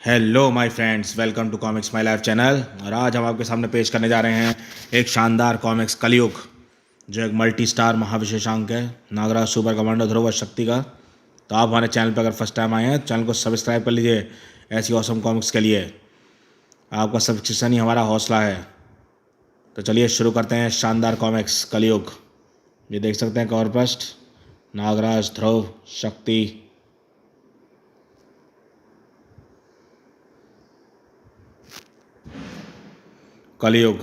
Hello my friends, welcome to comics my life channel. और आज हम आपके सामने पेश करने जा रहे हैं एक शानदार कॉमिक्स कलयुग, जो एक मल्टी स्टार महाविशेषांक है नागराज सुपर कमांडो ध्रुव और शक्ति का। तो आप हमारे चैनल पर अगर फर्स्ट टाइम आए हैं तो चैनल को सब्सक्राइब कर लीजिए ऐसी ऑसम कॉमिक्स के लिए। आपका सब्सक्रिप्शन ही हमारा हौसला है। तो चलिए शुरू करते हैं शानदार कॉमिक्स कलयुग। ये देख सकते हैं कवर फर्स्ट, नागराज ध्रुव शक्ति। कलयुग।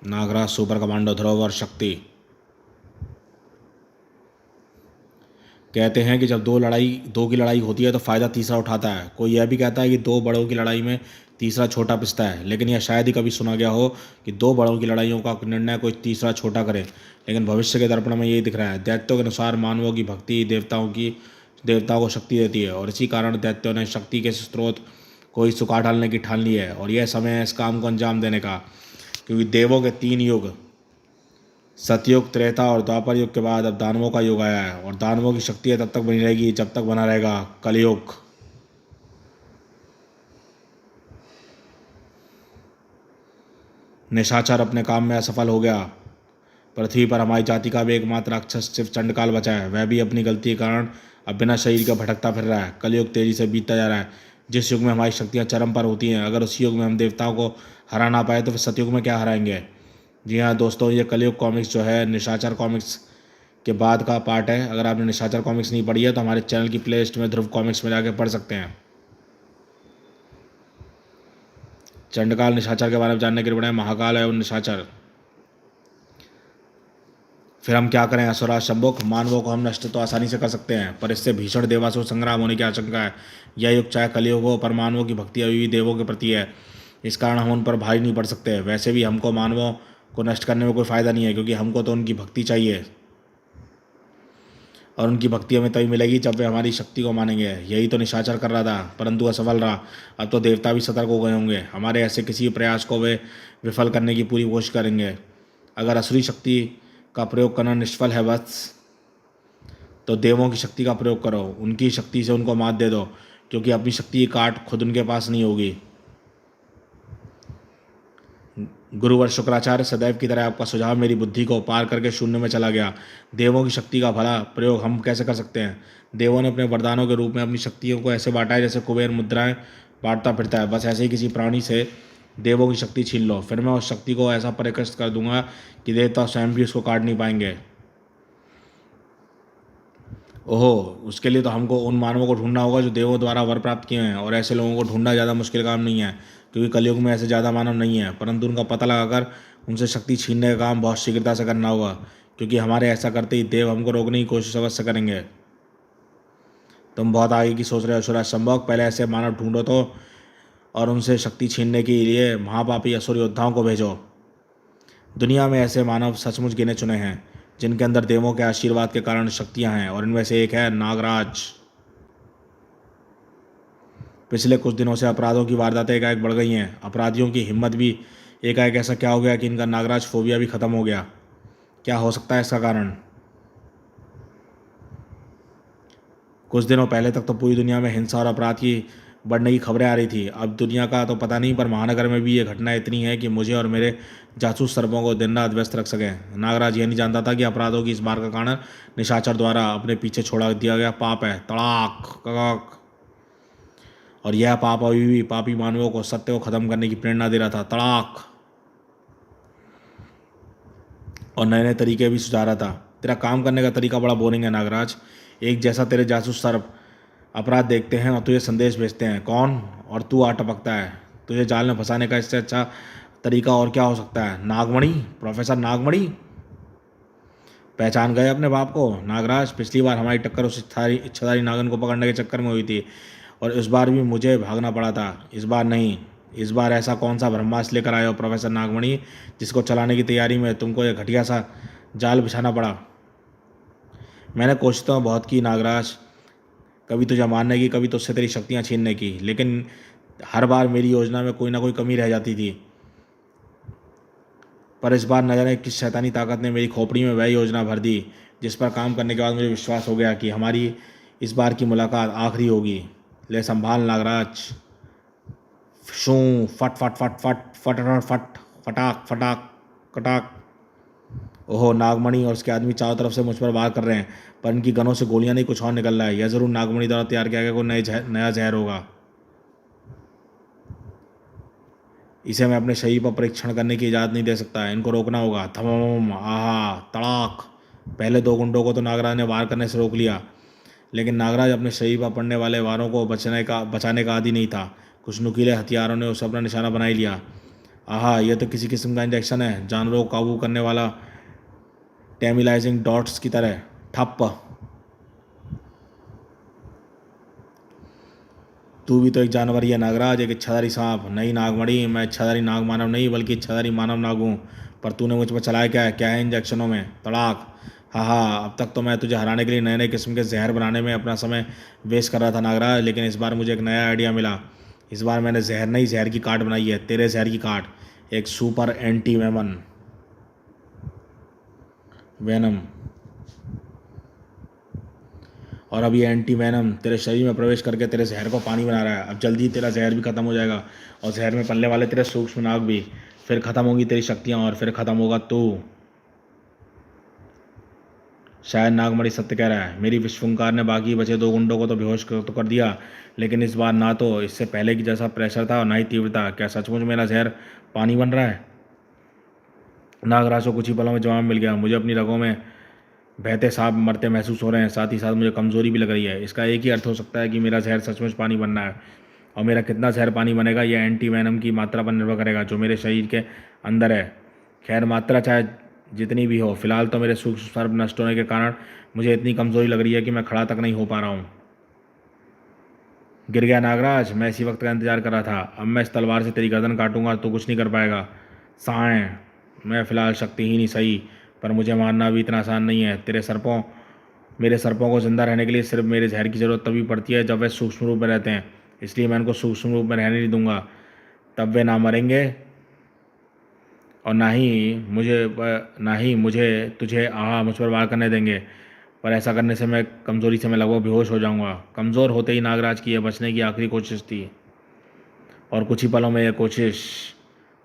नागराज सुपर कमांडो ध्रुव और शक्ति। कहते हैं कि जब दो की लड़ाई होती है तो फ़ायदा तीसरा उठाता है। कोई यह भी कहता है कि दो बड़ों की लड़ाई में तीसरा छोटा पिसता है, लेकिन यह शायद ही कभी सुना गया हो कि दो बड़ों की लड़ाइयों का निर्णय कोई तीसरा छोटा करे। लेकिन भविष्य के दर्पण में यही दिख रहा है। दैत्यों के अनुसार मानवों की भक्ति देवताओं को शक्ति देती है, और इसी कारण दैत्यों ने शक्ति के स्रोत को ही सुखा डालने की ठान ली है। और यह समय है इस काम को अंजाम देने का, क्योंकि देवों के तीन युग, सतयुग, त्रेता और द्वापर युग के बाद अब दानवों का युग आया है। और दानवों की शक्ति तब तक बनी रहेगी जब तक बना रहेगा कलयुग। निशाचर अपने काम में असफल हो गया। पृथ्वी पर हमारी जाति का भी एकमात्र राक्षस सिर्फ चंडकाल बचा है। वह भी अपनी गलती के कारण अब बिना शरीर का भटकता फिर रहा है। कलयुग तेजी से बीतता जा रहा है। जिस युग में हमारी शक्तियाँ चरम पर होती हैं, अगर उसी युग में हम देवताओं को हरा ना पाए तो फिर सतयुग में क्या हराएंगे। जी हाँ दोस्तों, ये कलयुग कॉमिक्स जो है निशाचर कॉमिक्स के बाद का पार्ट है। अगर आपने निशाचर कॉमिक्स नहीं पढ़ी है तो हमारे चैनल की प्लेलिस्ट में ध्रुव कॉमिक्स में जाके पढ़ सकते हैं। चंडकाल निशाचर के बारे में जानने के लिए पढ़ें महाकाल एवं निशाचर। फिर हम क्या करें असुराज शंभुक। मानवों को हम नष्ट तो आसानी से कर सकते हैं, पर इससे भीषण देवासुर संग्राम होने की आशंका है। यह युग चाहे कलयुग हो, पर मानवों की भक्ति अभी भी देवों के प्रति है। इस कारण हम उन पर भारी नहीं पड़ सकते। वैसे भी हमको मानवों को नष्ट करने में कोई फ़ायदा नहीं है, क्योंकि हमको तो उनकी भक्ति चाहिए, और उनकी भक्ति हमें तभी मिलेगी जब वे हमारी शक्ति को मानेंगे। यही तो निशाचर कर रहा था, परंतु असफल रहा। अब तो देवता भी सतर्क हो गए होंगे। हमारे ऐसे किसी प्रयास को वे विफल करने की पूरी कोशिश करेंगे। अगर असुरी शक्ति का प्रयोग करना निष्फल है बस, तो देवों की शक्ति का प्रयोग करो। उनकी शक्ति से उनको मात दे दो, क्योंकि अपनी शक्ति की काट खुद उनके पास नहीं होगी। गुरुवर शुक्राचार्य, सदैव की तरह आपका सुझाव मेरी बुद्धि को पार करके शून्य में चला गया। देवों की शक्ति का भला प्रयोग हम कैसे कर सकते हैं। देवों ने अपने वरदानों के रूप में अपनी शक्तियों को ऐसे बांटा है जैसे कुबेर मुद्राएं बांटता फिरता है। बस ऐसे ही किसी प्राणी से देवों की शक्ति छीन लो, फिर मैं उस शक्ति को ऐसा परिकृत कर दूंगा कि देवता स्वयं भी उसको काट नहीं पाएंगे। ओहो, उसके लिए तो हमको उन मानवों को ढूंढना होगा जो देवों द्वारा वर प्राप्त किए हैं, और ऐसे लोगों को ढूंढना ज़्यादा मुश्किल काम नहीं है, क्योंकि कलयुग में ऐसे ज़्यादा मानव नहीं है। परंतु उनका पता लगाकर उनसे शक्ति छीनने का काम बहुत शीघ्रता से करना होगा, क्योंकि हमारे ऐसा करते ही देव हमको रोकने की कोशिश अवश्य करेंगे। तुम बहुत आगे की सोच रहे हो सुराज संभव। पहले ऐसे मानव ढूंढो तो, और उनसे शक्ति छीनने के लिए महापापी असुर योद्धाओं को भेजो। दुनिया में ऐसे मानव सचमुच गिने चुने हैं जिनके अंदर देवों के आशीर्वाद के कारण शक्तियां हैं, और इनमें से एक है नागराज। पिछले कुछ दिनों से अपराधों की वारदातें एकाएक बढ़ गई हैं। अपराधियों की हिम्मत भी एकाएक ऐसा क्या हो गया कि इनका नागराज फोबिया भी खत्म हो गया। क्या हो सकता है इसका कारण। कुछ दिनों पहले तक तो पूरी दुनिया में हिंसा और अपराध की बढ़ने की खबरें आ रही थी। अब दुनिया का तो पता नहीं, पर महानगर में भी ये घटना इतनी है कि मुझे और मेरे जासूस सर्पों को दिन रात व्यस्त रख सकें। नागराज ये नहीं जानता था कि अपराधों की इस बार का कारण निशाचर द्वारा अपने पीछे छोड़ा दिया गया पाप है। तड़ाक कड़ाक। और यह पाप अभी भी पापी मानवों को सत्य को खत्म करने की प्रेरणा दे रहा था। तड़ाक। और नए नए तरीके भी सुझा रहा था। तेरा काम करने का तरीका बड़ा बोरिंग है नागराज। एक जैसा तेरे जासूस सर्प अपराध देखते हैं और तुझे संदेश भेजते हैं कौन, और तू आ टपकता है। तुझे जाल में फंसाने का इससे अच्छा तरीका और क्या हो सकता है। नागमणि, प्रोफेसर नागमणि। पहचान गए अपने बाप को नागराज। पिछली बार हमारी टक्कर उस इच्छाधारी नागन को पकड़ने के चक्कर में हुई थी, और इस बार भी मुझे भागना पड़ा था। इस बार नहीं। इस बार ऐसा कौन सा ब्रह्मास्त्र लेकर आए हो प्रोफेसर नागमणि, जिसको चलाने की तैयारी में तुमको यह घटिया सा जाल बिछाना पड़ा। मैंने कोशिश तो बहुत की नागराज, कभी तुझे मारने की, कभी तुझसे तेरी शक्तियाँ छीनने की, लेकिन हर बार मेरी योजना में कोई ना कोई कमी रह जाती थी। पर इस बार न जाने किस शैतानी ताकत ने मेरी खोपड़ी में वह योजना भर दी जिस पर काम करने के बाद मुझे विश्वास हो गया कि हमारी इस बार की मुलाकात आखिरी होगी। ले संभाल नागराज। शू फट फट फट फट फट फट फट फटाक फटाक कटाक। ओहो, नागमणि और उसके आदमी चारों तरफ से मुझ पर वार कर रहे हैं, पर इनकी गनों से गोलियां नहीं, कुछ और निकल रहा है। यह जरूर नागमणि द्वारा तैयार किया गया कोई नया जहर होगा। इसे मैं अपने शरीर पर परीक्षण करने की इजाज़त नहीं दे सकता। इनको रोकना होगा। थमम आहा तड़ाक। पहले दो गुंडों को तो नागराज ने वार करने से रोक लिया, लेकिन नागराज अपने शरीर पर पड़ने वाले वारों को बचाने का आदी नहीं था। कुछ नुकीले हथियारों ने उसे अपना निशाना बना ही लिया। आहा, यह तो किसी किस्म का इंजेक्शन है, जानवरों को काबू करने वाला, टेमिलाइजिंग डॉट्स की तरह। ठप्प। तू भी तो एक जानवर ही है नागराज, एक इच्छाधारी सांप। नहीं नागमणि, मैं इच्छाधारी नाग मानव नहीं बल्कि इच्छाधारी मानव नाग हूँ। पर तूने मुझ पर चलाया क्या है इंजेक्शनों में? तड़ाक। हाँ हाँ, अब तक तो मैं तुझे हराने के लिए नए नए किस्म के जहर बनाने में अपना समय वेस्ट कर रहा था नागराज, लेकिन इस बार मुझे एक नया आइडिया मिला। इस बार मैंने जहर नहीं, जहर की काट बनाई है, तेरे जहर की काट। एक सुपर एंटी वेनम। और अब ये एंटी वैनम तेरे शरीर में प्रवेश करके तेरे जहर को पानी बना रहा है। अब जल्दी तेरा जहर भी खत्म हो जाएगा, और जहर में पलने वाले तेरे सूक्ष्म नाग भी। फिर खत्म होगी तेरी शक्तियाँ, और फिर खत्म होगा तू। शायद नागमणि सत्य कह रहा है। मेरी विश्वंकार ने बाकी बचे दो गुंडों को तो बेहोश तो कर दिया, लेकिन इस बार ना तो इससे पहले की जैसा प्रेशर था और ना ही तीव्रता। क्या सचमुच मेरा जहर पानी बन रहा है? नागराज को कुछ ही पलों में जवाब मिल गया। मुझे अपनी रगों में बहते सांप मरते महसूस हो रहे हैं, साथ ही साथ मुझे कमजोरी भी लग रही है। इसका एक ही अर्थ हो सकता है कि मेरा जहर सचमुच पानी बनना है, और मेरा कितना जहर पानी बनेगा यह एंटी वैनम की मात्रा पर निर्भर करेगा जो मेरे शरीर के अंदर है। खैर, मात्रा चाहे जितनी भी हो, फिलहाल तो मेरे सूक्ष्म सर्प नष्ट होने के कारण मुझे इतनी कमजोरी लग रही है कि मैं खड़ा तक नहीं हो पा रहा हूँ। गिर गया नागराज। मैं इसी वक्त का इंतजार कर रहा था। अब मैं इस तलवार से तेरी गर्दन काटूंगा तो कुछ नहीं कर पाएगा। साएं। मैं फिलहाल शक्तिहीन ही सही, पर मुझे मारना भी इतना आसान नहीं है। मेरे सर्पों को जिंदा रहने के लिए सिर्फ मेरे जहर की जरूरत तभी पड़ती है जब वे सूक्ष्म रूप में रहते हैं, इसलिए मैं उनको सूक्ष्म रूप में रहने नहीं दूंगा। तब वे ना मरेंगे और ना ही मुझे तुझे मुझ पर वार करने देंगे। पर ऐसा करने से मैं कमज़ोरी से मैं लगभग बेहोश हो जाऊंगा। कमज़ोर होते ही नागराज की यह बचने की आखिरी कोशिश थी, और कुछ ही पलों में यह कोशिश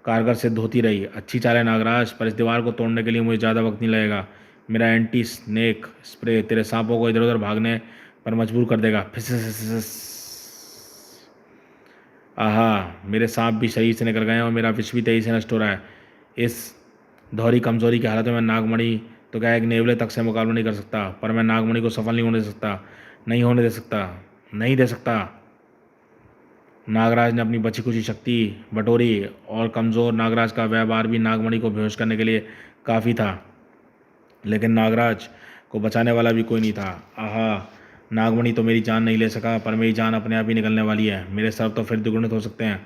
कारगर सिद्ध होती रही। अच्छी चाल है नागराज, पर इस दीवार को तोड़ने के लिए मुझे ज़्यादा वक्त नहीं लगेगा। मेरा एंटी स्नेक स्प्रे तेरे सांपों को इधर उधर भागने पर मजबूर कर देगा। फिस। आहा, मेरे सांप भी शरीर से निकल गए हैं और मेरा विष भी तेजी से नष्ट हो रहा है। इस दोहरी कमजोरी की हालत में मैं नागमणि तो क्या एक नेवले तक से मुकाबला नहीं कर सकता, पर मैं नागमणि को सफल नहीं होने दे सकता। नहीं होने दे सकता। नहीं दे सकता। नागराज ने अपनी बची खुची शक्ति बटोरी, और कमज़ोर नागराज का वह बार भी नागमणि को बेहोश करने के लिए काफ़ी था, लेकिन नागराज को बचाने वाला भी कोई नहीं था। आहा, नागमणि तो मेरी जान नहीं ले सका, पर मेरी जान अपने आप ही निकलने वाली है। मेरे सर्प तो फिर द्विगुणित हो सकते हैं,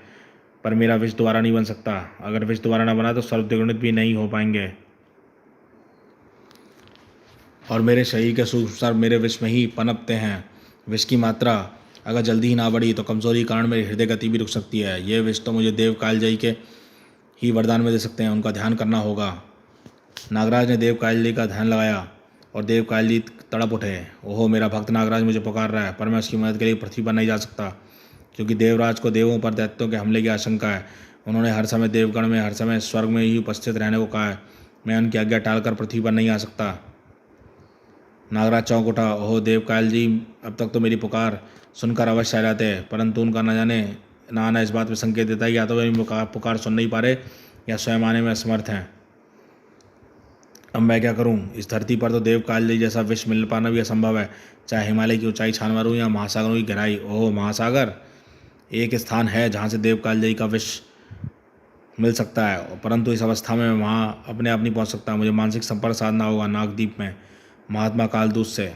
पर मेरा विष दोबारा नहीं बन सकता। अगर विष दोबारा ना बना तो सर्प द्विगुणित भी नहीं हो पाएंगे, और मेरे शरीर के सूक्ष्म सर्प मेरे विष में ही पनपते हैं। विष की मात्रा अगर जल्दी ही ना बढ़ी तो कमजोरी के कारण मेरी हृदय गति भी रुक सकती है। ये विष तो मुझे देव कालजयी के ही वरदान में दे सकते हैं, उनका ध्यान करना होगा। नागराज ने देव कालजयी का ध्यान लगाया, और देव कालजयी तड़प उठे। ओहो, मेरा भक्त नागराज मुझे पुकार रहा है, पर मैं उसकी मदद के लिए पृथ्वी पर नहीं जा सकता, क्योंकि देवराज को देवों पर दैत्यों के हमले की आशंका है। उन्होंने हर समय देवगण में, हर समय स्वर्ग में ही उपस्थित रहने को कहा है। मैं उनकी आज्ञा टालकर पृथ्वी पर नहीं आ सकता। नागराज चौंक उठा। ओहो देव कालजी, अब तक तो मेरी पुकार सुनकर अवश्य आ जाते, परंतु उनका ना आना इस बात में संकेत देता है कि या तो वे मेरी पुकार सुन नहीं पा रहे या स्वयं आने में असमर्थ हैं। अब मैं क्या करूं? इस धरती पर तो देव कालजी जैसा विष मिल पाना भी असंभव है, चाहे हिमालय की ऊंचाई छान मारूं या महासागरों की गहराई। ओह महासागर एक स्थान है जहाँ से देव कालजयी का विष मिल सकता है, परंतु इस अवस्था में मैं वहाँ अपने आप नहीं पहुँच सकता। मुझे मानसिक संपर्क साधना होगा नागद्वीप में महात्मा कालदूत से।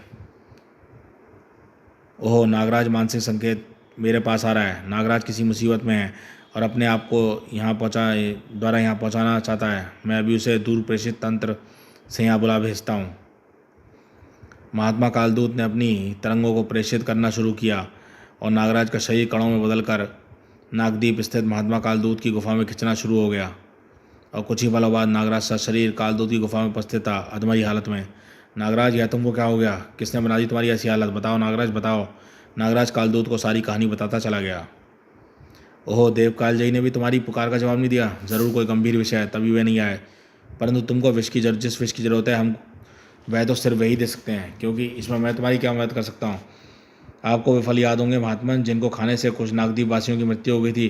ओह, नागराज मानसिक संकेत मेरे पास आ रहा है। नागराज किसी मुसीबत में है और अपने आप को यहाँ पहुँचाना चाहता है। मैं अभी उसे दूर प्रेषित तंत्र से यहाँ बुला भेजता हूँ। महात्मा कालदूत ने अपनी तरंगों को प्रेषित करना शुरू किया, और नागराज का शरीर कणों में बदलकर नागदीप स्थित महात्मा कालदूत की गुफा में खिंचना शुरू हो गया। और कुछ ही पलों बाद नागराज सा शरीर कालदूत की गुफा में उपस्थित था, अधमरी हालत में। नागराज, यह तुमको क्या हो गया? किसने बना दी तुम्हारी ऐसी हालत? बताओ नागराज, बताओ। नागराज कालदूत को सारी कहानी बताता चला गया। ओहो, देव कालजयी ने भी तुम्हारी पुकार का जवाब नहीं दिया? ज़रूर कोई गंभीर विषय है, तभी वे नहीं आए। परंतु तुमको जिस विष की जरूरत है, हम वह तो सिर्फ वही दे सकते हैं, क्योंकि इसमें मैं तुम्हारी क्या मदद कर सकता हूँ? आपको वे फल याद होंगे महात्मन, जिनको खाने से कुछ नागद्वीप वासियों की मृत्यु हो गई थी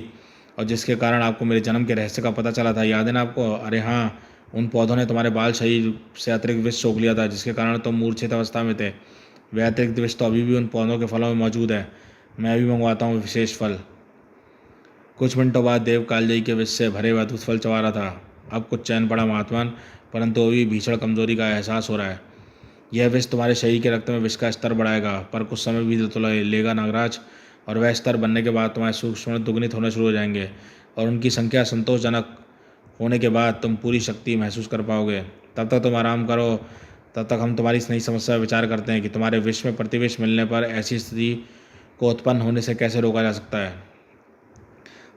और जिसके कारण आपको मेरे जन्म के रहस्य का पता चला था, याद है ना आपको? अरे हाँ, उन पौधों ने तुम्हारे बाल शरीर से अतिरिक्त विष सोख लिया था, जिसके कारण तुम मूर्छित अवस्था में थे। वह अतिरिक्त विष तो अभी भी उन पौधों के फलों में मौजूद है। मैं भी मंगवाता हूँ विशेष फल। कुछ मिनटों बाद देव कालजयी के विष से भरे हुए अद्भुत फल चबा रहा था। अब कुछ चैन पड़ा महात्मन, परंतु अभी भीषण कमजोरी का एहसास हो रहा है। यह विष तुम्हारे शरीर के रक्त में विष का स्तर बढ़ाएगा, पर कुछ समय भी तो लेगा नागराज, और वह स्तर बनने के बाद तुम्हारे सूक्ष्म दुगुनित होने शुरू हो जाएंगे और उनकी संख्या संतोषजनक होने के बाद तुम पूरी शक्ति महसूस कर पाओगे। तब तक तुम आराम करो, तब तक हम तुम्हारी इस नई समस्या पर विचार करते हैं कि तुम्हारे विष में प्रतिविष मिलने पर ऐसी स्थिति को उत्पन्न होने से कैसे रोका जा सकता है।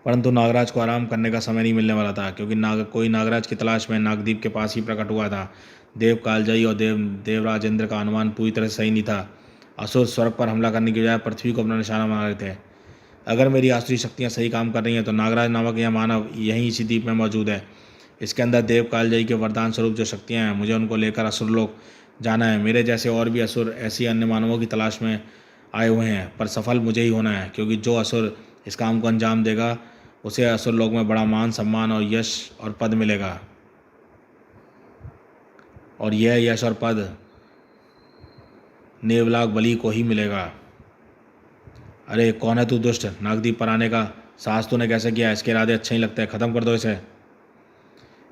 परंतु नागराज को आराम करने का समय नहीं मिलने वाला था, क्योंकि कोई नागराज की तलाश में नागद्वीप के पास ही प्रकट हुआ था। देव कालजयी और देवराज इंद्र का अनुमान पूरी तरह सही नहीं था। असुर स्वर्ग पर हमला करने की बजाय पृथ्वी को अपना निशाना बना रहे थे। अगर मेरी आसुरी शक्तियाँ सही काम कर रही हैं तो नागराज नामक यह मानव यहीं इसी द्वीप में मौजूद है। इसके अंदर देव कालजयी के वरदान स्वरूप जो शक्तियाँ हैं, मुझे उनको लेकर असुर लोग जाना है। मेरे जैसे और भी असुर ऐसी अन्य मानवों की तलाश में आए हुए हैं, पर सफल मुझे ही होना है, क्योंकि जो असुर इस काम को अंजाम देगा उसे असुर लोक में बड़ा मान सम्मान और यश और पद मिलेगा, और यह यश और पद नेवलाग बलि को ही मिलेगा। अरे कौन है तू दुष्ट? नागदीप पर आने का साहस तूने कैसे किया? इसके इरादे अच्छे ही लगते हैं, खत्म कर दो इसे।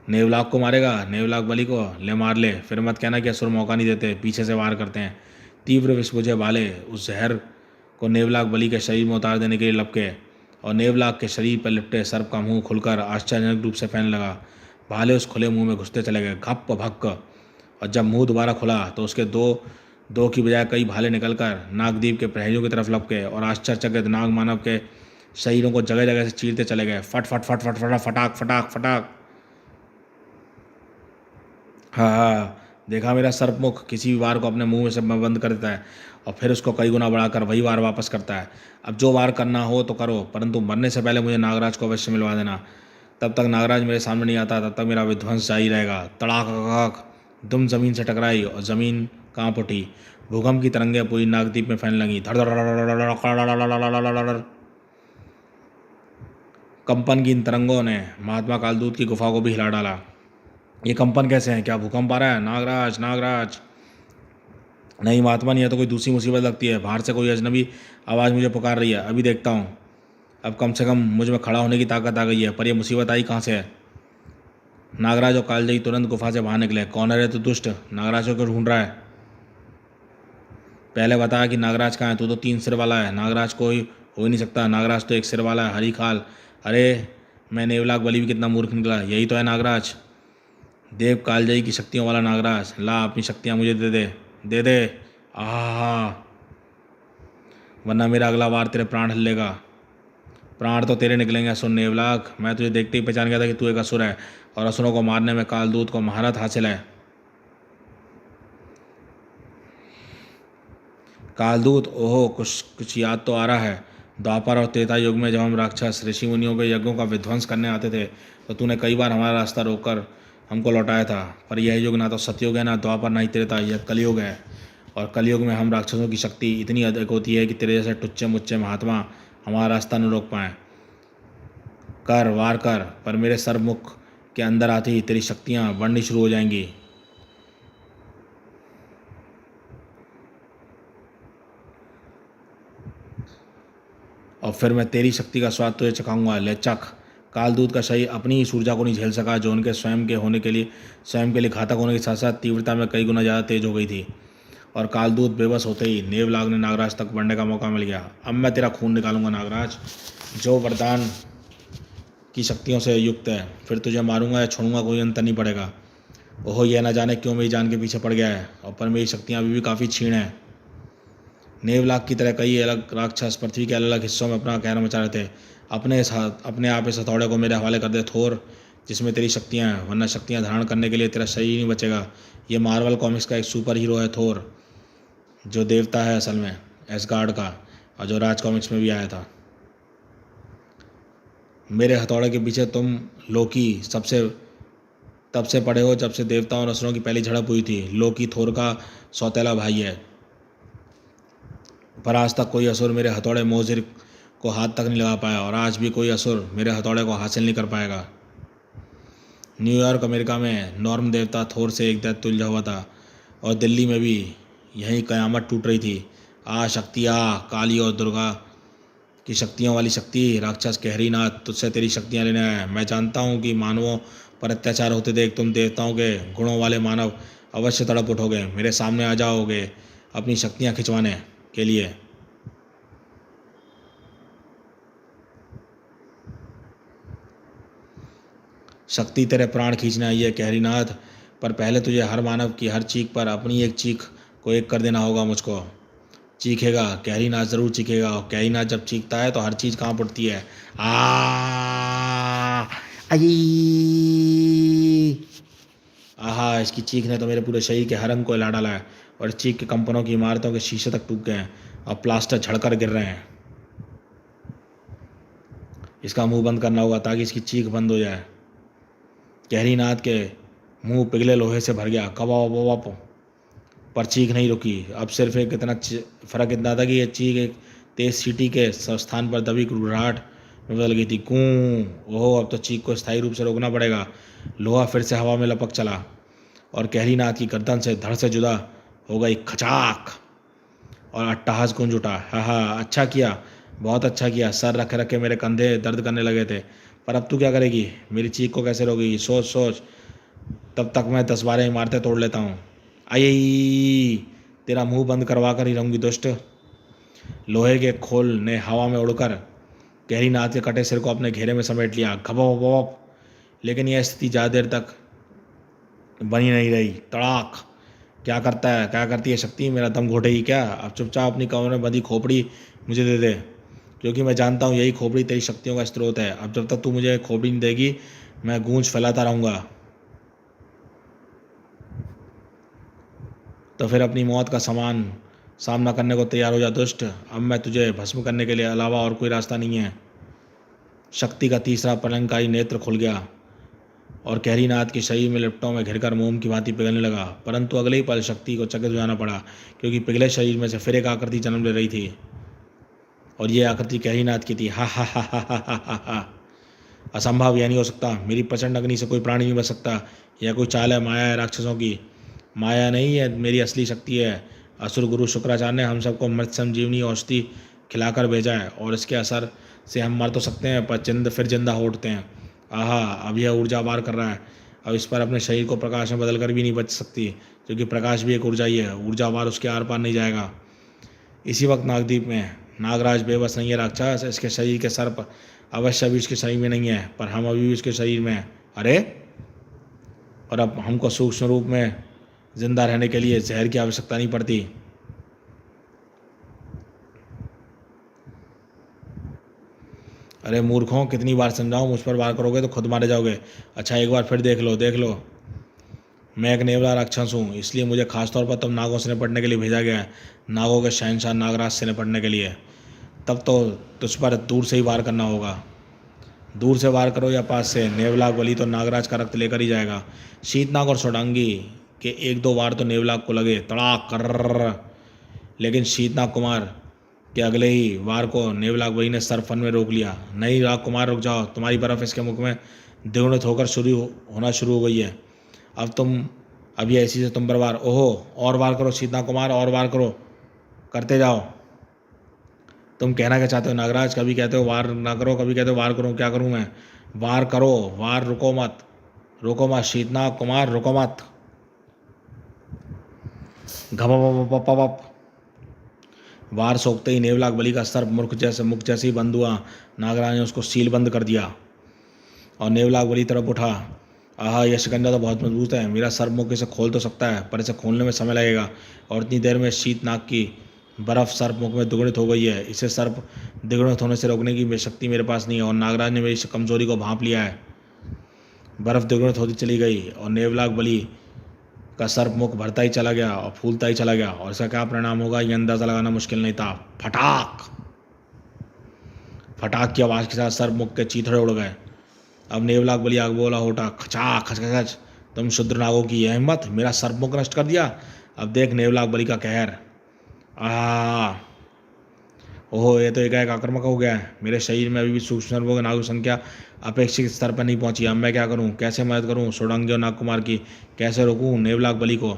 नेवलाग को मारेगा? नेवलाग बलि को? ले मार ले, फिर मत कहना कि असुर मौका नहीं देते, पीछे से वार करते हैं। तीव्र विष बुझे भाले उस जहर को नेवलाग बलि के शरीर में उतार देने के लिए लपके, और नेवलाग के शरीर पर लिपटे सर्प का मुंह खुलकर आश्चर्यजनक रूप से फैलने लगा। भाले उस खुले मुंह में घुसते चले गए, घप भक्क, और जब मुंह दोबारा खुला तो उसके दो की बजाय कई भाले निकलकर नागदीप के प्रहरियों की तरफ लपके और आश्चर्यचकित नाग मानव के शरीरों को जगह जगह से चीरते चले गए। फट फट फट फट फटा फटाक फटाक फटाक। हाँ हाँ, देखा मेरा सर्पमुख किसी भी वार को अपने मुंह में से बंद कर देता है और फिर उसको कई गुना बढ़ाकर वही वार वापस करता है। अब जो वार करना हो तो करो, परंतु मरने से पहले मुझे नागराज को अवश्य मिलवा देना। तब तक नागराज मेरे सामने नहीं आता, तब तक मेरा विध्वंस जारी रहेगा। तड़ाक, दुम जमीन से टकराई और जमीन कांप उठी। भूकंप की तरंगें पूरी नागद्वीप में फैलने लगी। धड़ धड़ कंपन की इन तरंगों ने महात्मा कालदूत की गुफा को भी हिला डाला। ये कंपन कैसे हैं? क्या भूकंप आ रहा है? नागराज, नागराज। नहीं महात्मा, यह तो कोई दूसरी मुसीबत लगती है। बाहर से कोई अजनबी आवाज़ मुझे पुकार रही है, अभी देखता हूँ। अब कम से कम मुझ में खड़ा होने की ताकत आ गई है, पर यह मुसीबत आई कहाँ से है? नागराज और कालजयी तुरंत गुफा से बाहर निकले। कौन है रे तू दुष्ट? नागराज को क्यों ढूंढ रहा है? पहले बताया कि नागराज कहाँ है? तू तो 3 सिर वाला है, नागराज कोई हो ही नहीं सकता। नागराज तो 1 सिर वाला है, हरी खाल। अरे मैं नेवलाग बलि भी कितना मूर्ख निकला, यही तो है नागराज, देव कालजयी की शक्तियों वाला नागराज। ला अपनी शक्तियाँ मुझे दे दे, दे दे। आहा, वरना मेरा अगला वार तेरे प्राण हल लेगा। प्राण तो तेरे निकलेंगे असुर नेवलाग। मैं तुझे देखते ही पहचान गया था कि तू एक असुर है और असुरों को मारने में कालदूत को महारत हासिल है। कालदूत? ओहो, कुछ याद तो आ रहा है। द्वापर और त्रेता युग में जब हम राक्षस ऋषि मुनियों के यज्ञों का विध्वंस करने आते थे तो तूने कई बार हमारा रास्ता रोककर हमको लौटाया था। पर यह युग ना तो सतयुग है, ना द्वापर, ना ही त्रेता, यह कलयुग है। और कलयुग में हम राक्षसों की शक्ति इतनी अधिक होती है कि तेरे जैसे टुच्चे मुच्चे महात्मा हमारा रास्ता न रोक पाएँ। कर वार कर, पर मेरे सरमुख के अंदर आते ही तेरी शक्तियाँ बढ़नी शुरू हो जाएंगी। और फिर मैं तेरी शक्ति का स्वाद तुझे चखाऊंगा। ले चख। कालदूत का शरीर अपनी ही ऊर्जा को नहीं झेल सका, जो उनके स्वयं के लिए घातक होने के साथ साथ तीव्रता में कई गुना ज़्यादा तेज हो गई थी। और कालदूत बेबस होते ही नेवलाग ने नागराज तक बढ़ने का मौका मिल गया। अब मैं तेरा खून निकालूंगा नागराज, जो वरदान की शक्तियों से युक्त है। फिर तुझे मारूंगा या छोड़ूंगा, कोई अंतर नहीं पड़ेगा। ओहो, यह न जाने क्यों मेरी जान के पीछे पड़ गया है, और पर मेरी शक्तियाँ अभी भी काफ़ी क्षीण हैं। नेवलाग की तरह कई अलग राक्षस पृथ्वी के अलग अलग हिस्सों में अपना कहर मचा रहे थे। अपने आप इस हथौड़े को मेरे हवाले कर दे थोर, जिसमें तेरी शक्तियाँ हैं, वरना शक्तियाँ धारण करने के लिए तेरा शरीर ही नहीं बचेगा। ये मार्वल कॉमिक्स का एक सुपर हीरो है थोर, जो देवता है असल में एसगार्ड का, और जो राज कॉमिक्स में भी आया था। मेरे हथौड़े के पीछे तुम लोकी तब से पड़े हो जब से देवताओं और असुरों की पहली झड़प हुई थी। लोकी थोर का सौतेला भाई है, पर आज तक कोई असुर मेरे हथौड़े मोजिर को हाथ तक नहीं लगा पाया, और आज भी कोई असुर मेरे हथौड़े को हासिल नहीं कर पाएगा। न्यूयॉर्क अमेरिका में नॉर्म देवता थोर से एक दैत्य उलझा हुआ था, और दिल्ली में भी यही कयामत टूट रही थी। आ शक्ति आ, काली और दुर्गा की शक्तियों वाली शक्ति, राक्षस कहरीनाथ, तुझसे तेरी शक्तियाँ लेने आया। मैं जानता हूँ कि मानवों पर अत्याचार होते देख तुम देवताओं के गुणों वाले मानव अवश्य तड़प उठोगे, मेरे सामने आ जाओगे अपनी शक्तियाँ खिंचवाने के लिए। शक्ति तेरे प्राण खींचने आई है कहरीनाथ, पर पहले तुझे हर मानव की हर चीख पर अपनी एक चीख को एक कर देना होगा मुझको। चीखेगा कहरीनाथ, ज़रूर चीखेगा, और कहरीनाथ जब चीखता है तो हर चीज़ कांप उठती है। आ आई आहा, इसकी चीख ने तो मेरे पूरे शरीर के हर अंग को हिला डाला है, और इस चीख के कंपनों की इमारतों के शीशे तक टूट गए हैं और प्लास्टर झड़कर गिर रहे हैं। इसका मुंह बंद करना होगा ताकि इसकी चीख बंद हो जाए। कहरीनाथ के मुंह पिघले लोहे से भर गया, कबाब, पर चीख नहीं रुकी। अब सिर्फ एक फर्क इतना था कि ये चीख एक तेज सीटी के स्थान पर दबी घुड़ाहट में बदल गई थी। गूं, ओहो, अब तो चीख को स्थायी रूप से रोकना पड़ेगा। लोहा फिर से हवा में लपक चला, और कहरीनाथ की गर्दन से धड़ से जुदा हो गई खचाक, और अट्टहास गूंज उठा। हाँ, अच्छा किया, बहुत अच्छा किया। सर रख रख के मेरे कंधे दर्द करने लगे थे। पर अब तू क्या करेगी? मेरी चीख को कैसे रोकेगी? सोच सोच, तब तक मैं 10-12 इमारतें तोड़ लेता हूँ। आई, तेरा मुंह बंद करवा कर ही रहूँगी दुष्ट। लोहे के खोल ने हवा में उड़कर कहरीनाथ के कटे सिर को अपने घेरे में समेट लिया। घबप, लेकिन यह स्थिति ज़्यादा देर तक बनी नहीं रही। तड़ाक, क्या करती है शक्ति? मेरा दम घोटेगी क्या? अब चुपचाप अपनी कमर में बंधी खोपड़ी मुझे दे दे, क्योंकि मैं जानता हूँ यही खोपड़ी तेरी शक्तियों का स्रोत है। अब जब तक तू मुझे खोपड़ी नहीं देगी, मैं गूंज फैलाता रहूँगा। तो फिर अपनी मौत का सामना करने को तैयार हो जा दुष्ट। अब मैं तुझे भस्म करने के लिए अलावा और कोई रास्ता नहीं है। शक्ति का तीसरा प्रलंकारी नेत्र खुल गया, और कहरीनाथ के शरीर में लिपटों में घिरकर मोम की भांति पिघलने लगा। परंतु अगले ही पल शक्ति को चकित हो जाना पड़ा, क्योंकि पिघले शरीर में से फिर एक आकृति जन्म ले रही थी, और ये आकृति कहरीनाथ की थी। हा हा हा हा हा हा हा हा। असंभव, यह नहीं हो सकता। मेरी प्रचंड अग्नि से कोई प्राणी नहीं बच सकता। यह कोई चाल है, माया है राक्षसों की। माया नहीं है, मेरी असली शक्ति है। असुर गुरु शुक्राचार्य ने हम सबको मृत संजीवनी औषधि खिलाकर भेजा है, और इसके असर से हम मर तो सकते हैं, पर फिर जिंदा हो उठते हैं। आहा, अब यह ऊर्जा वार कर रहा है। अब इस पर अपने शरीर को प्रकाश में बदल कर भी नहीं बच सकती, क्योंकि प्रकाश भी एक ऊर्जा ही है। ऊर्जा वार उसके आर पार नहीं जाएगा। इसी वक्त नागद्वीप में नागराज बेबस नहीं है राक्षस। इसके शरीर के सर्प अवश्य अभी उसके शरीर में नहीं है, पर हम अभी भी उसके शरीर में हैं। अरे, और अब हमको सूक्ष्म रूप में जिंदा रहने के लिए जहर की आवश्यकता नहीं पड़ती। अरे मूर्खों, कितनी बार समझाऊं? मुझ पर वार करोगे तो खुद मारे जाओगे। अच्छा, एक बार फिर देख लो। मैं एक नेवला राक्षस हूँ, इसलिए मुझे खासतौर पर तुम नागों से निपटने के लिए भेजा गया है। नागों के शहनशाह नागराज से निपटने के लिए। तब तो तुझ पर दूर से ही वार करना होगा। दूर से वार करो या पास से, नेवलाग बलि तो नागराज का रक्त लेकर ही जाएगा। शीतनाग और सोडांगी के 1-2 वार तो नेवलाग को लगे, तड़ाक कर, लेकिन शीतनाग कुमार के अगले ही वार को नेवलाग बलि ने सरफन में रोक लिया। नहीं राग कुमार, रुक जाओ, तुम्हारी बर्फ इसके मुख में द्विगुणित होकर होना शुरू हो गई है। अब यह इसी से तुम पर वार। ओहो, और वार करो शीतनाग कुमार, और वार करो, करते जाओ। तुम कहना क्या चाहते हो नागराज? कभी कहते हो वार ना करो, कभी कहते हो वार करो। क्या करूं मैं? वार करो, वार, रुको मत शीतनाग कुमार, रुको मत। घपप, वार सोखते ही नेवलाग बलि का सर्प मुख जैसे ही बंद हुआ। नागराज ने उसको सील बंद कर दिया, और नेवलाग बलि तरफ उठा। आहा, यह शिकंजा तो बहुत मजबूत है। मेरा सर्प मुख इसे खोल तो सकता है, पर इसे खोलने में समय लगेगा, और इतनी देर में शीतनाग की बर्फ सर्प मुख में दुगुणित हो गई है। इसे सर्प द्विगुणित होने से रोकने की शक्ति मेरे पास नहीं है, और नागराज ने मेरी कमजोरी को भांप लिया है। बर्फ द्विगुणित होती चली गई और नेवलाग बलि का सर्प मुख भरता ही चला गया और फूलता ही चला गया, और इसका क्या परिणाम होगा ये अंदाजा लगाना मुश्किल नहीं था। फटाक फटाक की आवाज के साथ सर्प मुख के चीथड़े उड़ गए। अब नेवलाग बलि आग बोला होटा, खचा खच खच, तुम शुद्र नागों की यह हिम्मत, मेरा सर्प मुख नष्ट कर दिया। अब देख नेवलाग बलि का कहर। ओहो, ये तो एकाएक आक्रामक हो गया है। मेरे शरीर में अभी भी सूक्ष्म सर्पों की नागों की संख्या अपेक्षित स्तर पर नहीं पहुंची। अब मैं क्या करूं, कैसे मदद करूं सोडंगी और नागकुमार की, कैसे रोकूं नेवलाग बलि को।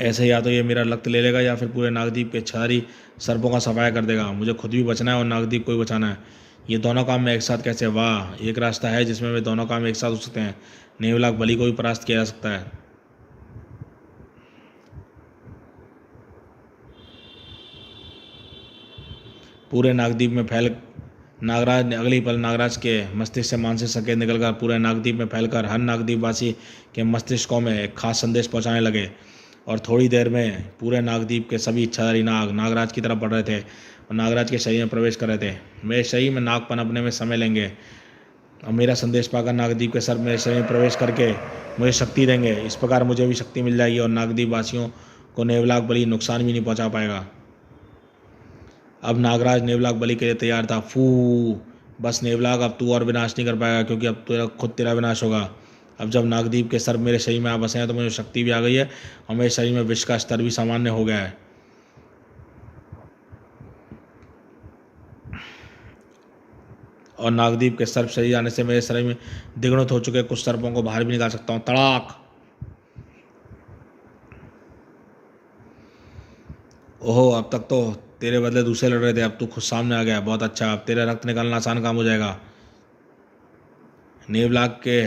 ऐसे या तो ये मेरा रक्त ले लेगा या फिर पूरे नागद्वीप के छारी सर्पों का सफाया कर देगा। मुझे खुद भी बचना है और नागद्वीप को भी बचाना है। ये दोनों काम मैं एक साथ कैसे? वाह, एक रास्ता है जिसमें वे दोनों काम एक साथ हो सकते हैं। नेवलाग बलि को भी परास्त किया जा सकता है। पूरे नागद्वीप में फैल नागराज ने अगली पल नागराज के मस्तिष्क से मानसिक संकेत निकलकर पूरे नागद्वीप में फैलकर हर नागद्वीपवासी के मस्तिष्कों में एक खास संदेश पहुंचाने लगे, और थोड़ी देर में पूरे नागद्वीप के सभी इच्छाधारी नाग नागराज की तरफ बढ़ रहे थे और नागराज के शरीर में प्रवेश कर रहे थे। मेरे शरीर में नाग पनपने में समय लेंगे और मेरा संदेश पाकर नागद्वीप के सर्प मेरे शरीर में प्रवेश करके मुझे शक्ति देंगे। इस प्रकार मुझे भी शक्ति मिल जाएगी और नागद्वीप वासियों को नेवलाग बलि नुकसान भी नहीं पहुंचा पाएगा। अब नागराज नेवलाग बलि के लिए तैयार था। फू, बस नेवलाग, अब तू और विनाश नहीं कर पाएगा, क्योंकि अब तेरा विनाश होगा। अब जब नागद्वीप के सर्प मेरे शरीर में आ बसे हैं तो मुझे शक्ति भी आ गई है और मेरे शरीर में विष का स्तर भी सामान्य हो गया है। और नागद्वीप के सर्प शरीर आने से मेरे शरीर में द्विगुणित हो चुके कुछ सर्पों को बाहर भी निकाल सकता हूँ। तड़ाक! ओहो, अब तक तो तेरे बदले दूसरे लड़ रहे थे, अब तू खुद सामने आ गया। बहुत अच्छा, अब तेरा रक्त निकालना आसान काम हो जाएगा। नेवलाग के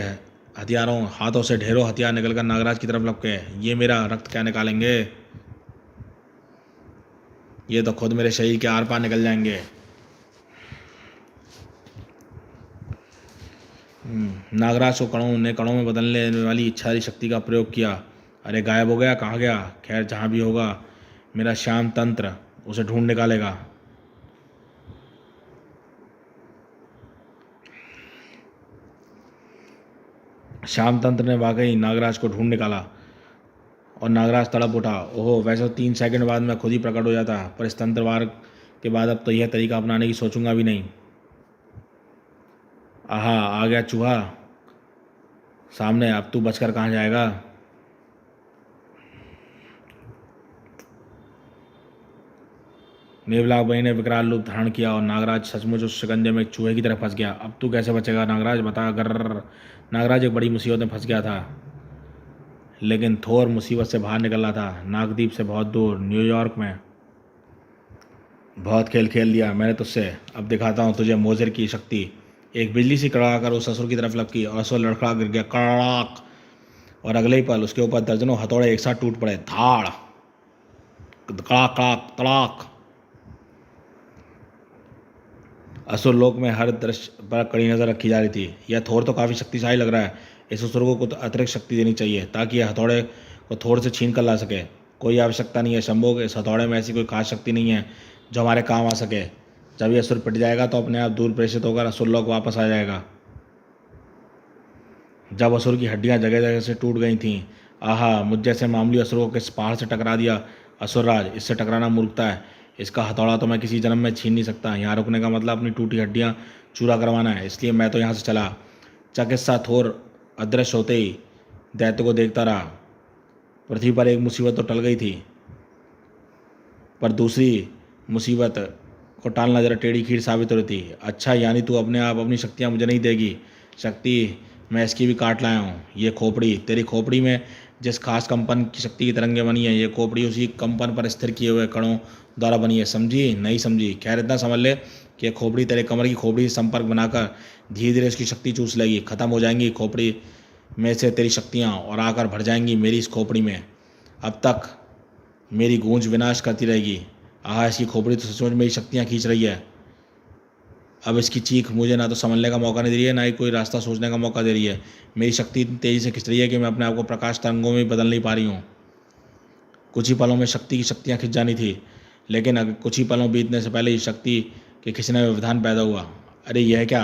हथियारों हाथों से ढेरों हथियार निकलकर नागराज की तरफ लपके। ये मेरा रक्त क्या निकालेंगे, ये तो खुद मेरे शरीर के आर पार निकल जाएंगे। नागराज को कणों में बदलने वाली इच्छा शक्ति का प्रयोग किया। अरे गायब हो गया, कहाँ गया? खैर, जहाँ भी होगा मेरा श्याम तंत्र उसे ढूंढ निकालेगा। श्याम तंत्र ने वाकई नागराज को ढूंढ निकाला और नागराज तड़प उठा। ओहो, वैसे तो 3 सेकंड बाद मैं खुद ही प्रकट हो जाता, पर इस तंत्रवार के बाद अब तो यह तरीका अपनाने की सोचूंगा भी नहीं। आहा, आ गया चूहा सामने, अब तू बचकर कहाँ जाएगा? नेवलाग बलि ने विकराल रूप धारण किया और नागराज सचमुच उस शिकंजे में एक चूहे की तरह फंस गया। अब तू कैसे बचेगा नागराज, बता। गर्र! नागराज एक बड़ी मुसीबत में फंस गया था, लेकिन थोर मुसीबत से बाहर निकल रहा था। नागद्वीप से बहुत दूर न्यूयॉर्क में। बहुत खेल खेल लिया मैंने तुझसे, अब दिखाता हूँ तुझे मोज़र की शक्ति। एक बिजली सी कड़ाकर उस असुर की तरफ लपकी और असुर लड़खड़ा गिर गया, कड़ाक, और अगले ही पल उसके ऊपर दर्जनों हथौड़े एक साथ टूट पड़े। धाड़! कड़ाक कड़ाक तड़ाक! असुर लोक में हर दृश्य पर कड़ी नजर रखी जा रही थी। यह थोर तो काफ़ी शक्तिशाली लग रहा है। इस असुर को कुछ अतिरिक्त शक्ति देनी चाहिए ताकि यह हथौड़े को थोर से छीन कर ला सके। कोई आवश्यकता नहीं है शंभो, इस हथौड़े में ऐसी कोई खास शक्ति नहीं है जो हमारे काम आ सके। जब यह असुर पिट जाएगा तो अपने आप दूर प्रेषित होकर असुर लोक वापस आ जाएगा। जब असुर की हड्डियां जगह जगह से टूट गई थीं, आहा, मुझ जैसे मामूली असुरों को किस पहाड़ से टकरा दिया। असुरराज, इससे टकराना मूर्खता है। इसका हथौड़ा तो मैं किसी जन्म में छीन नहीं सकता। यहाँ रुकने का मतलब अपनी टूटी हड्डियाँ चूरा करवाना है, इसलिए मैं तो यहाँ से चला। चिकित्सा थोर अदृश्य होते ही दैत्य को देखता रहा। पृथ्वी पर एक मुसीबत तो टल गई थी, पर दूसरी मुसीबत को टालना जरा टेढ़ी खीर साबित हो रही थी। अच्छा, यानी तू अपने आप अपनी शक्तियाँ मुझे नहीं देगी? शक्ति मैं इसकी भी काट लाया हूँ। ये खोपड़ी, तेरी खोपड़ी में जिस खास कंपन की शक्ति की तरंगें बनी है, ये खोपड़ी उसी कंपन पर स्थिर किए हुए कणों द्वारा बनी है। समझी? नहीं समझी? खैर, इतना समझ ले कि खोपड़ी तेरे कमर की खोपड़ी से संपर्क बनाकर धीरे धीरे इसकी शक्ति चूस लेगी। खत्म हो जाएंगी खोपड़ी में से तेरी शक्तियाँ और आकर भर जाएंगी मेरी इस खोपड़ी में। अब तक मेरी गूंज विनाश करती रहेगी। आह, इसकी खोपड़ी तो सचमुच मेरी शक्तियाँ खींच रही है। अब इसकी चीख मुझे ना तो समझने का मौका नहीं दे रही है, ना ही कोई रास्ता सोचने का मौका दे रही है। मेरी शक्ति इतनी तेज़ी से खिंच रही है कि मैं अपने आप को प्रकाश तरंगों में बदल नहीं पा रही हूँ। कुछ ही पलों में शक्ति की शक्तियाँ खिंच जानी थी, लेकिन अगर कुछ ही पलों बीतने से पहले ही शक्ति के खिंचने में व्यवधान पैदा हुआ। अरे यह क्या?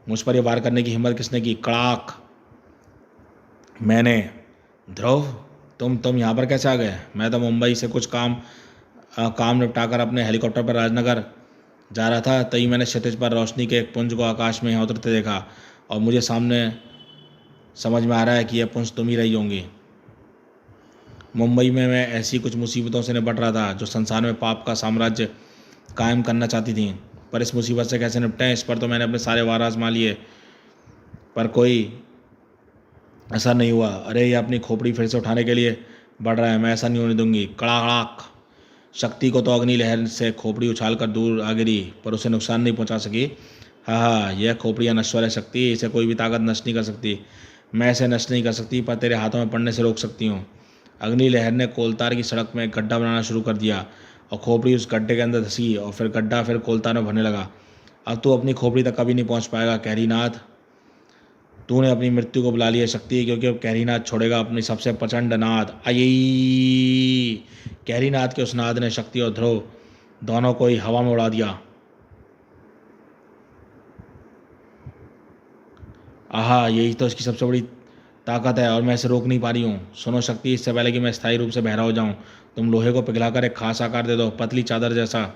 मुझ पर यह वार करने की हिम्मत किसने की? कड़ाक। मैंने। ध्रुव, तुम यहाँ पर कैसे आ गए? मैं तो मुंबई से कुछ काम निपटाकर अपने हेलीकॉप्टर पर राजनगर जा रहा था, तभी मैंने क्षितिज पर रोशनी के एक पुंज को आकाश में यहाँ उतरते देखा, और मुझे सामने समझ में आ रहा है कि यह पुंज तुम ही रही होंगी। मुंबई में मैं ऐसी कुछ मुसीबतों से निपट रहा था जो संसार में पाप का साम्राज्य कायम करना चाहती थी, पर इस मुसीबत से कैसे निपटें, इस पर तो मैंने अपने सारे वार आजमा लिए, पर कोई असर नहीं हुआ। अरे, ये अपनी खोपड़ी फिर से उठाने के लिए बढ़ रहा है, मैं ऐसा नहीं होने दूंगी। कड़ाक। शक्ति को तो अग्नि लहर से खोपड़ी उछाल कर दूर आ गिरी, पर उसे नुकसान नहीं पहुंचा सकी। हाँ हाँ, यह खोपड़ी अनश्वर है शक्ति, इसे कोई भी ताकत नष्ट नहीं कर सकती। मैं इसे नष्ट नहीं कर सकती, पर तेरे हाथों में पड़ने से रोक सकती हूँ। अग्नि लहर ने कोलतार की सड़क में एक गड्ढा बनाना शुरू कर दिया, और खोपड़ी उस गड्ढे के अंदर धसी, और फिर गड्ढा फिर कोलतार में भरने लगा। अब तू अपनी खोपड़ी तक कभी नहीं पहुंच पाएगा कैरीनाथ। तूने अपनी मृत्यु को बुला लिया शक्ति, क्योंकि अब कैरीनाथ छोड़ेगा अपनी सबसे प्रचंड नाद। आई। कैरीनाथ के उस नाद ने शक्ति और ध्रुव दोनों को ही हवा में उड़ा दिया। आहा, यही तो इसकी सबसे बड़ी ताकत है, और मैं इसे रोक नहीं पा रही हूँ। सुनो शक्ति, इससे पहले कि मैं स्थायी रूप से बहरा हो जाऊं, तुम लोहे को पिघलाकर एक खास आकार दे दो, पतली चादर जैसा।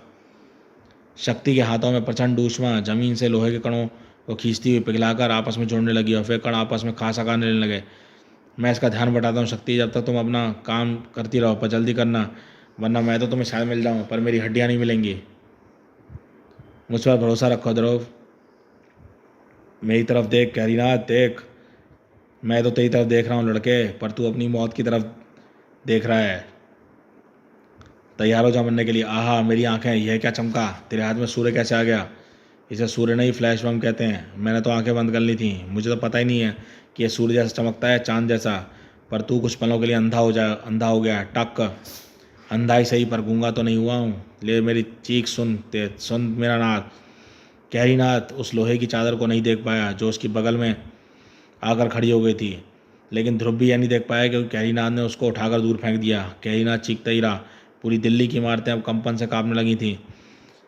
शक्ति के हाथों में प्रचंड ऊष्मा जमीन से लोहे के कणों को खींचती हुई पिघलाकर आपस में जोड़ने लगी, और फिर कण आपस में खास आकार लेने लगे। मैं इसका ध्यान बटाता हूँ शक्ति, जब तक तुम अपना काम करती रहो, पर जल्दी करना, वरना मैं तो तुम्हें शायद मिल जाऊँ, पर मेरी हड्डियाँ नहीं मिलेंगी। मुझ पर भरोसा रखो ध्रुव। मेरी तरफ देख कैरीनाथ, देख। मैं तो तेरी तरफ देख रहा हूँ लड़के, पर तू अपनी मौत की तरफ देख रहा है। तैयार हो जा मरने के लिए। आहा, मेरी आंखें, यह क्या चमका? तेरे हाथ में सूर्य कैसे आ गया? इसे सूर्य नहीं, फ्लैश बम कहते हैं। मैंने तो आंखें बंद कर ली थी, मुझे तो पता ही नहीं है कि यह सूर्य जैसा चमकता है, चांद जैसा। पर तू कुछ पलों के लिए अंधा हो गया। टक। अंधा ही सही, पर गूंगा तो नहीं हुआ हूँ। ले मेरी चीख सुन मेरा नाथ। कैरीनाथ उस लोहे की चादर को नहीं देख पाया जो उसकी बगल में आकर खड़ी हो गई थी, लेकिन ध्रुव भी यह नहीं देख पाया, क्योंकि कैरीनाथ ने उसको उठाकर दूर फेंक दिया। कैरीनाथ चीखता ही रहा। पूरी दिल्ली की इमारतें अब कंपन से कांपने लगी थीं,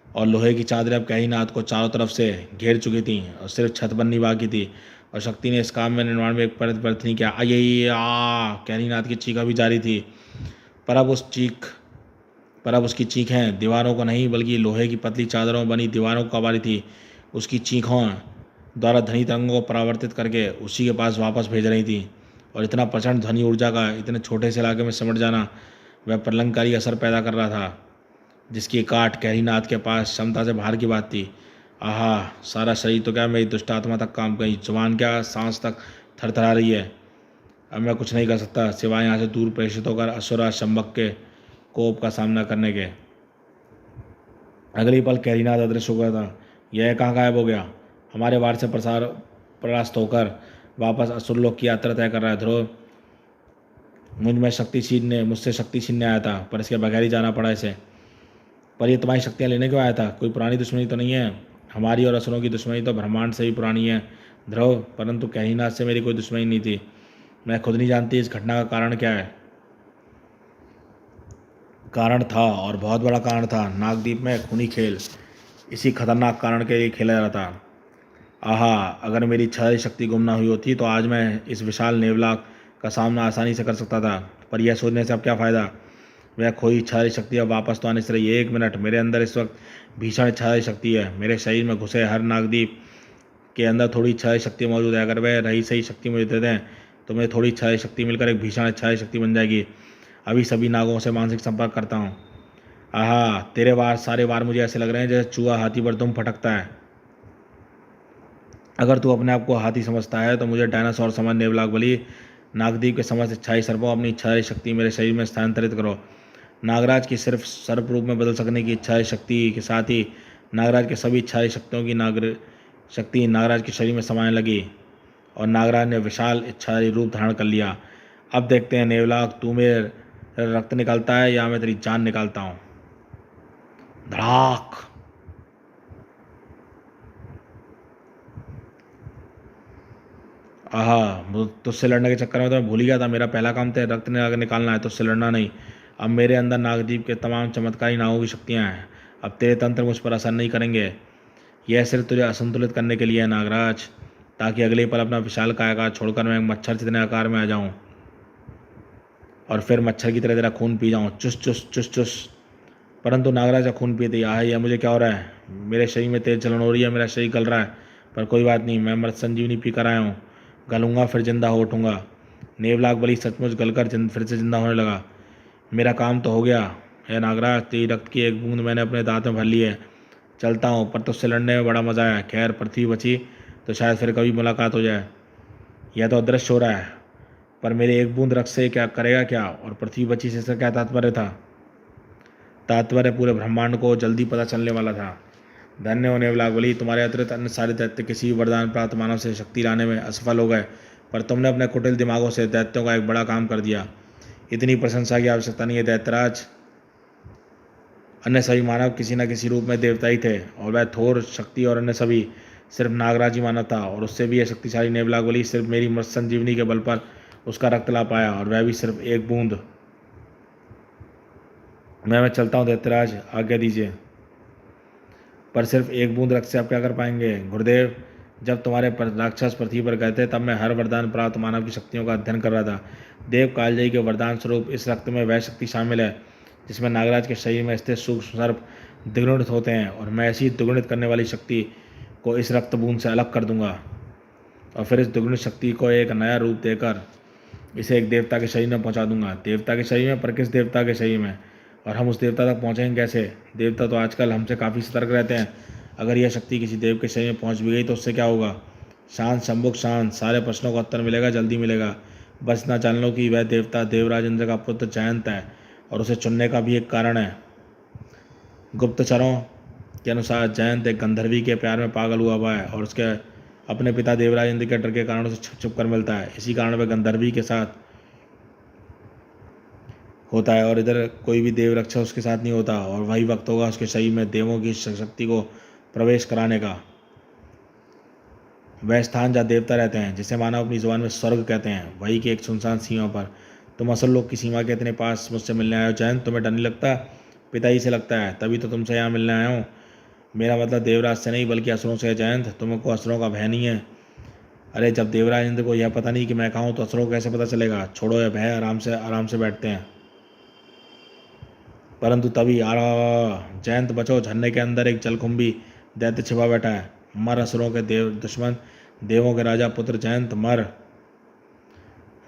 और लोहे की चादरें अब कैरीनाथ को चारों तरफ से घेर चुकी थीं, और सिर्फ छत बननी बाकी थी। और शक्ति ने इस काम में निर्माण में एक परत व्यर्थ नहीं किया। आइए आ। कैरीनाथ की चीख अभी जारी थी, पर अब उसकी चीखें दीवारों को नहीं, बल्कि लोहे की पतली चादरों बनी दीवारों को कबारी थी। उसकी चीखों द्वारा ध्वनि तरंगों को परावर्तित करके उसी के पास वापस भेज रही थी, और इतना प्रचंड ध्वनि ऊर्जा का इतने छोटे से इलाके में सिमट जाना वह प्रलंबकारी असर पैदा कर रहा था, जिसकी काट कैरीनाथ के पास क्षमता से बाहर की बात थी। आहा, सारा शरीर तो क्या, मेरी दुष्ट आत्मा तक काम गई, जुबान क्या, सांस तक थरथरा रही है। अब मैं कुछ नहीं कर सकता सिवाय यहाँ से दूर प्रेषित होकर असुरा शंबक के कोप का सामना करने के। अगली पल कैरीनाथ अदृश्य हो गया था। यह कहाँ गायब हो गया? हमारे वार से परास्त होकर वापस असुरलोक की यात्रा तय कर रहा है ध्रुव। मुझसे शक्ति छीनने आया था, पर इसके बगैर ही जाना पड़ा इसे। पर ये तुम्हारी शक्तियाँ लेने क्यों आया था? कोई पुरानी दुश्मनी तो नहीं है? हमारी और असुरों की दुश्मनी तो ब्रह्मांड से भी पुरानी है ध्रुव, परंतु कैरीनाथ से मेरी कोई दुश्मनी नहीं थी। मैं खुद नहीं जानती इस घटना का कारण क्या है। कारण था, और बहुत बड़ा कारण था। नागद्वीप में खूनी खेल इसी खतरनाक कारण के लिए खेला जा रहा था। आहा, अगर मेरी क्षय शक्ति गुम ना हुई होती तो आज मैं इस विशाल नेवला का सामना आसानी से कर सकता था, पर यह सोचने से अब क्या फ़ायदा? वह खोई क्षय शक्ति अब वापस तो आने से रही। एक मिनट, मेरे अंदर इस वक्त भीषण क्षय शक्ति है। मेरे शरीर में घुसे हर नागद्वीप के अंदर थोड़ी क्षय शक्ति मौजूद है। अगर वह रही सही शक्ति मुझे दे दें तो मुझे थोड़ी क्षय शक्ति मिलकर एक भीषण क्षय शक्ति बन जाएगी। अभी सभी नागों से मानसिक संपर्क करता हूँ। आहा, तेरे वार, सारे वार मुझे ऐसे लग रहे हैं जैसे चूहा हाथी पर दुम फटकता है। अगर तू अपने आप को हाथी समझता है तो मुझे डायनासोर समान नेवलाग बली नागद्वीप के समस्त इच्छाई सर्पों अपनी इच्छाई शक्ति मेरे शरीर में स्थानांतरित करो। नागराज की सिर्फ सर्प रूप में बदल सकने की इच्छाई शक्ति के साथ ही नागराज के सभी इच्छाई शक्तियों की शक्ति नागराज के शरीर में समाने लगी, और नागराज ने विशाल इच्छाई रूप धारण कर लिया। अब देखते हैं नेवलाग, तू मेरे रक्त निकालता है या मैं तेरी जान निकालता हूँ। धड़ाक। आहा, तुझसे लड़ने के चक्कर में तो मैं भूल ही गया था, मेरा पहला काम तो रक्त निकालना है, तुझसे लड़ना नहीं। अब मेरे अंदर नागद्वीप के तमाम चमत्कारी नागों की शक्तियाँ हैं। अब तेरे तंत्र मुझ पर असर नहीं करेंगे। यह सिर्फ तुझे असंतुलित करने के लिए है नागराज, ताकि अगले पल अपना विशाल कायाकार छोड़कर मैं एक मच्छर जितने आकार में आ जाऊं और फिर मच्छर की तरह तेरा खून पी जाऊं, चुस चुस चुस चुस। परंतु नागराज का खून पीते ही यह मुझे क्या हो रहा है? मेरे शरीर में तेज जलन हो रही है, मेरा शरीर गल रहा है। पर कोई बात नहीं, मैं अमृत संजीवनी पी कर आया हूँ, गलूंगा फिर जिंदा हो उठूंगा। नेवलाग बलि सचमुच गलकर फिर से जिंदा होने लगा। मेरा काम तो हो गया है नागराज, तेरी रक्त की एक बूंद मैंने अपने दांत में भर ली है। चलता हूँ, पर तुझसे लड़ने में बड़ा मज़ा आया। खैर पृथ्वी बची तो शायद फिर कभी मुलाकात हो जाए। यह तो अदृश्य हो रहा है, पर मेरे एक बूंद रक्त से क्या करेगा क्या? और पृथ्वी बची से इसका क्या तात्पर्य था? तात्पर्य पूरे ब्रह्मांड को जल्दी पता चलने वाला था। धन्य हो नेवलागबली, तुम्हारे अतिरिक्त अन्य सारे दैत्य किसी भी वरदान प्राप्त मानव से शक्ति लाने में असफल हो गए, पर तुमने अपने कुटिल दिमागों से दैत्यों का एक बड़ा काम कर दिया। इतनी प्रशंसा की आवश्यकता नहीं है दैत्यराज। अन्य सभी मानव किसी न किसी रूप में देवता ही थे, और वह थोर शक्ति और अन्य सभी सिर्फ नागराज ही मानव था, और उससे भी यह शक्तिशाली नेवलागबली सिर्फ मेरी मृत संजीवनी के बल पर उसका रक्त ला पाया, और वह भी सिर्फ एक बूंद। मैं चलता हूँ दैत्यराज, आज्ञा दीजिए। पर सिर्फ एक बूंद रक्त से आप क्या कर पाएंगे गुरुदेव? जब तुम्हारे राक्षस पृथ्वी पर गए थे तब मैं हर वरदान प्राप्त मानव की शक्तियों का अध्ययन कर रहा था। देव कालजयी के वरदान स्वरूप इस रक्त में वह शक्ति शामिल है जिसमें नागराज के शरीर में स्थित सूक्ष्म सर्प द्विगुणित होते हैं, और मैं ऐसी द्विगुणित करने वाली शक्ति को इस रक्त बूंद से अलग कर दूंगा, और फिर इस द्विगुणित शक्ति को एक नया रूप देकर इसे एक देवता के शरीर में पहुंचा दूंगा। देवता के शरीर में? पर किस देवता के शरीर में? और हम उस देवता तक पहुंचेंगे कैसे? देवता तो आजकल हमसे काफ़ी सतर्क रहते हैं। अगर यह शक्ति किसी देव के शरीर में पहुंच भी गई तो उससे क्या होगा? शांत शंभुक शांत, सारे प्रश्नों का उत्तर मिलेगा, जल्दी मिलेगा। बस ना जान लो कि वह देवता देवराज इंद्र का पुत्र जयंत है, और उसे चुनने का भी एक कारण है। गुप्तचरों के अनुसार जयंत एक गंधर्वी के प्यार में पागल हुआ है, और उसके अपने पिता देवराज इंद्र के डर के कारण उसे छुप छुप कर मिलता है। इसी कारण वह गंधर्वी के साथ होता है, और इधर कोई भी देव रक्षा उसके साथ नहीं होता, और वही वक्त होगा उसके शरीर में देवों की शक्ति को प्रवेश कराने का। वह स्थान जहाँ देवता रहते हैं, जिसे मानव अपनी जुबान में स्वर्ग कहते हैं, वही की एक सुनसान सीमा पर। तुम असल लोग की सीमा के इतने पास मुझसे मिलने आए हो जयंत? तुम्हें डर नहीं लगता? पिता ही से लगता है, तभी तो तुमसे यहाँ मिलने आया हूँ। मेरा मतलब देवराज से नहीं बल्कि असुरों से है जयंत। तुमको असुरों का भय नहीं है? अरे जब देवराज इंद्र को यह पता नहीं कि मैं कहाँ हूँ तो असुरों को कैसे पता चलेगा? छोड़ो यह भय, आराम से बैठते हैं। परंतु तभी आ रहा जयंत, बचो, झरने के अंदर एक जलकुंभी दैत्य छिपा बैठा है। मर असुरों के देव दुश्मन, देवों के राजा पुत्र जयंत, मर।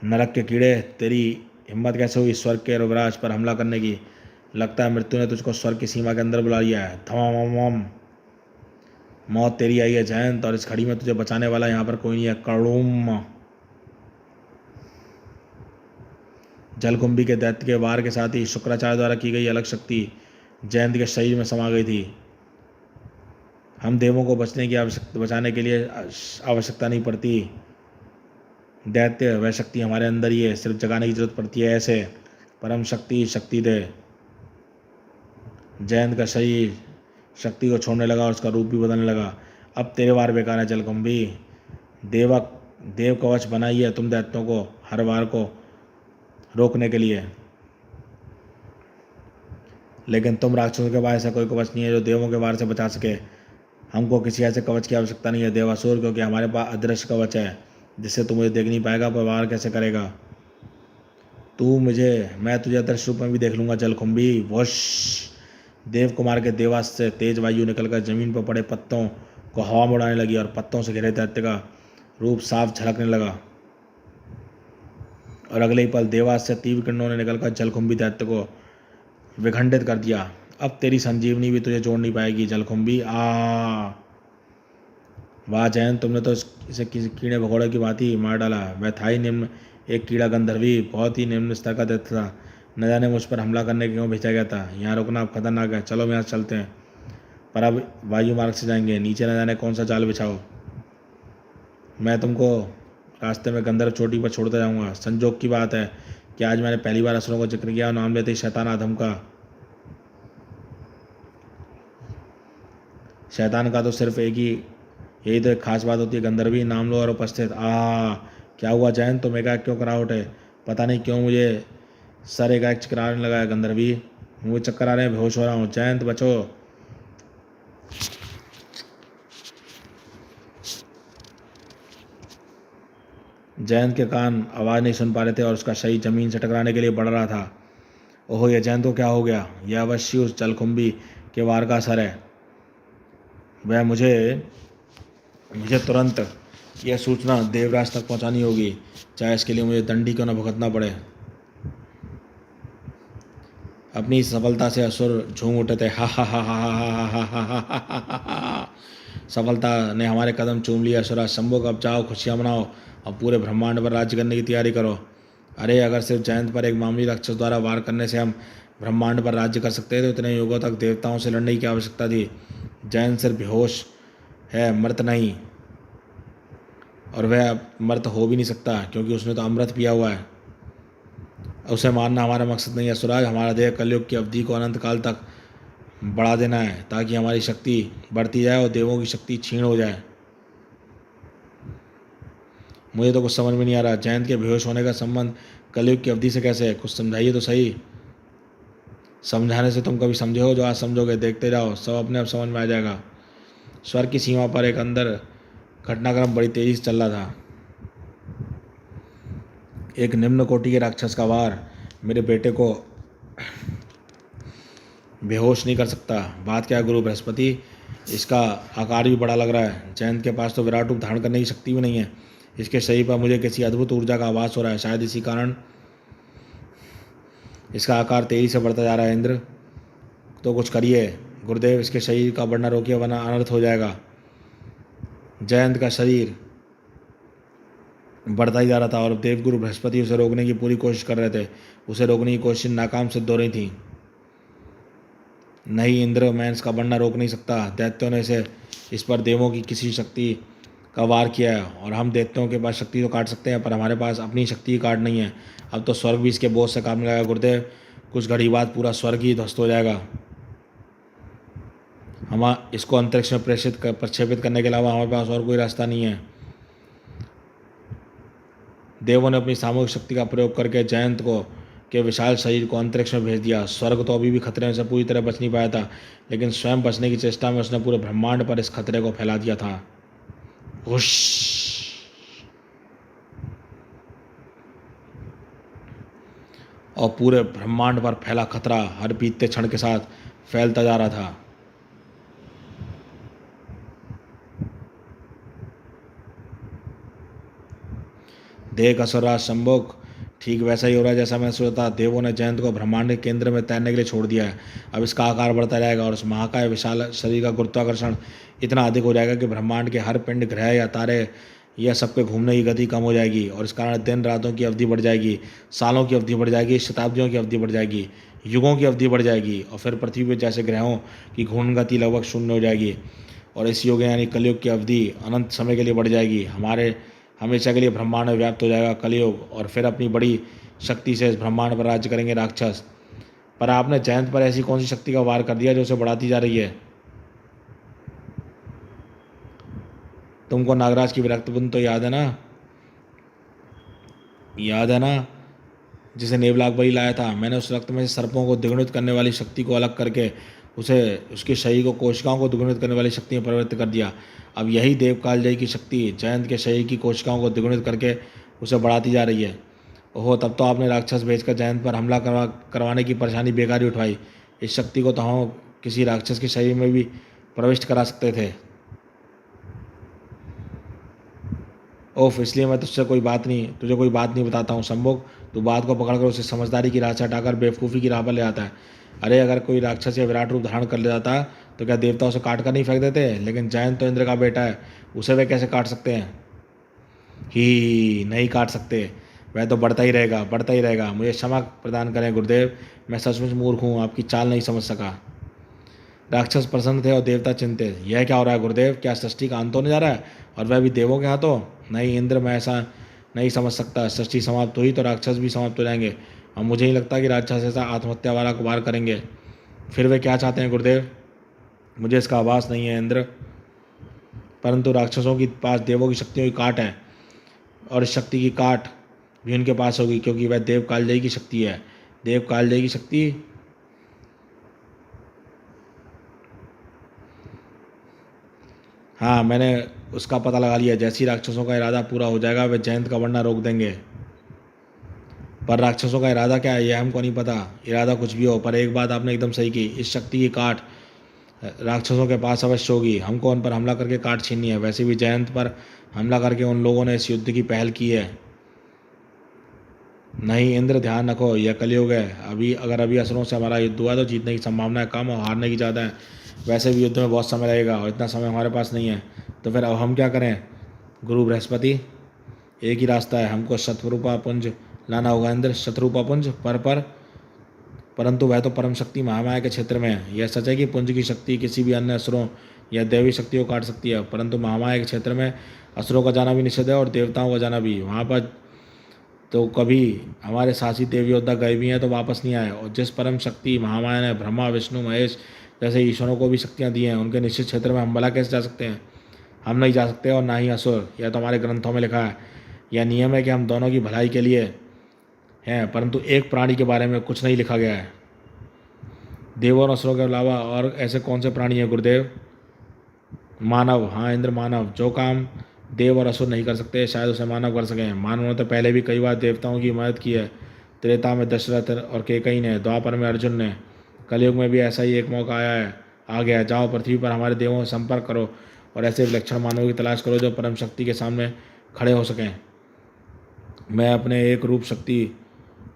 नरक के कीड़े, तेरी हिम्मत कैसे हुई स्वर्ग के युवराज पर हमला करने की? लगता है मृत्यु ने तुझको स्वर्ग की सीमा के अंदर बुला लिया है। धमाम, मौत तेरी आई है जयंत, और इस घड़ी में तुझे बचाने वाला यहाँ पर कोई नहीं है। कड़ूम। जलकुंभी के दैत्य के वार के साथ ही शुक्राचार्य द्वारा की गई अलग शक्ति जयंत के शरीर में समा गई थी। हम देवों को बचाने के लिए आवश्यकता नहीं पड़ती दैत्य, वह शक्ति हमारे अंदर ही है, सिर्फ जगाने की जरूरत पड़ती है। ऐसे परम शक्ति दे। जयंत का शरीर शक्ति को छोड़ने लगा और उसका रूप भी बदलने लगा। अब तेरे वार बेकार है जलकुंभी। देव कवच बनाई है तुम दैत्यों को हर वार को रोकने के लिए, लेकिन तुम राक्षसों के पास ऐसा कोई कवच नहीं है जो देवों के वार से बचा सके। हमको किसी ऐसे कवच की आवश्यकता नहीं है देवासुर, क्योंकि हमारे पास अदृश्य कवच है जिससे तू मुझे देख नहीं पाएगा, पर वार कैसे करेगा मैं तुझे अदृश्य रूप में भी देख लूंगा जलकुंभी। वश। देव कुमार के देवास से तेज वायु निकलकर जमीन पर पड़े पत्तों को हवा में उड़ाने लगी, और पत्तों से घिरे दैत्य का रूप साफ झलकने लगा, और अगले ही पल देवास से तीव्र किरणों ने निकलकर जलकुंभी दैत्य को विखंडित कर दिया। अब तेरी संजीवनी भी तुझे जोड़ नहीं पाएगी जलकुंभी। वाह जयंत, तुमने तो इसे किसी कीड़े भगोड़े की बात ही मार डाला। वह था ही निम्न एक कीड़ा गंधर्वी, बहुत ही निम्न स्तर का दैत्य था। न जाने मुझ पर हमला करने क्यों भेजा गया था। यहाँ रुकना अब खतरनाक है, चलो यहाँ चलते हैं, पर अब वायु मार्ग से जाएंगे। नीचे न जाने कौन सा जाल बिछाओ। मैं तुमको रास्ते में गंधर्व चोटी पर छोड़ते जाऊँगा। संजोग की बात है कि आज मैंने पहली बार असुरों को जिक्र किया और नाम लेते ही शैतान आदम का। शैतान का तो सिर्फ यही तो एक खास बात होती है, गंधर्वी नाम लो और उपस्थित। क्या हुआ जयंत, तुम एकाएक क्यों करा उठे? पता नहीं क्यों मुझे सर एकाएक चकराने लगा है गंधर्वी, मुझे चक्कर आ रहे हैं, बेहोश हो रहा हूँ। जयंत बचो। जयंत के कान आवाज़ नहीं सुन पा रहे थे और उसका शरीर जमीन से टकराने के लिए बढ़ रहा था। ओहो, यह जयंत को क्या हो गया? यह अवश्य उस जलकुंभी के वार का असर है। वह मुझे तुरंत यह सूचना देवराज तक पहुंचानी होगी, चाहे इसके लिए मुझे दंडी क्यों न भुगतना पड़े। अपनी सफलता से असुर झूम उठे थे। हा हा हा हा हा हा हा हा हा हा हा हा हा। सफलता ने हमारे कदम चूम लिया। असुरा शंभुक, अब जाओ खुशियाँ मनाओ, अब पूरे ब्रह्मांड पर राज्य करने की तैयारी करो। अरे, अगर सिर्फ जयंत पर एक मामूली राक्षस द्वारा वार करने से हम ब्रह्मांड पर राज्य कर सकते थे तो इतने युगों तक देवताओं से लड़ने की आवश्यकता थी। जयंत सिर्फ बेहोश है, मृत नहीं, और वह अब मृत हो भी नहीं सकता क्योंकि उसने तो अमृत पिया हुआ है। उसे मारना हमारा मकसद नहीं है सुराज। हमारा ध्येय कलयुग की अवधि को अनंत काल तक बढ़ा देना है, ताकि हमारी शक्ति बढ़ती जाए और देवों की शक्ति क्षीण हो जाए। मुझे तो कुछ समझ में नहीं आ रहा, जयंत के बेहोश होने का संबंध कलयुग की अवधि से कैसे है? कुछ समझाइए तो सही। समझाने से तुम कभी समझे हो? जो आज समझोगे, देखते जाओ, सब अपने आप समझ में आ जाएगा। स्वर्ग की सीमा पर एक अंदर घटनाक्रम बड़ी तेजी से चल रहा था। एक निम्न कोटि के राक्षस का वार मेरे बेटे को बेहोश नहीं कर सकता। बात क्या है गुरु बृहस्पति, इसका आकार भी बड़ा लग रहा है। जयंत के पास तो विराट रूप धारण करने की शक्ति भी नहीं है। इसके शरीर पर मुझे किसी अद्भुत ऊर्जा का आभास हो रहा है। शायद इसी कारण इसका आकार तेजी से बढ़ता जा रहा है। इंद्र, तो कुछ करिए। गुरुदेव, इसके शरीर का बढ़ना रोकिए, वरना अनर्थ हो जाएगा। जयंत का शरीर बढ़ता ही जा रहा था और देवगुरु बृहस्पति उसे रोकने की पूरी कोशिश कर रहे थे। उसे रोकने की कोशिश नाकाम सिद्ध हो रही थी। नहीं इंद्र, मैं इसका बढ़ना रोक नहीं सकता। दैत्यों ने इस पर देवों की किसी शक्ति का वार किया है, और हम दैत्यों के पास शक्ति तो काट सकते हैं, पर हमारे पास अपनी शक्ति की काट नहीं है। अब तो स्वर्ग भी इसके बोझ से काम लगाएगा गुरुदेव। कुछ घड़ी बाद पूरा स्वर्ग ही ध्वस्त हो जाएगा। हम इसको अंतरिक्ष में प्रक्षेपित करने के अलावा हमारे पास और कोई रास्ता नहीं है। देवों ने अपनी सामूहिक शक्ति का प्रयोग करके जयंत को के विशाल शरीर को अंतरिक्ष में भेज दिया। स्वर्ग तो अभी भी खतरे से पूरी तरह बच नहीं पाया था, लेकिन स्वयं बचने की चेष्टा में उसने पूरे ब्रह्मांड पर इस खतरे को फैला दिया था। हुश! और पूरे ब्रह्मांड पर फैला खतरा हर बीतते क्षण के साथ फैलता जा रहा था। देख असुरराज शंभुक, ठीक वैसा ही हो रहा है जैसा मैंने सोचा था। देवों ने जयंत को ब्रह्मांड के केंद्र में तैरने के लिए छोड़ दिया है। अब इसका आकार बढ़ता जाएगा और उस महाकाय विशाल शरीर का गुरुत्वाकर्षण इतना अधिक हो जाएगा कि ब्रह्मांड के हर पिंड, ग्रह या तारे, यह सबके घूमने की गति कम हो जाएगी, और इस कारण दिन रातों की अवधि बढ़ जाएगी, सालों की अवधि बढ़ जाएगी, शताब्दियों की अवधि बढ़ जाएगी, युगों की अवधि बढ़ जाएगी, और फिर पृथ्वी पर जैसे ग्रहों की घूर्णन गति लगभग शून्य हो जाएगी, और इस युग यानी कलयुग की अवधि अनंत समय के लिए बढ़ जाएगी। हमारे हमेशा के लिए ब्रह्मांड में व्याप्त हो जाएगा कलयुग, और फिर अपनी बड़ी शक्ति से इस ब्रह्मांड पर राज्य करेंगे राक्षस। पर आपने जयंत पर ऐसी कौन सी शक्ति का वार कर दिया जो उसे बढ़ाती जा रही है? तुमको नागराज की विरक्त बुंद तो याद है ना? याद है ना, जिसे नेवलाग बलि लाया था? मैंने उस रक्त में से सर्पों को द्विगुणित करने वाली शक्ति को अलग करके उसे उसके शरीर को कोशिकाओं को द्विगुणित करने वाली शक्ति में परिवर्तित कर दिया। अब यही देवकालजयी की शक्ति जयंत के शरीर की कोशिकाओं को द्विगुणित करके उसे बढ़ाती जा रही है। ओहो, तब तो आपने राक्षस भेजकर जयंत पर हमला करवाने की परेशानी बेकार ही उठवाई। इस शक्ति को तो हम किसी राक्षस के शरीर में भी प्रविष्ट करा सकते थे। ओफ, इसलिए मैं तुझे कोई बात नहीं बताता हूँ शंभुक। तू बात को पकड़कर उसे समझदारी की राह से हटाकर बेवकूफ़ी की राह पर ले आता है। अरे, अगर कोई राक्षस या विराट रूप धारण कर ले जाता तो क्या देवता उसे काट कर नहीं फेंक देते? लेकिन जयंत तो इंद्र का बेटा है, उसे वे कैसे काट सकते हैं? ही नहीं काट सकते। वह तो बढ़ता ही रहेगा, बढ़ता ही रहेगा। मुझे क्षमा प्रदान करें गुरुदेव, मैं सचमुच मूर्ख हूँ, आपकी चाल नहीं समझ सका। राक्षस प्रसन्न थे और देवता चिंतित। यह क्या हो रहा है गुरुदेव? क्या सृष्टि का अंत होने जा रहा है, और वह भी देवों के हाथों? नहीं इंद्र, मैं ऐसा नहीं समझ सकता। सृष्टि समाप्त हुई तो राक्षस भी समाप्त हो जाएंगे, और मुझे नहीं लगता कि राक्षस ऐसा आत्महत्या वाला वार करेंगे। फिर वे क्या चाहते हैं गुरुदेव? मुझे इसका आभास नहीं है इंद्र, परंतु राक्षसों के पास देवों की शक्तियों की काट है, और इस शक्ति की काट भी उनके पास होगी, क्योंकि वह देव कालजयी की शक्ति है। देव कालजयी की शक्ति। हाँ, मैंने उसका पता लगा लिया। जैसे ही राक्षसों का इरादा पूरा हो जाएगा वे जयंत का बढ़ना रोक देंगे। पर राक्षसों का इरादा क्या है ये हमको नहीं पता। इरादा कुछ भी हो, पर एक बात आपने एकदम सही की, इस शक्ति की काट राक्षसों के पास अवश्य होगी। हमको उन पर हमला करके काट छीननी है। वैसे भी जयंत पर हमला करके उन लोगों ने इस युद्ध की पहल की है। नहीं इंद्र, ध्यान रखो, यह कलयुग है। अभी असुरों से हमारा युद्ध हुआ तो जीतने की संभावना है कम और हारने की ज़्यादा है। वैसे भी युद्ध में बहुत समय लगेगा और इतना समय हमारे पास नहीं है। तो फिर अब हम क्या करें? गुरु बृहस्पति, एक ही रास्ता है, हमको शत्रुपा पुंज लाना होगा इंद्र। शत्रुपा पुंज परंतु वह तो परम शक्ति महामाया के क्षेत्र में है। यह सच है कि पुंज की शक्ति किसी भी अन्य असुरों या दैवी शक्ति को काट सकती है, परंतु महामाया के क्षेत्र में असुरों का जाना भी निषेध है और देवताओं का जाना भी। वहाँ पर तो कभी हमारे साहसी देवी योद्धा गए भी हैं तो वापस नहीं आए। और जिस परम शक्ति महामाया ने ब्रह्मा विष्णु महेश जैसे ईश्वरों को भी शक्तियाँ दी हैं, उनके निश्चित क्षेत्र में हम भला कैसे जा सकते हैं? हम नहीं जा सकते और ना ही असुर। यह तो हमारे ग्रंथों में लिखा है। यह नियम है कि हम दोनों की भलाई के लिए हैं, परंतु एक प्राणी के बारे में कुछ नहीं लिखा गया है। देवों और असुरों के अलावा और ऐसे कौन से प्राणी हैं गुरुदेव? मानव। हाँ इंद्र, मानव। जो काम देव और असुर नहीं कर सकते शायद उसे मानव कर सकें। मानव ने तो पहले भी कई बार देवताओं की मदद की है। त्रेता में दशरथ और केकई ने, द्वापर में अर्जुन ने, कलयुग में भी ऐसा ही एक मौका आ गया। जाओ पृथ्वी पर हमारे देवों से संपर्क करो और ऐसे विलक्षण मानवों की तलाश करो जो परम शक्ति के सामने खड़े हो सकें। मैं अपने एक रूप शक्ति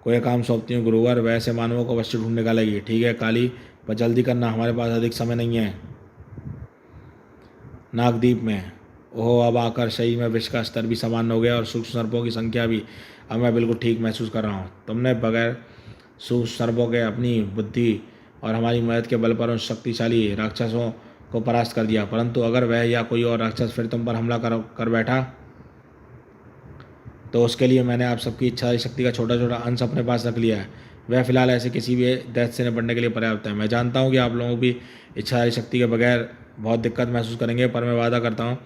को यह काम सौंपती हूँ गुरुवर, वैसे मानवों को अवश्य ढूंढ निकालेगी। ठीक है काली, पर जल्दी करना, हमारे पास अधिक समय नहीं है। नागदीप में ओहो, अब आकर शरीर में विष का स्तर भी सामान्य हो गया और सूक्ष्म सर्पों की संख्या भी। अब मैं बिल्कुल ठीक महसूस कर रहा हूँ। तुमने बगैर सूक्ष्म सर्पों के अपनी बुद्धि और हमारी मदद के बल पर उन शक्तिशाली राक्षसों को परास्त कर दिया, परंतु अगर वह या कोई और राक्षस फिर तुम पर हमला कर बैठा तो उसके लिए मैंने आप सबकी इच्छा शक्ति का छोटा छोटा अंश अपने पास रख लिया है। वह फिलहाल ऐसे किसी भी दैत्य से निपटने के लिए पर्याप्त है। मैं जानता हूँ कि आप लोगों भी इच्छा शक्ति के बगैर बहुत दिक्कत महसूस करेंगे, पर मैं वादा करता हूँ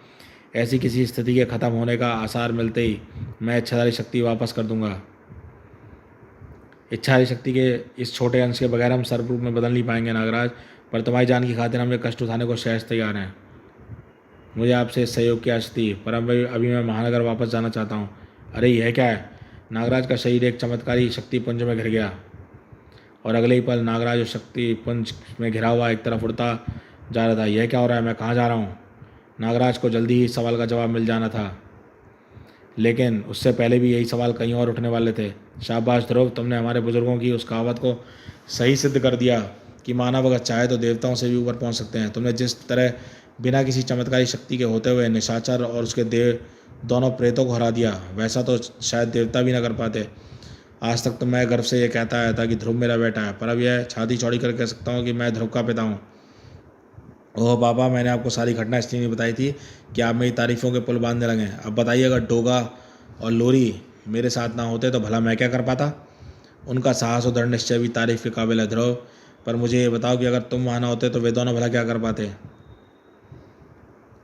ऐसी किसी स्थिति के खत्म होने का आसार मिलते ही मैं इच्छाधारी शक्ति वापस कर दूंगा। इच्छाधारी शक्ति के इस छोटे अंश के बगैर हम सर्प रूप में बदल नहीं पाएंगे नागराज, पर तुम्हारी जान की खातिर हम ये कष्ट उठाने को सहज तैयार हैं। मुझे आपसे सहयोग की आशा थी, पर अभी मैं महानगर वापस जाना चाहता हूँ। अरे यह क्या है? नागराज का शरीर एक चमत्कारी शक्ति पुंज में घिर गया और अगले ही पल नागराज उस शक्ति पुंज में घिरा हुआ एक तरफ उड़ता जा रहा था। यह क्या हो रहा है? मैं कहाँ जा रहा हूँ? नागराज को जल्दी ही इस सवाल का जवाब मिल जाना था, लेकिन उससे पहले भी यही सवाल कहीं और उठने वाले थे। शाबाश ध्रुव, तुमने हमारे बुजुर्गों की उस कहावत को सही सिद्ध कर दिया कि मानव अगर चाहे तो देवताओं से भी ऊपर पहुंच सकते हैं। तुमने जिस तरह बिना किसी चमत्कारी शक्ति के होते हुए निशाचर और उसके देव दोनों प्रेतों को हरा दिया, वैसा तो शायद देवता भी ना कर पाते। आज तक तो मैं गर्व से ये कहता आया था कि ध्रुव मेरा बेटा है, पर अब यह छाती चौड़ी कर कह सकता हूँ कि मैं ध्रुव का पिता हूँ। ओह पापा, मैंने आपको सारी घटना इसलिए नहीं बताई थी कि आप मेरी तारीफ़ों के पुल बांधने लगें। अब बताइए, अगर डोगा और लोरी मेरे साथ ना होते तो भला मैं क्या कर पाता? उनका साहस और दृढ़ निश्चय भी तारीफ़ के काबिल है ध्रुव, पर मुझे ये बताओ कि अगर तुम वहाँ ना होते तो वे दोनों भला क्या कर पाते?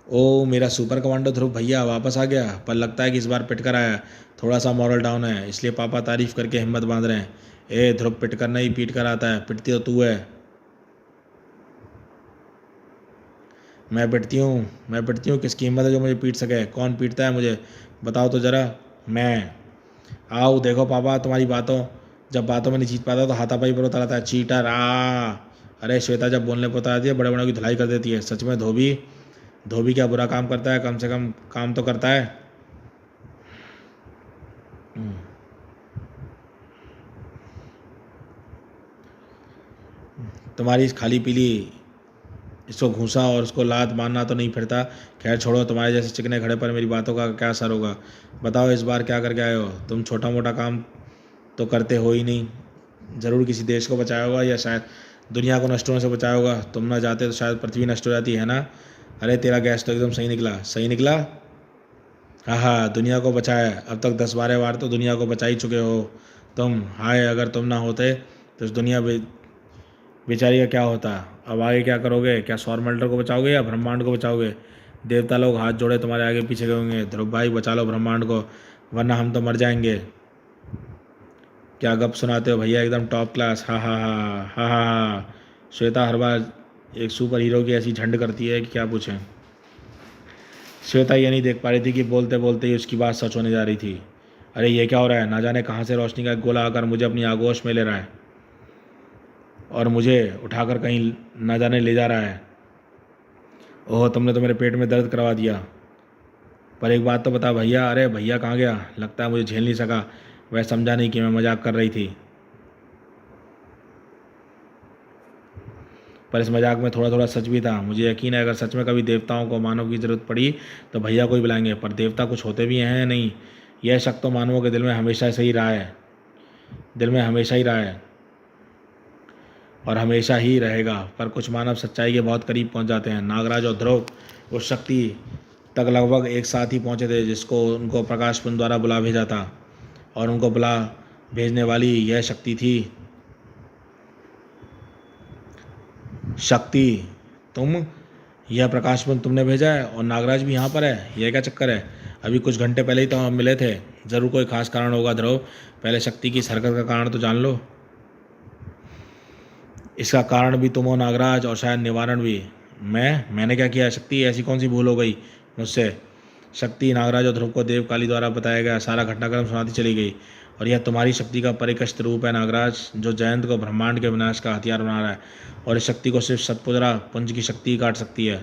ओ मेरा सुपर कमांडो ध्रुव भैया वापस आ गया, पर लगता है कि इस बार पिट कर आया। थोड़ा सा मॉरल डाउन है, इसलिए पापा तारीफ़ करके हिम्मत बांध रहे हैं। ए ध्रुव, पिट कर नहीं पीट कर आता है। पिटती तो तू है। मैं पिटती हूँ। किसकी हिम्मत है जो मुझे पीट सके? कौन पीटता है मुझे? बताओ तो ज़रा। मैं। आओ देखो पापा, तुम्हारी जब बातों में नहीं जीत पाता तो हाथापाई पर उतर आता है। चीटर आ। अरे श्वेता जब बोलने पर उतर आती है बड़े बड़ों की धुलाई कर देती है। सच में धोबी धोबी क्या बुरा काम करता है? कम से कम काम तो करता है। तुम्हारी इस खाली पीली इसको घूसा और उसको लात मारना तो नहीं फिरता। खैर छोड़ो, तुम्हारे जैसे चिकने खड़े पर मेरी बातों का क्या असर होगा? बताओ इस बार क्या करके आए हो? तुम छोटा मोटा काम तो करते हो ही नहीं। ज़रूर किसी देश को बचाया होगा या शायद दुनिया को नष्ट होने से बचाया होगा। तुम ना जाते तो शायद पृथ्वी नष्ट हो जाती है ना? अरे तेरा गैस तो एकदम सही निकला। सही निकला? हाँ हाँ, दुनिया को बचाया। अब तक 10-12 बार तो दुनिया को बचा ही चुके हो तुम। हाय, अगर तुम ना होते तो इस दुनिया बेचारी का क्या होता? अब आगे क्या करोगे? क्या सौरमंडल को बचाओगे या ब्रह्मांड को बचाओगे? देवता लोग हाथ जोड़े तुम्हारे आगे पीछे गए होंगे। ध्रुव भाई बचा लो ब्रह्मांड को, वरना हम तो मर जाएंगे। क्या गप सुनाते हो भैया, एकदम टॉप क्लास। हा हा हा हा हा हा। श्वेता हर बार एक सुपर हीरो की ऐसी झंड करती है कि क्या पूछें। श्वेता ये नहीं देख पा रही थी कि बोलते बोलते ही उसकी बात सच होने जा रही थी। अरे ये क्या हो रहा है? ना जाने कहाँ से रोशनी का एक गोला आकर मुझे अपनी आगोश में ले रहा है और मुझे उठाकर कहीं ना जाने ले जा रहा है। ओह, तुमने तो मेरे पेट में दर्द करवा दिया। पर एक बात तो बता भैया। अरे भैया कहाँ गया? लगता है मुझे झेल नहीं सका। वह समझा नहीं कि मैं मजाक कर रही थी, पर इस मजाक में थोड़ा थोड़ा सच भी था। मुझे यकीन है अगर सच में कभी देवताओं को मानव की ज़रूरत पड़ी तो भैया को ही बुलाएंगे। पर देवता कुछ होते भी हैं या नहीं, यह शक तो मानवों के दिल में हमेशा से ही रहा है। दिल में हमेशा ही रहा है और हमेशा ही रहेगा। पर कुछ मानव सच्चाई के बहुत करीब पहुंच जाते हैं। नागराज और ध्रुव उस शक्ति तक लगभग एक साथ ही पहुंचे थे जिसको उनको प्रकाश पुंज द्वारा बुला भेजा था, और उनको बुला भेजने वाली यह शक्ति थी। शक्ति, तुम? यह प्रकाश पुंज तुमने भेजा है और नागराज भी यहाँ पर है? यह क्या चक्कर है? अभी कुछ घंटे पहले ही तो हम मिले थे। ज़रूर कोई खास कारण होगा ध्रुव। पहले शक्ति की इस हरकत का कारण तो जान लो। इसका कारण भी तुम हो नागराज, और शायद निवारण भी। मैंने क्या किया शक्ति? ऐसी कौन सी भूल हो गई मुझसे? शक्ति नागराज और ध्रुव को देवकाली द्वारा बताया गया सारा घटनाक्रम सुनाती चली गई। और यह तुम्हारी शक्ति का परिकष्ट रूप है नागराज, जो जयंत को ब्रह्मांड के विनाश का हथियार बना रहा है। और इस शक्ति को सिर्फ सतपुरा पुंज की शक्ति ही काट सकती है।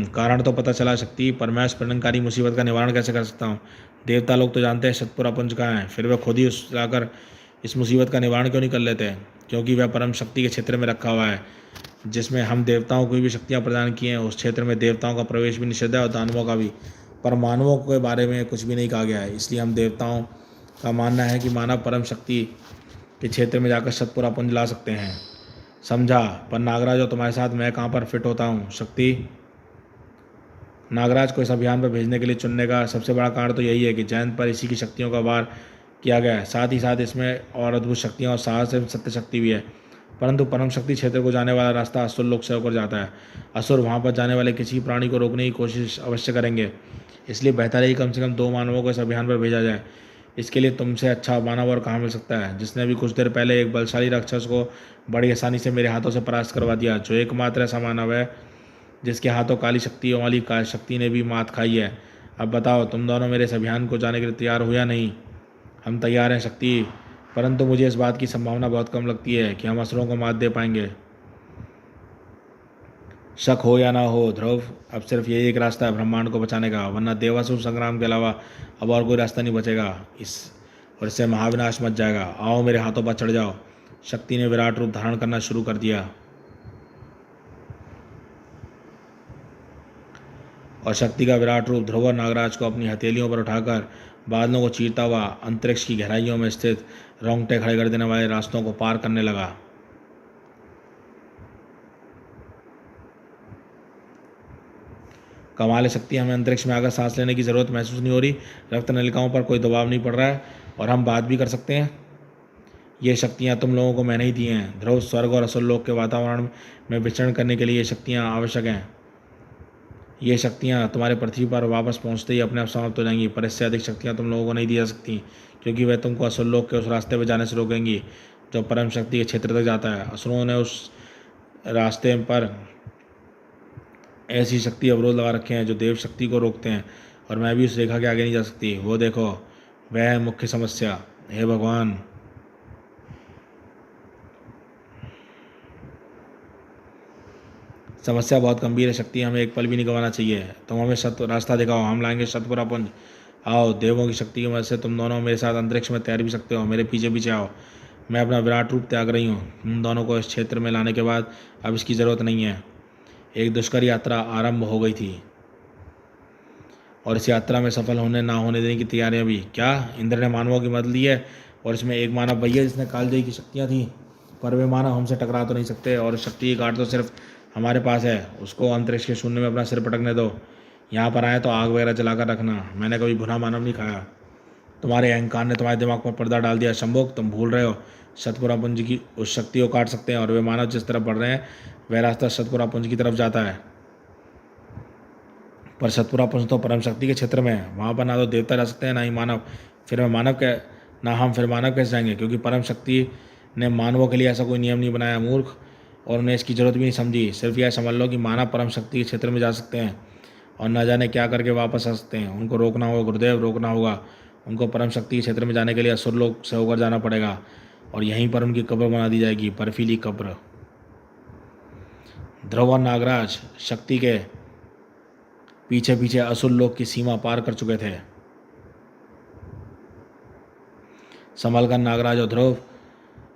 कारण तो पता चला शक्ति, पर मैं उस परिणमकारी मुसीबत का निवारण कैसे कर सकता हूँ? देवता लोग तो जानते हैं सतपुरा पुंज कहाँ है, फिर वे खुद ही उस जाकर इस मुसीबत का निवारण क्यों नहीं कर लेते? क्योंकि वह परम शक्ति के क्षेत्र में रखा हुआ है, जिसमें हम देवताओं को भी शक्तियाँ प्रदान की हैं। उस क्षेत्र में देवताओं का प्रवेश भी निषिद्ध है और दानवों का भी। पर मानवों के बारे में कुछ भी नहीं कहा गया है। इसलिए हम देवताओं का मानना है कि मानव परम शक्ति के क्षेत्र में जाकर सतपुरा पुंज ला सकते हैं। समझा? पर नागराज और तुम्हारे साथ मैं कहाँ पर फिट होता हूँ शक्ति? नागराज को इस अभियान पर भेजने के लिए चुनने का सबसे बड़ा कारण तो यही है कि जयंत पर इसी की शक्तियों का वार किया गया है। साथ ही साथ इसमें और अद्भुत शक्तियाँ और साहस एवं सत्य शक्ति भी है। परंतु परम शक्ति क्षेत्र को जाने वाला रास्ता असुर लोक से होकर जाता है। असुर वहाँ पर जाने वाले किसी प्राणी को रोकने की कोशिश अवश्य करेंगे। इसलिए बेहतर है कि कम से कम 2 मानवों को इस अभियान पर भेजा जाए। इसके लिए तुमसे अच्छा मानव और कहाँ मिल सकता है, जिसने भी कुछ देर पहले एक बलशाली राक्षस को बड़ी आसानी से मेरे हाथों से परास्त करवा दिया, जो एकमात्र ऐसा मानव है जिसके हाथों काली शक्ति वाली शक्ति ने भी मात खाई है। अब बताओ, तुम दोनों मेरे इस अभियान को जाने के लिए तैयार हो या नहीं? हम तैयार हैं शक्ति, परंतु मुझे इस बात की संभावना बहुत कम लगती है कि हम असुरों को मात दे पाएंगे। शक हो या ना हो ध्रुव, अब सिर्फ यही एक रास्ता है ब्रह्मांड को बचाने का, वरना देवासुर संग्राम के अलावा अब और कोई रास्ता नहीं बचेगा। इससे महाविनाश मच जाएगा। आओ मेरे हाथों पर चढ़ जाओ। शक्ति ने विराट रूप धारण करना शुरू कर दिया और शक्ति का विराट रूप ध्रुव और नागराज को अपनी हथेलियों पर उठाकर बादलों को चीरता हुआ अंतरिक्ष की गहराइयों में स्थित रोंगटे खड़े कर देने वाले रास्तों को पार करने लगा। कमाल है शक्ति, हमें अंतरिक्ष में आकर सांस लेने की ज़रूरत महसूस नहीं हो रही, रक्त नलिकाओं पर कोई दबाव नहीं पड़ रहा है और हम बात भी कर सकते हैं। ये शक्तियाँ तुम लोगों को मैंने ही दी हैं ध्रुव। स्वर्ग और असुर लोक के वातावरण में विचरण करने के लिए ये शक्तियाँ आवश्यक हैं। ये शक्तियाँ तुम्हारे पृथ्वी पर वापस पहुँचते ही अपने आप समाप्त हो जाएंगी, पर इससे अधिक शक्तियाँ तुम लोगों को नहीं दी जा सकती, क्योंकि वह तुमको असुर लोक के उस रास्ते पर जाने से रोकेंगी जो परम शक्ति के क्षेत्र तक जाता है। असुरों ने उस रास्ते पर ऐसी शक्ति अवरोध लगा रखे हैं जो देव शक्ति को रोकते हैं, और मैं भी उस रेखा के आगे नहीं जा सकती। वो देखो, वह है मुख्य समस्या। हे भगवान, समस्या बहुत गंभीर है शक्ति, हमें एक पल भी नहीं गंवाना चाहिए। तुम हमें रास्ता दिखाओ, हम लाएंगे सतपुरा पुंज। आओ, देवों की शक्ति की मदद से तुम दोनों मेरे साथ अंतरिक्ष में तैर भी सकते हो। मेरे पीछे पीछे आओ, मैं अपना विराट रूप त्याग रही हूँ। तुम दोनों को इस क्षेत्र में लाने के बाद अब इसकी ज़रूरत नहीं है। एक दुष्कर यात्रा आरंभ हो गई थी और इस यात्रा में सफल होने ना होने देने की तैयारियां भी। क्या इंद्र ने मानवों की मदद ली है? और इसमें एक मानव भैया जिसने कालजयी की शक्तियाँ थी, पर वे मानव हमसे टकरा तो नहीं सकते, और शक्ति की गांठ तो सिर्फ हमारे पास है। उसको अंतरिक्ष के शून्य में अपना सिर पटकने दो। यहाँ पर आए तो आग वगैरह जलाकर रखना। मैंने कभी भुना मानव नहीं खाया। तुम्हारे अहंकार ने तुम्हारे दिमाग पर पर्दा डाल दिया शंभुक। तुम भूल रहे हो सतपुरा पुंज की उस शक्ति को काट सकते हैं, और वे मानव जिस तरफ बढ़ रहे हैं वह रास्ता सतपुरा पुंज की तरफ जाता है। पर सतपुरा पुंज तो परम शक्ति के क्षेत्र में है, वहाँ पर ना तो देवता जा सकते हैं ना ही मानव। फिर मानव कैसे जाएंगे? क्योंकि परम शक्ति ने मानवों के लिए ऐसा कोई नियम नहीं बनाया मूर्ख, और उन्हें इसकी जरूरत भी नहीं समझी। सिर्फ यह समझ लो कि मानव परम शक्ति के क्षेत्र में जा सकते हैं, और न जाने क्या करके वापस आ सकते हैं। उनको रोकना होगा गुरुदेव, रोकना होगा। उनको परम शक्ति के क्षेत्र में जाने के लिए असुर लोक से होकर जाना पड़ेगा और यहीं पर उनकी कब्र बना दी जाएगी, बर्फीली कब्र। ध्रुव और नागराज शक्ति के पीछे पीछे असुर लोक की सीमा पार कर चुके थे। संभल कर नागराज और ध्रुव,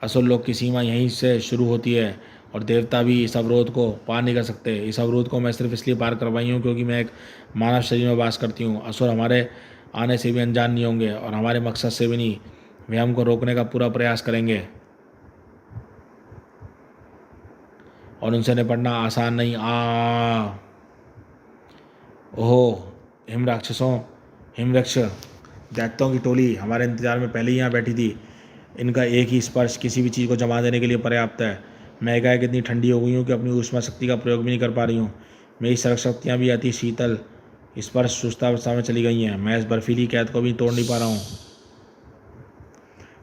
असुर लोक की सीमा यहीं से शुरू होती है और देवता भी इस अवरोध को पार नहीं कर सकते। इस अवरोध को मैं सिर्फ इसलिए पार करवाई हूँ क्योंकि मैं एक मानव शरीर में वास करती हूँ। असुर हमारे आने से भी अनजान नहीं होंगे और हमारे मकसद से भी नहीं। वे हमको रोकने का पूरा प्रयास करेंगे और उनसे निपटना आसान नहीं। ओहो हिम राक्षसों, हिमरक्ष दैत्यों की टोली हमारे इंतजार में पहले ही यहाँ बैठी थी। इनका एक ही स्पर्श किसी भी चीज़ को जमा देने के लिए पर्याप्त है। मैं एकाएक इतनी ठंडी हो गई हूँ कि अपनी ऊष्मा शक्ति का प्रयोग भी नहीं कर पा रही हूँ। मेरी सर्व शक्तियाँ भी अति शीतल स्पर्श सुस्तावस्था में चली गई हैं। मैं इस बर्फीली कैद को भी तोड़ नहीं पा रहा हूँ।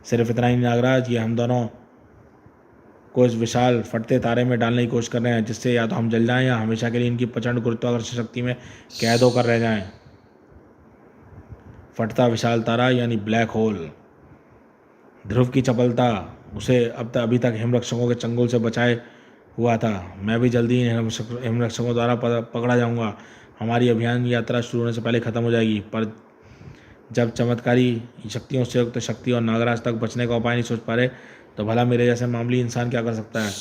सिर्फ इतना ही नागराज, ये हम दोनों को इस विशाल फटते तारे में डालने की कोशिश कर रहे हैं, जिससे या तो हम जल जाएं या हमेशा के लिए इनकी प्रचंड गुरुत्वाकर्षण शक्ति में कैद होकर रह जाएं। फटता विशाल तारा यानी ब्लैक होल। ध्रुव की चपलता उसे अभी तक हिमरक्षकों के चंगुल से बचाए हुआ था। मैं भी जल्दी ही हिमरक्षकों द्वारा पकड़ा जाऊंगा। हमारी अभियान यात्रा शुरू होने से पहले खत्म हो जाएगी, पर जब चमत्कारी शक्तियों से युक्त शक्ति और नागराज तक बचने का उपाय नहीं सोच पा रहे तो भला मेरे जैसे मामूली इंसान क्या कर सकता है।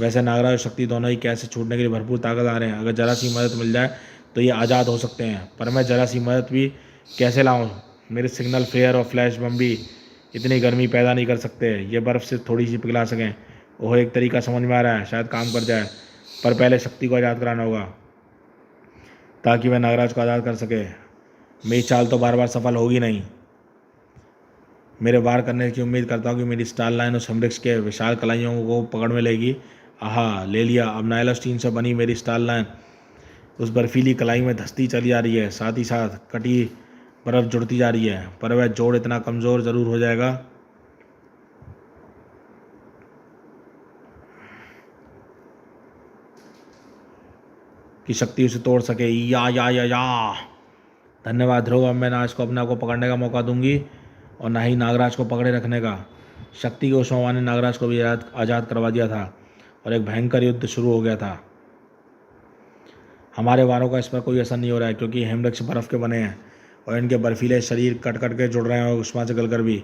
वैसे नागराज और शक्ति दोनों ही कैसे छूटने के लिए भरपूर ताकत आ रहे हैं। अगर जरा सी मदद मिल जाए तो ये आज़ाद हो सकते हैं, पर मैं जरा सी मदद भी कैसे लाऊं? मेरे सिग्नल फेयर और फ्लैश बम भी इतनी गर्मी पैदा नहीं कर सकते। ये बर्फ़ से थोड़ी सी पिघला सकें। ओह एक तरीका समझ में आ रहा है, शायद काम कर जाए, पर पहले शक्ति को आज़ाद कराना होगा ताकि वह नागराज को आज़ाद कर सके। मेरी चाल तो बार बार सफल होगी नहीं। मेरे वार करने की उम्मीद करता हूँ कि मेरी स्टार लाइन उस हिमवृक्ष के विशाल कलाइयों को पकड़ में लेगी। आहा ले लिया। अब नायलॉन स्टील से बनी मेरी स्टार लाइन उस बर्फीली कलाई में धंसती चली जा रही है। साथ ही साथ कटी बर्फ जुड़ती जा रही है, पर वह जोड़ इतना कमज़ोर ज़रूर हो जाएगा कि शक्ति उसे तोड़ सके। या धन्यवाद ध्रुव। अब मैं ना इसको अपने आप को पकड़ने का मौका दूंगी और ना ही नागराज को पकड़े रखने का। शक्ति के उष्मावान ने नागराज को भी आज़ाद करवा दिया था और एक भयंकर युद्ध शुरू हो गया था। हमारे वारों का इस पर कोई असर नहीं हो रहा है क्योंकि हिमवृक्ष बर्फ़ के बने हैं और इनके बर्फीले शरीर कट कट के जुड़ रहे हैं और उष्मा से गलकर भी।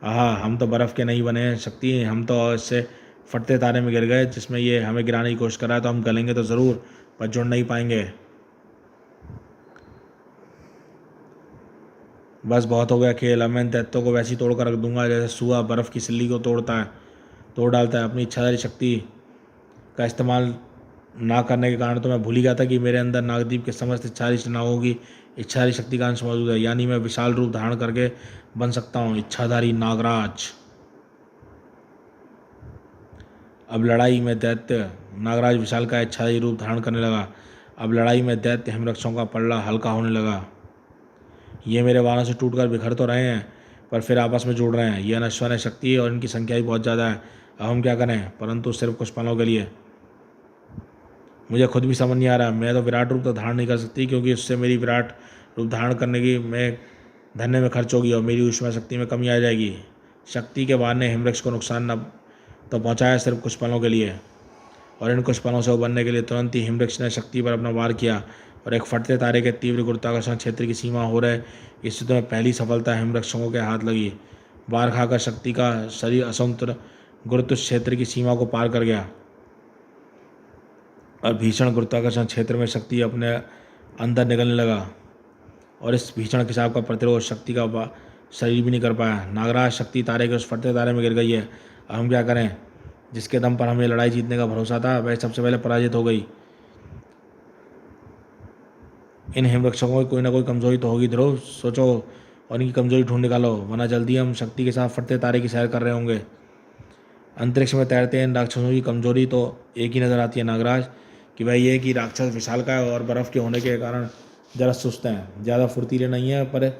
आहा हम तो बर्फ़ के नहीं बने हैं शक्ति, हम तो इससे फटते तारे में गिर गए जिसमें ये हमें गिराने की कोशिश कर रहा है। तो हम गलेंगे तो ज़रूर, पर जुड़ नहीं पाएंगे। बस बहुत हो गया खेल। अब मैं दैत्यों को वैसी तोड़ कर रख दूंगा जैसे सूआ बर्फ़ की सिल्ली को तोड़ डालता है। अपनी इच्छाधारी शक्ति का इस्तेमाल ना करने के कारण तो मैं भूल ही गया था कि मेरे अंदर नागदीप के समस्त इच्छाधारी नागों की इच्छाधारी शक्ति का अंश मौजूद है, यानी मैं विशाल रूप धारण करके बन सकता हूँ इच्छाधारी नागराज। अब लड़ाई में दैत्य नागराज विशाल का इच्छाधारी रूप धारण करने लगा। अब लड़ाई में दैत्य हिमरक्षों का पल्ला हल्का होने लगा। ये मेरे वारों से टूटकर बिखर तो रहे हैं पर फिर आपस में जुड़ रहे हैं। यह नश्वर शक्ति है और इनकी संख्या भी बहुत ज़्यादा है। अब हम क्या करें, परंतु सिर्फ कुछ पलों के लिए। मुझे खुद भी समझ नहीं आ रहा। मैं तो विराट रूप तो धारण नहीं कर सकती क्योंकि उससे मेरी विराट रूप धारण करने की मैं धन्य में खर्च होगी और मेरी ऊष्मा शक्ति में कमी आ जाएगी। शक्ति के वार ने हिमवृक्ष को नुकसान न तो पहुँचाया सिर्फ कुछ पलों के लिए, और इन कुछ पलों से उबरने के लिए तुरंत ही हिमवृक्ष ने शक्ति पर अपना वार किया और एक फटते तारे के तीव्र गुरुत्वाकर्षण क्षेत्र की सीमा हो रहे इस युद्ध में पहली सफलता हिमवृक्षों के हाथ लगी। वार खाकर शक्ति का शरीर असंतुलित गुरुत्व क्षेत्र की सीमा को पार कर गया और भीषण गुरुत्वाकर्षण क्षेत्र में शक्ति अपने अंदर निकलने लगा और इस भीषण खिंचाव का प्रतिरोध शक्ति का शरीर भी नहीं कर पाया। नागराज शक्ति तारे के उस फटते तारे में गिर गई है। अब हम क्या करें? जिसके दम पर हमें लड़ाई जीतने का भरोसा था वह सबसे पहले पराजित हो गई। इन हिमरक्षकों की कोई ना कोई कमजोरी तो होगी ध्रुव, सोचो और इनकी कमजोरी ढूंढ निकालो, वरना जल्दी हम शक्ति के साथ फटते तारे की सैर कर रहे होंगे। अंतरिक्ष में तैरते इन राक्षसों की कमजोरी तो एक ही नज़र आती है नागराज, कि वह ये कि राक्षस विशालकाय और बर्फ़ के होने के कारण जरा सुस्त हैं, ज़्यादा फुर्तीले नहीं हैं। पर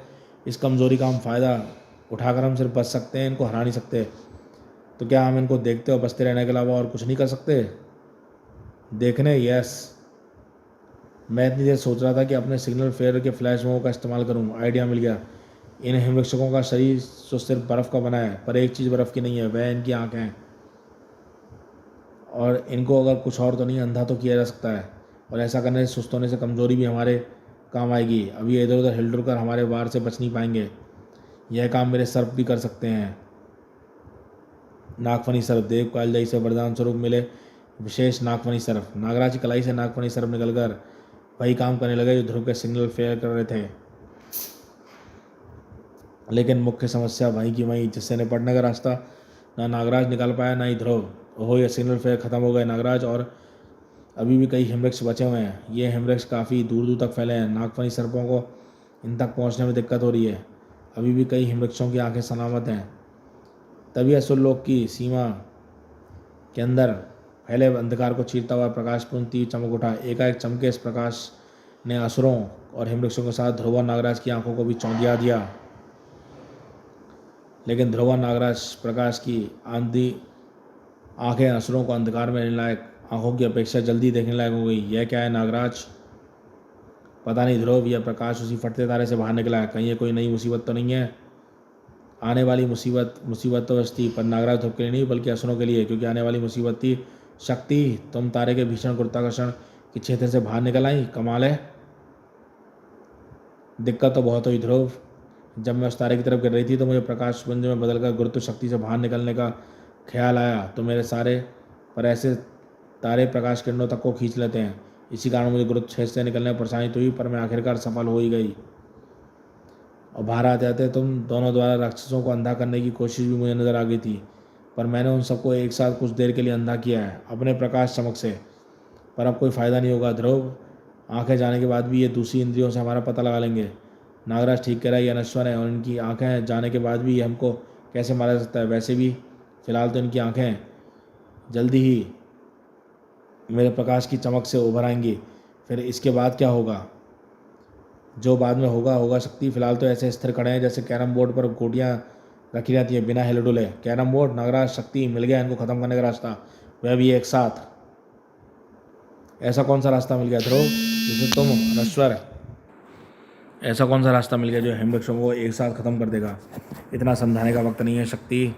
इस कमज़ोरी का हम फ़ायदा उठाकर हम सिर्फ बच सकते हैं, इनको हरा नहीं सकते। तो क्या हम इनको देखते और बचते रहने के अलावा और कुछ नहीं कर सकते? देखने, यस, मैं इतनी देर सोच रहा था कि अपने सिग्नल फेयर के फ्लैश मोब का इस्तेमाल करूं। आइडिया मिल गया। इन हिमरक्षकों का शरीर तो सिर्फ बर्फ़ का बना है, पर एक चीज़ बर्फ़ की नहीं है, वह इनकी आँखें हैं। और इनको अगर कुछ और तो नहीं, अंधा तो किया जा सकता है। और ऐसा करने से सुस्त होने से कमज़ोरी भी हमारे काम आएगी। अभी इधर उधर हिल डुल कर हमारे वार से बच नहीं पाएंगे। यह काम मेरे सर्प भी कर सकते हैं। नागफनी सर्प देव कालजाई से वरदान स्वरूप मिले विशेष नागफनी सर्प। नागराज की कलाई से नागफनी सर्प निकलकर वही काम करने लगे जो ध्रुव के सिग्नल फेयर कर रहे थे। लेकिन मुख्य समस्या वहीं की वहीं, जिससे निपटने का रास्ता ना नागराज निकाल पाया ना ही ध्रुव। ओहो, ये सिग्नल फेयर खत्म हो गए नागराज, और अभी भी कई हिमवृक्ष बचे हुए हैं। ये हिमवृक्ष काफ़ी दूर दूर तक फैले हैं। नागफनी सर्पों को इन तक पहुंचने में दिक्कत हो रही है। अभी भी कई हिमवृक्षों की आंखें सलामत हैं। तभी असुर लोक की सीमा के अंदर फैले अंधकार को चीरता हुआ प्रकाशपूर्ण तीर चमक उठा। एकाएक चमके इस प्रकाश ने असुरों और हिमवृक्षों के साथ ध्रुव और नागराज की आंखों को भी चौंधिया दिया। लेकिन ध्रुव और नागराज प्रकाश की आंधी आंखें असुरों को अंधकार में रहने लायक आंखों की अपेक्षा जल्दी देखने लायक हो गई। यह क्या है नागराज? पता नहीं ध्रुव, यह प्रकाश उसी फटते तारे से बाहर निकला है। कहीं ये कोई नई मुसीबत तो नहीं है? आने वाली मुसीबत तो बस थी, पर नागराज ध्रुव के लिए नहीं बल्कि असुरों के लिए, क्योंकि आने वाली मुसीबत थी शक्ति। तुम तारे के भीषण गुरुत्वाकर्षण के क्षेत्र से बाहर निकल आई। कमाल है। दिक्कत तो बहुत हुई ध्रुव। जब मैं उस तारे की तरफ गिर रही थी तो मुझे प्रकाश पुंज में बदलकर गुरुत्व शक्ति से बाहर निकलने का ख्याल आया। तो मेरे सारे पर ऐसे तारे प्रकाश किरणों तक को खींच लेते हैं। इसी कारण मुझे गुरुत्व क्षेत्र से निकलने में परेशानी तो हुई, पर मैं आखिरकार सफल हो ही गई। और बाहर आते आते तुम दोनों द्वारा राक्षसों को अंधा करने की कोशिश भी मुझे नज़र आ गई थी, पर मैंने उन सबको एक साथ कुछ देर के लिए अंधा किया है अपने प्रकाश चमक से। पर अब कोई फ़ायदा नहीं होगा ध्रुव। आंखें जाने के बाद भी ये दूसरी इंद्रियों से हमारा पता लगा लेंगे। नागराज ठीक कह रहा है, ये नश्वर है, और इनकी आंखें जाने के बाद भी ये हमको कैसे मारा जा सकता है? वैसे भी फिलहाल तो इनकी आंखें जल्दी ही मेरे प्रकाश की चमक से उभर आएंगी। फिर इसके बाद क्या होगा? जो बाद में होगा होगा। शक्ति फिलहाल तो ऐसे स्थिर खड़े हैं जैसे कैरम बोर्ड पर गोटियां रखी जाती हैं बिना हिले डुले। कैरम बोर्ड, नागराज, शक्ति, मिल गया इनको खत्म करने का रास्ता, वह भी एक साथ। ऐसा कौन सा रास्ता मिल गया ध्रुव जिसे तुम नश्वर, ऐसा कौन सा रास्ता मिल गया जो हिमवृक्षों को एक साथ खत्म कर देगा? इतना समझाने का वक्त नहीं है शक्ति।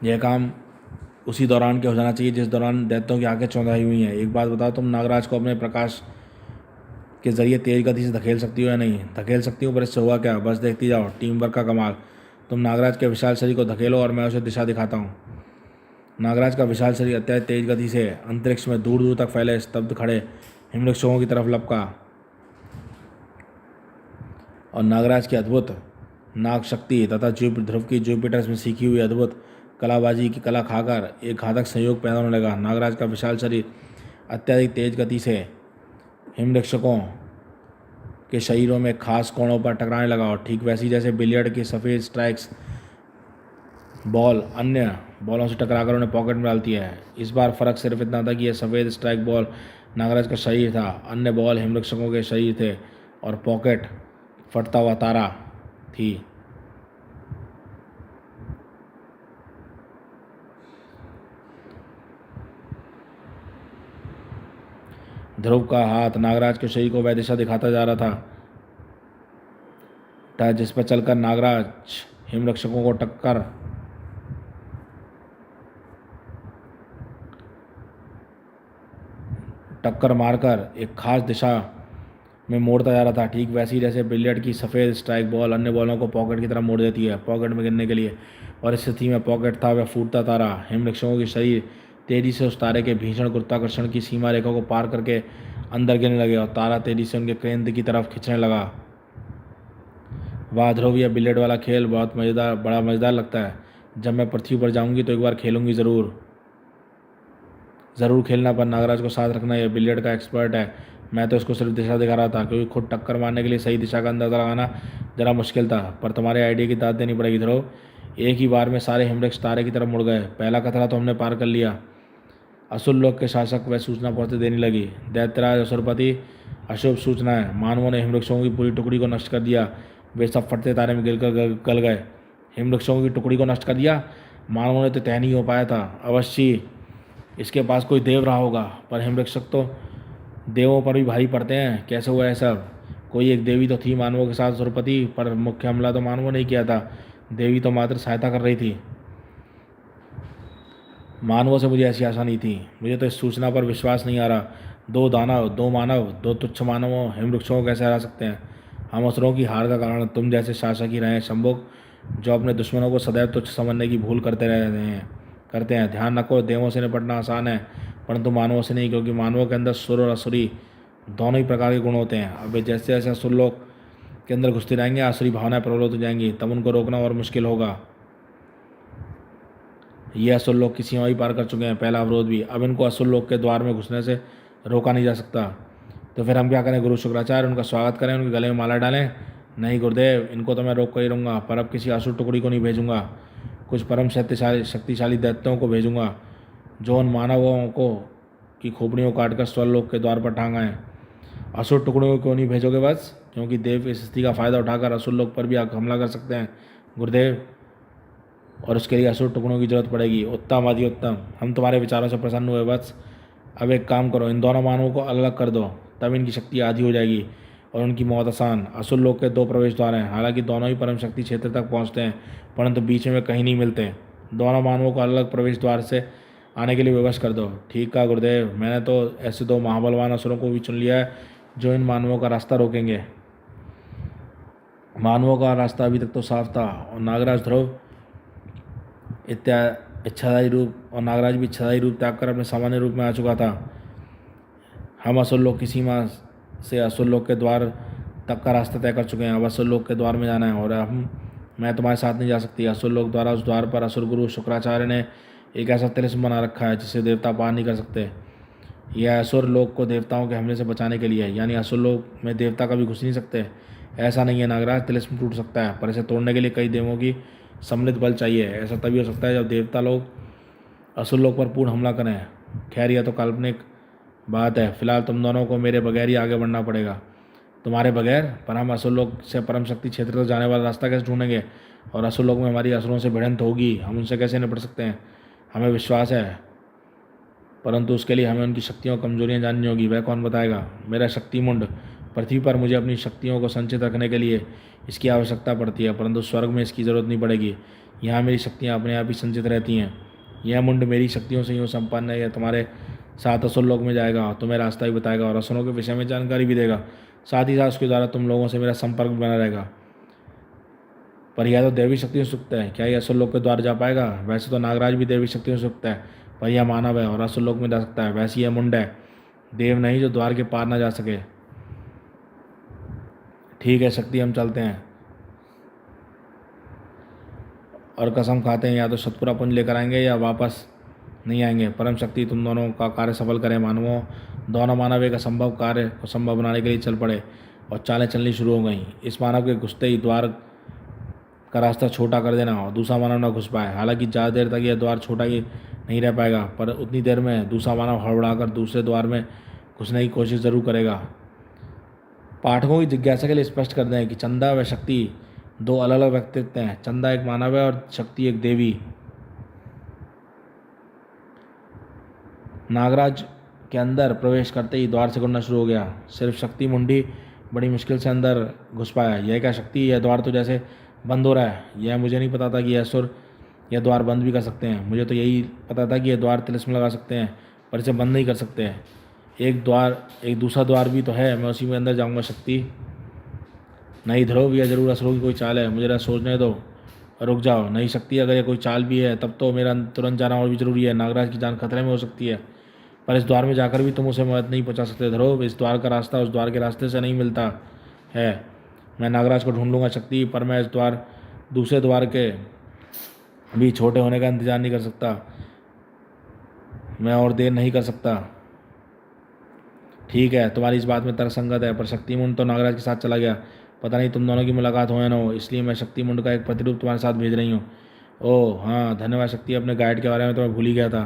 यह काम उसी दौरान के हो जाना चाहिए जिस दौरान दैत्यों की आंखें चौंधाई हुई हैं। एक बात बताओ, तुम नागराज को अपने प्रकाश के जरिए तेज गति से धकेल सकती हो या नहीं? धकेल सकती हूँ, पर इससे हुआ क्या? बस देखती जाओ, टीम वर्क का कमाल। तुम नागराज के विशाल शरीर को धकेलो और मैं उसे दिशा दिखाता हूँ। नागराज का विशाल शरीर अत्यंत तेज गति से अंतरिक्ष में दूर दूर तक फैले स्तब्ध खड़े हिमवृक्षों की तरफ लपका, और नागराज की अद्भुत नाग शक्ति तथा ध्रुव की जुपिटर में सीखी हुई अद्भुत कलाबाजी की कला खाकर एक घातक संयोग पैदा होने लगा। नागराज का विशाल शरीर अत्यधिक तेज गति से हिमवृक्षकों के शरीरों में खास कोणों पर टकराने लगा, और ठीक वैसी जैसे बिलियर्ड की सफ़ेद स्ट्राइक्स बॉल अन्य बॉलों से टकराकर उन्हें पॉकेट में डालती है। इस बार फ़र्क सिर्फ इतना था कि यह सफ़ेद स्ट्राइक बॉल नागराज का शरीर था, अन्य बॉल हिमवृक्षकों के शरीर थे, और पॉकेट फटता हुआ तारा थी। ध्रुव का हाथ नागराज के शरीर को वह दिशा दिखाता जा रहा था जिस पर चलकर नागराज हिमरक्षकों को टक्कर मारकर एक खास दिशा में मोड़ता जा रहा था। ठीक वैसे ही जैसे बिलियर्ड की सफ़ेद स्ट्राइक बॉल अन्य बॉलों को पॉकेट की तरफ मोड़ देती है पॉकेट में गिरने के लिए, और इस स्थिति में पॉकेट था वह फूटता तारा। हिमरक्षकों के शरीर तेजी से उस तारे के भीषण गुरुत्वाकर्षण की सीमा रेखा को पार करके अंदर गिरने लगे, और तारा तेजी से उनके केंद्र की तरफ खिंचने लगा। वाह ध्रुव, यह बिलियर्ड वाला खेल बड़ा मज़ेदार लगता है। जब मैं पृथ्वी पर जाऊंगी तो एक बार खेलूंगी ज़रूर खेलना, पर नागराज को साथ रखना। यह बिलियर्ड का एक्सपर्ट है, मैं तो इसको सिर्फ दिशा दिखा रहा था, क्योंकि खुद टक्कर मारने के लिए सही दिशा का अंदाज़ा लगाना ज़रा मुश्किल था। पर तुम्हारे आइडिया की दाद देनी पड़ेगी ध्रुव। एक ही बार में सारे हिमवृक्ष तारे की तरफ मुड़ गए। पहला खतरा तो हमने पार कर लिया। असुर लोक के शासक वह सूचना पहुँचते देने लगी, दैत्यराज असुरपति, अशुभ सूचना है, मानवों ने हिमवृक्षों की पूरी टुकड़ी को नष्ट कर दिया। वे सब फटते तारे में गिरकर गल गए। हिमवृक्षों की टुकड़ी को नष्ट कर दिया? मानवों ने तो तय नहीं हो पाया था। अवश्य इसके पास कोई देव रहा होगा, पर हिमवृक्षक तो देवों पर भी भारी पड़ते हैं। कैसे हुआ है सब? कोई एक देवी तो थी मानवों के साथ असुरपति, पर मुख्य हमला तो मानवों ने किया था। देवी तो मात्र सहायता कर रही थी। मानवों से मुझे ऐसी आशा नहीं थी। मुझे तो इस सूचना पर विश्वास नहीं आ रहा। दो दानव, दो मानव, दो तुच्छ मानवों हिम वृक्षों को कैसे हरा सकते हैं? हम असुरों की हार का कारण तुम जैसे शासक ही रहे हैं शंभुक, जो अपने दुश्मनों को सदैव तुच्छ समझने की भूल करते हैं। ध्यान रखो, देवों से निपटना आसान है, परंतु मानवों से नहीं, क्योंकि मानवों के अंदर सुर और असुरी दोनों ही प्रकार के गुण होते हैं। अब वे जैसे जैसे असुर लोक के अंदर घुसते रहेंगे, आसुरी भावनाएं प्रबल हो जाएंगी, तब उनको रोकना और मुश्किल होगा। ये असुर लोक की सीमा भी पार कर चुके हैं, पहला अवरोध भी। अब इनको असुर लोक के द्वार में घुसने से रोका नहीं जा सकता। तो फिर हम क्या करें गुरु शुक्राचार्य? उनका स्वागत करें, उनके गले में माला डालें? नहीं गुरुदेव, इनको तो मैं रोक कर ही रहूँगा, पर अब किसी असुर टुकड़ी को नहीं भेजूंगा। कुछ परम शक्तिशाली दैत्यों को भेजूंगा, जो उन मानवों को की खोपड़ियों को काटकर स्वर्लोक के द्वार पर टांग आए। असुर टुकड़ियों को क्यों नहीं भेजोगे? बस क्योंकि देव इस स्थिति का फायदा उठाकर असुर लोक पर भी हमला कर सकते हैं गुरुदेव, और उसके लिए असुर टुकड़ों की जरूरत पड़ेगी। उत्तम, अति उत्तम, हम तुम्हारे विचारों से प्रसन्न हुए। बस अब एक काम करो, इन दोनों मानवों को अलग कर दो, तब इनकी शक्ति आधी हो जाएगी और उनकी मौत आसान। असुर लोक के दो प्रवेश द्वार हैं, हालांकि दोनों ही परम शक्ति क्षेत्र तक पहुंचते हैं, परंतु बीच में कहीं नहीं मिलते। दोनों मानवों को अलग प्रवेश द्वार से आने के लिए विवश कर दो। ठीक कहा गुरुदेव, मैंने तो ऐसे दो महाबलवान असुरों को भी चुन लिया है, जो इन मानवों का रास्ता रोकेंगे। मानवों का रास्ता अभी तक तो साफ था, और नागराज ध्रुव इच्छाधारी रूप और नागराज भी इच्छाधारी रूप त्याग कर अपने सामान्य रूप में आ चुका था। हम असुर लोक की सीमा से असुर लोक के द्वार तक का रास्ता तय कर चुके हैं। अब असुर लोक के द्वार में जाना है, और मैं तुम्हारे साथ नहीं जा सकती। असुर लोक द्वारा उस द्वार पर असुर गुरु शुक्राचार्य ने एक ऐसा तिलिस्म बना रखा है जिसे देवता पार नहीं कर सकते। यह असुर लोक को देवताओं के हमले से बचाने के लिए है, यानी असुर लोक में देवता कभी घुस नहीं सकते। ऐसा नहीं है नागराज, तिलिस्म टूट सकता है, पर इसे तोड़ने के लिए कई देवों की सम्मिलित बल चाहिए। ऐसा तभी हो सकता है जब देवता लोग असुर लोक पर पूर्ण हमला करें। खैर यह तो काल्पनिक बात है, फिलहाल तुम दोनों को मेरे बगैर ही आगे बढ़ना पड़ेगा। तुम्हारे बगैर? पर हम असुर लोक से परम शक्ति क्षेत्र तक जाने वाला रास्ता कैसे ढूंढेंगे? और असुर लोक में हमारी असुरों से भिड़ंत होगी, हम उनसे कैसे निपट सकते हैं? हमें विश्वास है, परंतु उसके लिए हमें उनकी शक्तियों और कमजोरियाँ जाननी होगी। वह कौन बताएगा? मेरा शक्तिमुंड। पृथ्वी पर मुझे अपनी शक्तियों को संचित रखने के लिए इसकी आवश्यकता पड़ती है, परंतु स्वर्ग में इसकी ज़रूरत नहीं पड़ेगी। यहाँ मेरी शक्तियाँ अपने आप ही संचित रहती हैं। यह मुंड मेरी शक्तियों से यूँ संपन्न है, यह तुम्हारे साथ असुर लोक में जाएगा, तुम्हें रास्ता भी बताएगा और असुरों के विषय में जानकारी भी देगा। साथ ही साथ उसके द्वारा तुम लोगों से मेरा संपर्क भी बना रहेगा। पर यह तो देवी शक्तियों से युक्त है, क्या यह असुर लोक के द्वार जा पाएगा? वैसे तो नागराज भी देवी शक्तियों से युक्त है, पर यह मानव है और असुर लोक में जा सकता है। वैसे यह मुंड है, देव नहीं जो द्वार के पार ना जा सके। ठीक है शक्ति, हम चलते हैं और कसम खाते हैं, या तो शतपुरा पुंज लेकर आएंगे या वापस नहीं आएंगे। परम शक्ति तुम दोनों का कार्य सफल करे मानवों। दोनों मानव एक असंभव कार्य को संभव बनाने के लिए चल पड़े और चालें चलनी शुरू हो गईं। इस मानव के घुसते ही द्वार का रास्ता छोटा कर देना और दूसरा मानव न घुस पाए। हालांकि ज़्यादा देर तक यह द्वार छोटा ही नहीं रह पाएगा, पर उतनी देर में दूसरा मानव हड़बड़ाकर दूसरे द्वार में घुसने की कोशिश जरूर करेगा। पाठकों की जिज्ञासा के लिए स्पष्ट कर दें कि चंदा व शक्ति दो अलग अलग व्यक्तित्व हैं। चंदा एक मानव है और शक्ति एक देवी। नागराज के अंदर प्रवेश करते ही द्वार से गुड़ना शुरू हो गया। सिर्फ शक्ति मुंडी बड़ी मुश्किल से अंदर घुस पाया। यह क्या शक्ति, यह द्वार तो जैसे बंद हो रहा है। यह मुझे नहीं पता था कि यह असुर यह द्वार बंद भी कर सकते हैं। मुझे तो यही पता था कि यह द्वार तिलिस्म लगा सकते हैं, पर इसे बंद नहीं कर सकते। एक दूसरा द्वार भी तो है, मैं उसी में अंदर जाऊंगा। शक्ति नहीं ध्रुव, यह जरूर असुरों की कोई चाल है, मुझे सोचने दो। रुक जाओ, नहीं शक्ति, अगर ये कोई चाल भी है तब तो मेरा तुरंत जाना और भी जरूरी है। नागराज की जान खतरे में हो सकती है, पर इस द्वार में जाकर भी तुम उसे मदद नहीं पहुंचा सकते ध्रुव। इस द्वार का रास्ता उस द्वार के रास्ते से नहीं मिलता है। मैं नागराज को ढूंढ लूँगा शक्ति, पर मैं इस दूसरे द्वार के भी छोटे होने का इंतजार नहीं कर सकता। मैं और देर नहीं कर सकता। ठीक है, तुम्हारी इस बात में तर्कसंगत है, पर शक्तिमुंड तो नागराज के साथ चला गया। पता नहीं तुम दोनों की मुलाकात हो या ना हो, इसलिए मैं शक्तिमुंड का एक प्रतिरूप तुम्हारे साथ भेज रही हूँ। ओह हाँ, धन्यवाद शक्ति, अपने गाइड के बारे में तो मैं भूल ही गया था।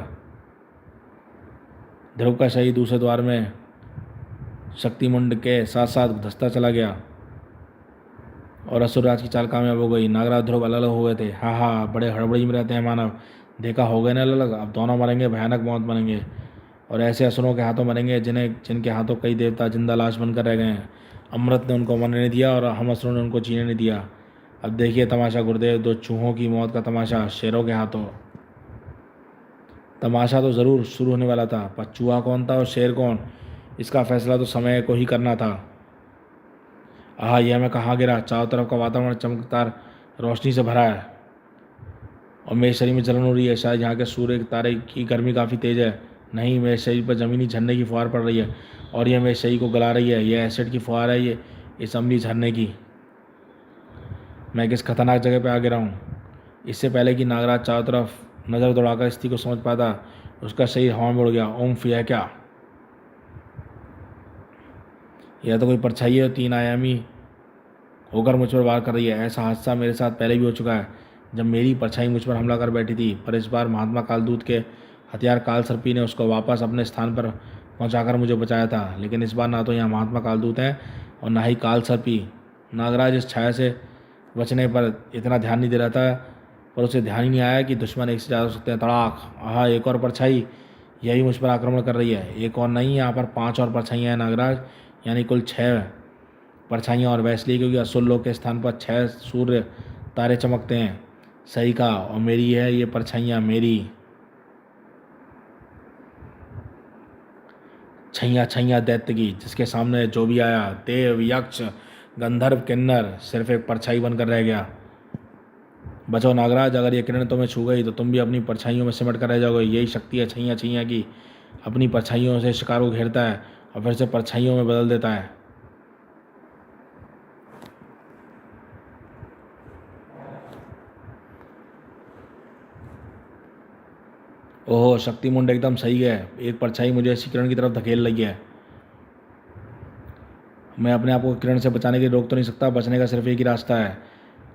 ध्रुव का शरीर दूसरे द्वार में शक्तिमुंड के साथ साथ धंसता चला गया और असुरराज की चाल कामयाब हो गई। नागराज ध्रुव अलग अलग हो गए थे। हाँ हाँ, बड़े हड़बड़ी में रहते हैं मानव, देखा हो गए ना अलग। अब दोनों मरेंगे, भयानक मौत बनेंगे। और ऐसे असुरों के हाथों मरेंगे जिनके हाथों कई देवता जिंदा लाश बनकर रह गए हैं। अमृत ने उनको मरने नहीं दिया और हम असुरों ने उनको जीने नहीं दिया। अब देखिए तमाशा गुरुदेव, दो चूहों की मौत का तमाशा शेरों के हाथों। तमाशा तो ज़रूर शुरू होने वाला था, पर चूहा कौन था और शेर कौन, इसका फैसला तो समय को ही करना था। यह मैं कहाँ गिरा। चारों तरफ का वातावरण चमकदार रोशनी से भरा है और मेरे शरीर में जलन हो रही है। शायद यहाँ के सूर्य के तारे की गर्मी काफ़ी तेज़ है। नहीं, मेरे शरीर पर ज़मीनी झरने की फुहार पड़ रही है और यह मेरे शरीर को गला रही है। यह एसिड की फुहार है, ये इस अम्लीय झरने की। मैं किस खतरनाक जगह पर आ गिरा हूँ। इससे पहले कि नागराज चारों तरफ नज़र दौड़ाकर स्थिति को समझ पाता, उसका शरीर हवा में उड़ गया। ओम्फ, यह क्या? यह तो कोई परछाई है, 3 आयामी होकर मुझ पर वार कर रही है। ऐसा हादसा मेरे साथ पहले भी हो चुका है, जब मेरी परछाई मुझ पर हमला कर बैठी थी, पर इस बार महात्मा कालदूत के हथियार कालसर्पी ने उसको वापस अपने स्थान पर पहुंचाकर मुझे बचाया था। लेकिन इस बार ना तो यहाँ महात्मा कालदूत हैं और ना ही कालसर्पी। नागराज इस छाया से बचने पर इतना ध्यान नहीं दे रहा था, पर उसे ध्यान ही नहीं आया कि दुश्मन एक से ज़्यादा हो सकते हैं। तड़ाक! एक और परछाई, यही मुझ पर आक्रमण कर रही है। एक और नहीं, यहाँ पर 5 और परछाइयाँ हैं नागराज, यानी कुल 6 परछाइयाँ। और वैसे क्योंकि असुर लोग के स्थान पर 6 सूर्य तारे चमकते हैं। सही कहा, और मेरी है ये परछाइयाँ, मेरी छैया छैया दैत्य की, जिसके सामने जो भी आया, देव यक्ष गंधर्व किन्नर, सिर्फ एक परछाई बनकर रह गया। बचो नागराज, अगर ये किरण तुम्हें छू गई तो तुम भी अपनी परछाइयों में सिमट कर रह जाओगे। यही शक्ति है छैया छैया की, अपनी परछाइयों से शिकार को घेरता है और फिर से परछाइयों में बदल देता है। ओहो, शक्ति मुंड एकदम सही है। एक परछाई मुझे ऐसी किरण की तरफ धकेल रही है। मैं अपने आप को किरण से बचाने के लिए रोक तो नहीं सकता। बचने का सिर्फ एक ही रास्ता है,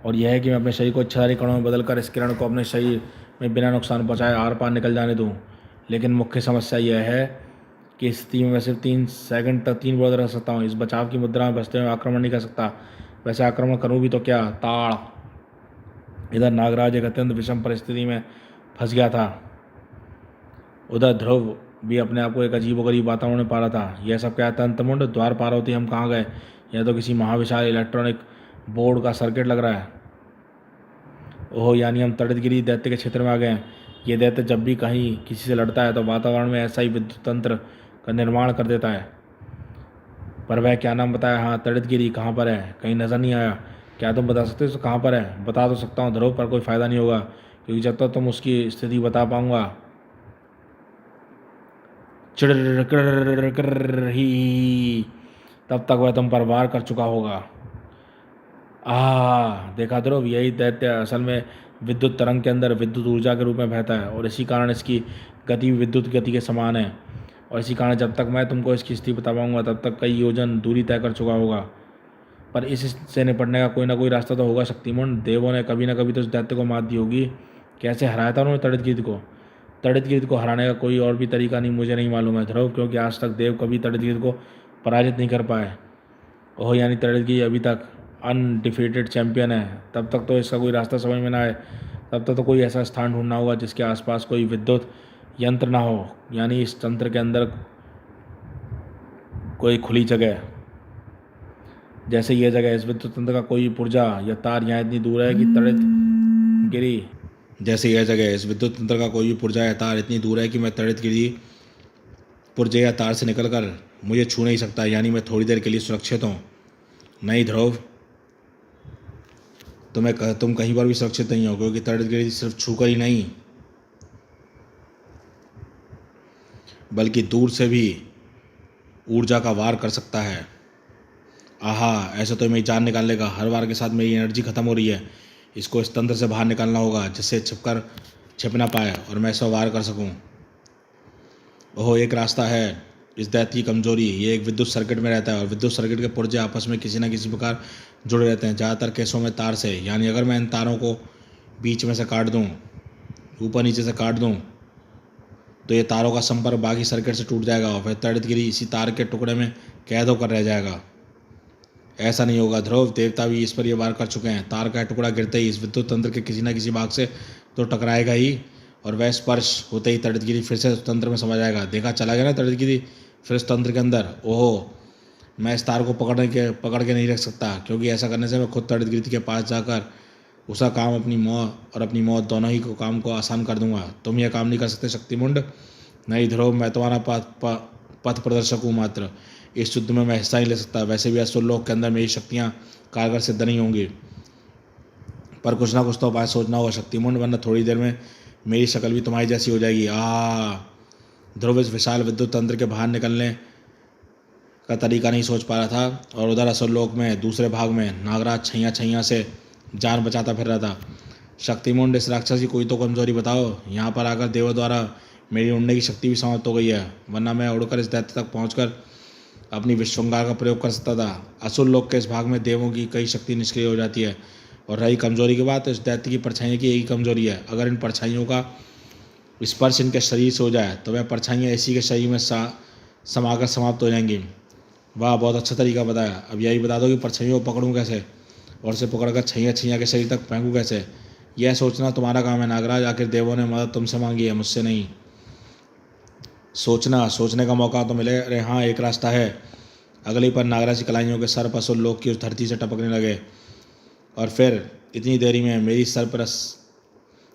और यह है कि मैं अपने शरीर को इच्छाधारी कणों में बदलकर इस किरण को अपने शरीर में बिना नुकसान पहुँचाए आर पार निकल जाने दूँ। लेकिन मुख्य समस्या यह है कि इस स्थिति में मैं सिर्फ 3 सेकंड तक 3 बोल रह सकता हूँ। इस बचाव की मुद्रा में बचते हुए आक्रमण नहीं कर सकता। वैसे आक्रमण करूँ भी तो क्या? ताड़! इधर नागराज एक अत्यंत विषम परिस्थिति में फंस गया था। उधर ध्रुव भी अपने आप को एक अजीबोगरीब वातावरण में पा रहा था। यह सब क्या? तंत्रमुंड, द्वार पार होती हम कहाँ गए? यह तो किसी महाविशाल इलेक्ट्रॉनिक बोर्ड का सर्किट लग रहा है। ओह, यानी हम तड़ितगिरी दैत्य के क्षेत्र में आ गए हैं। ये दैत्य जब भी कहीं किसी से लड़ता है तो वातावरण में ऐसा ही विद्युत तंत्र का निर्माण कर देता है। पर वह क्या नाम बताया? हाँ, तड़ितगिरी कहाँ पर है? कहीं नज़र नहीं आया। क्या तुम बता सकते हो कहाँ पर है? बता तो सकता हूँ ध्रुव, पर कोई फ़ायदा नहीं होगा, क्योंकि जब तक तुम उसकी स्थिति बता पाऊँगा ही, तब तक वह तुम पर वार कर चुका होगा। देखा ध्रुव, यही दैत्य असल में विद्युत तरंग के अंदर विद्युत ऊर्जा के रूप में बहता है, और इसी कारण इसकी गति विद्युत गति के समान है। और इसी कारण जब तक मैं तुमको इसकी स्थिति बता पाऊंगा तब तक कई योजन दूरी तय कर चुका होगा। पर इससे निपटने का कोई ना कोई रास्ता तो होगा शक्तिमान। देवों ने कभी ना कभी तो इस दैत्य को मात दी होगी। कैसे हराया था उन्होंने तड़ितगिरी को? तड़ितगिरी को हराने का कोई और भी तरीका नहीं, मुझे नहीं मालूम है ध्रुव, क्योंकि आज तक देव कभी तड़ितगिरी को पराजित नहीं कर पाए। ओह, यानी तड़ितगिरी अभी तक अनडिफीटेड चैंपियन है। तब तक तो इसका कोई रास्ता समझ में ना आए। तब तक तो कोई ऐसा स्थान ढूंढना होगा जिसके आसपास कोई विद्युत यंत्र ना हो, यानी इस तंत्र के अंदर कोई खुली जगह, जैसे यह जगह। इस विद्युत तंत्र का कोई पुर्जा या तार यहाँ इतनी दूर है कि तड़ितगिरी जैसे यह जगह, इस विद्युत तंत्र का कोई भी पुर्जा या तार इतनी दूर है कि मैं तड़ितगिरी पुर्जे या तार से निकलकर मुझे छू नहीं सकता, यानी मैं थोड़ी देर के लिए सुरक्षित हूँ। नहीं ध्रुव, तुम कहीं पर भी सुरक्षित नहीं हो, क्योंकि तड़ितगिरी सिर्फ छूकर ही नहीं बल्कि दूर से भी ऊर्जा का वार कर सकता है। ऐसा तो मेरी जान निकाल लेगा। हर बार के साथ मेरी एनर्जी खत्म हो रही है। इसको इस तंत्र से बाहर निकालना होगा जिससे छिप ना पाए और मैं इससे वार कर सकूं। ओह, एक रास्ता है। इस दैत्य की कमजोरी, ये एक विद्युत सर्किट में रहता है, और विद्युत सर्किट के पुर्जे आपस में किसी न किसी प्रकार जुड़े रहते हैं, ज़्यादातर केसों में तार से। यानी अगर मैं इन तारों को बीच में से काट दूं, ऊपर नीचे से काट दूं, तो ये तारों का संपर्क बाकी सर्किट से टूट जाएगा और फिर तड़ितगिरी इसी तार के टुकड़े में कैद होकर रह जाएगा। ऐसा नहीं होगा ध्रुव, देवता भी इस पर यह वार कर चुके हैं। तार का टुकड़ा गिरते ही इस विद्युत तंत्र के किसी न किसी भाग से तो टकराएगा ही, और वह स्पर्श होते ही तड़ितगिरी फिर से उस तंत्र में समा जाएगा। देखा, चला गया ना तड़ितगिरी फिर उस तंत्र के अंदर। ओहो, मैं इस तार को पकड़ के नहीं रख सकता, क्योंकि ऐसा करने से मैं खुद तड़ितगिरी के पास जाकर उसका काम, अपनी मौत दोनों ही को काम को आसान कर दूंगा। तुम यह काम नहीं कर सकते शक्तिमुंड। नहीं ध्रुव, मैं तुम्हारा पथ प्रदर्शक हूँ मात्र। इस युद्ध में मैं हिस्सा नहीं ले सकता। वैसे भी असुर लोक के अंदर मेरी शक्तियाँ कारगर सिद्ध नहीं होंगी, पर कुछ ना कुछ तो उपाय सोचना होगा शक्तिमुंड, वरना थोड़ी देर में मेरी शक्ल भी तुम्हारी जैसी हो जाएगी। ध्रुव इस विशाल विद्युत तंत्र के बाहर निकलने का तरीका नहीं सोच पा रहा था, और उधर असुर लोक में दूसरे भाग में नागराज छैया छैया से जान बचाता फिर रहा था। शक्तिमुंड, इस राक्षस की कोई तो कमजोरी बताओ। यहाँ पर आकर देवों द्वारा मेरी उड़ने की शक्ति भी समाप्त हो गई है, वरना मैं उड़कर इस दैत्य तक पहुंचकर अपनी विश्वंगार का प्रयोग कर सकता था। असुर लोक के इस भाग में देवों की कई शक्ति निष्क्रिय हो जाती है, और रही कमजोरी की बात, तो इस दैत्य की परछाइयों की एक ही कमजोरी है। अगर इन परछाइयों का स्पर्श इनके शरीर से हो जाए तो वह परछाइयाँ इसी के शरीर में समाकर समाप्त हो जाएंगी। वाह, बहुत अच्छा तरीका बताया। अब यही बता दो कि परछाइयों को पकड़ूं कैसे, और उसे पकड़कर छैया छैया के शरीर तक फेंकूं कैसे। यह सोचना तुम्हारा काम है नागराज। आखिर देवों ने मदद तुमसे मांगी है, मुझसे नहीं। सोचने का मौका तो मिले। अरे हाँ, एक रास्ता है। अगली पर नागराज की कलाइयों के सर्प असुर लोक की उस धरती से टपकने लगे, और फिर इतनी देरी में मेरी सर्परस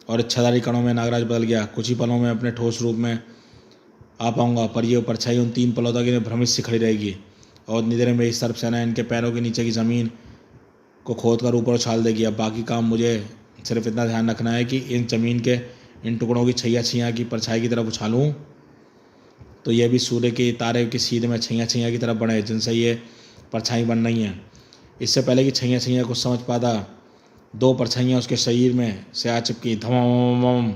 और इच्छाधारी कणों में नागराज बदल गया। कुछ ही पलों में अपने ठोस रूप में आ पाऊंगा, पर ये परछाई उन 3 पलों तक इन्हें भ्रमित सी खड़ी रहेगी, और इतनी देर में मेरी सर्प सेना इनके पैरों के नीचे की ज़मीन को खोद कर ऊपर उछाल देगी। अब बाकी काम मुझे सिर्फ इतना ध्यान रखना है कि इन जमीन के इन टुकड़ों की छैया छैया की परछाई की तरफ उछालूँ, तो यह भी सूर्य के तारे के सीधे में छैया छैया की तरफ बढ़े, जिनसे ये परछाई बन रही हैं। इससे पहले कि छैया छैया कुछ समझ पाता, 2 परछाइयाँ उसके शरीर में से आ चिपकी। धम,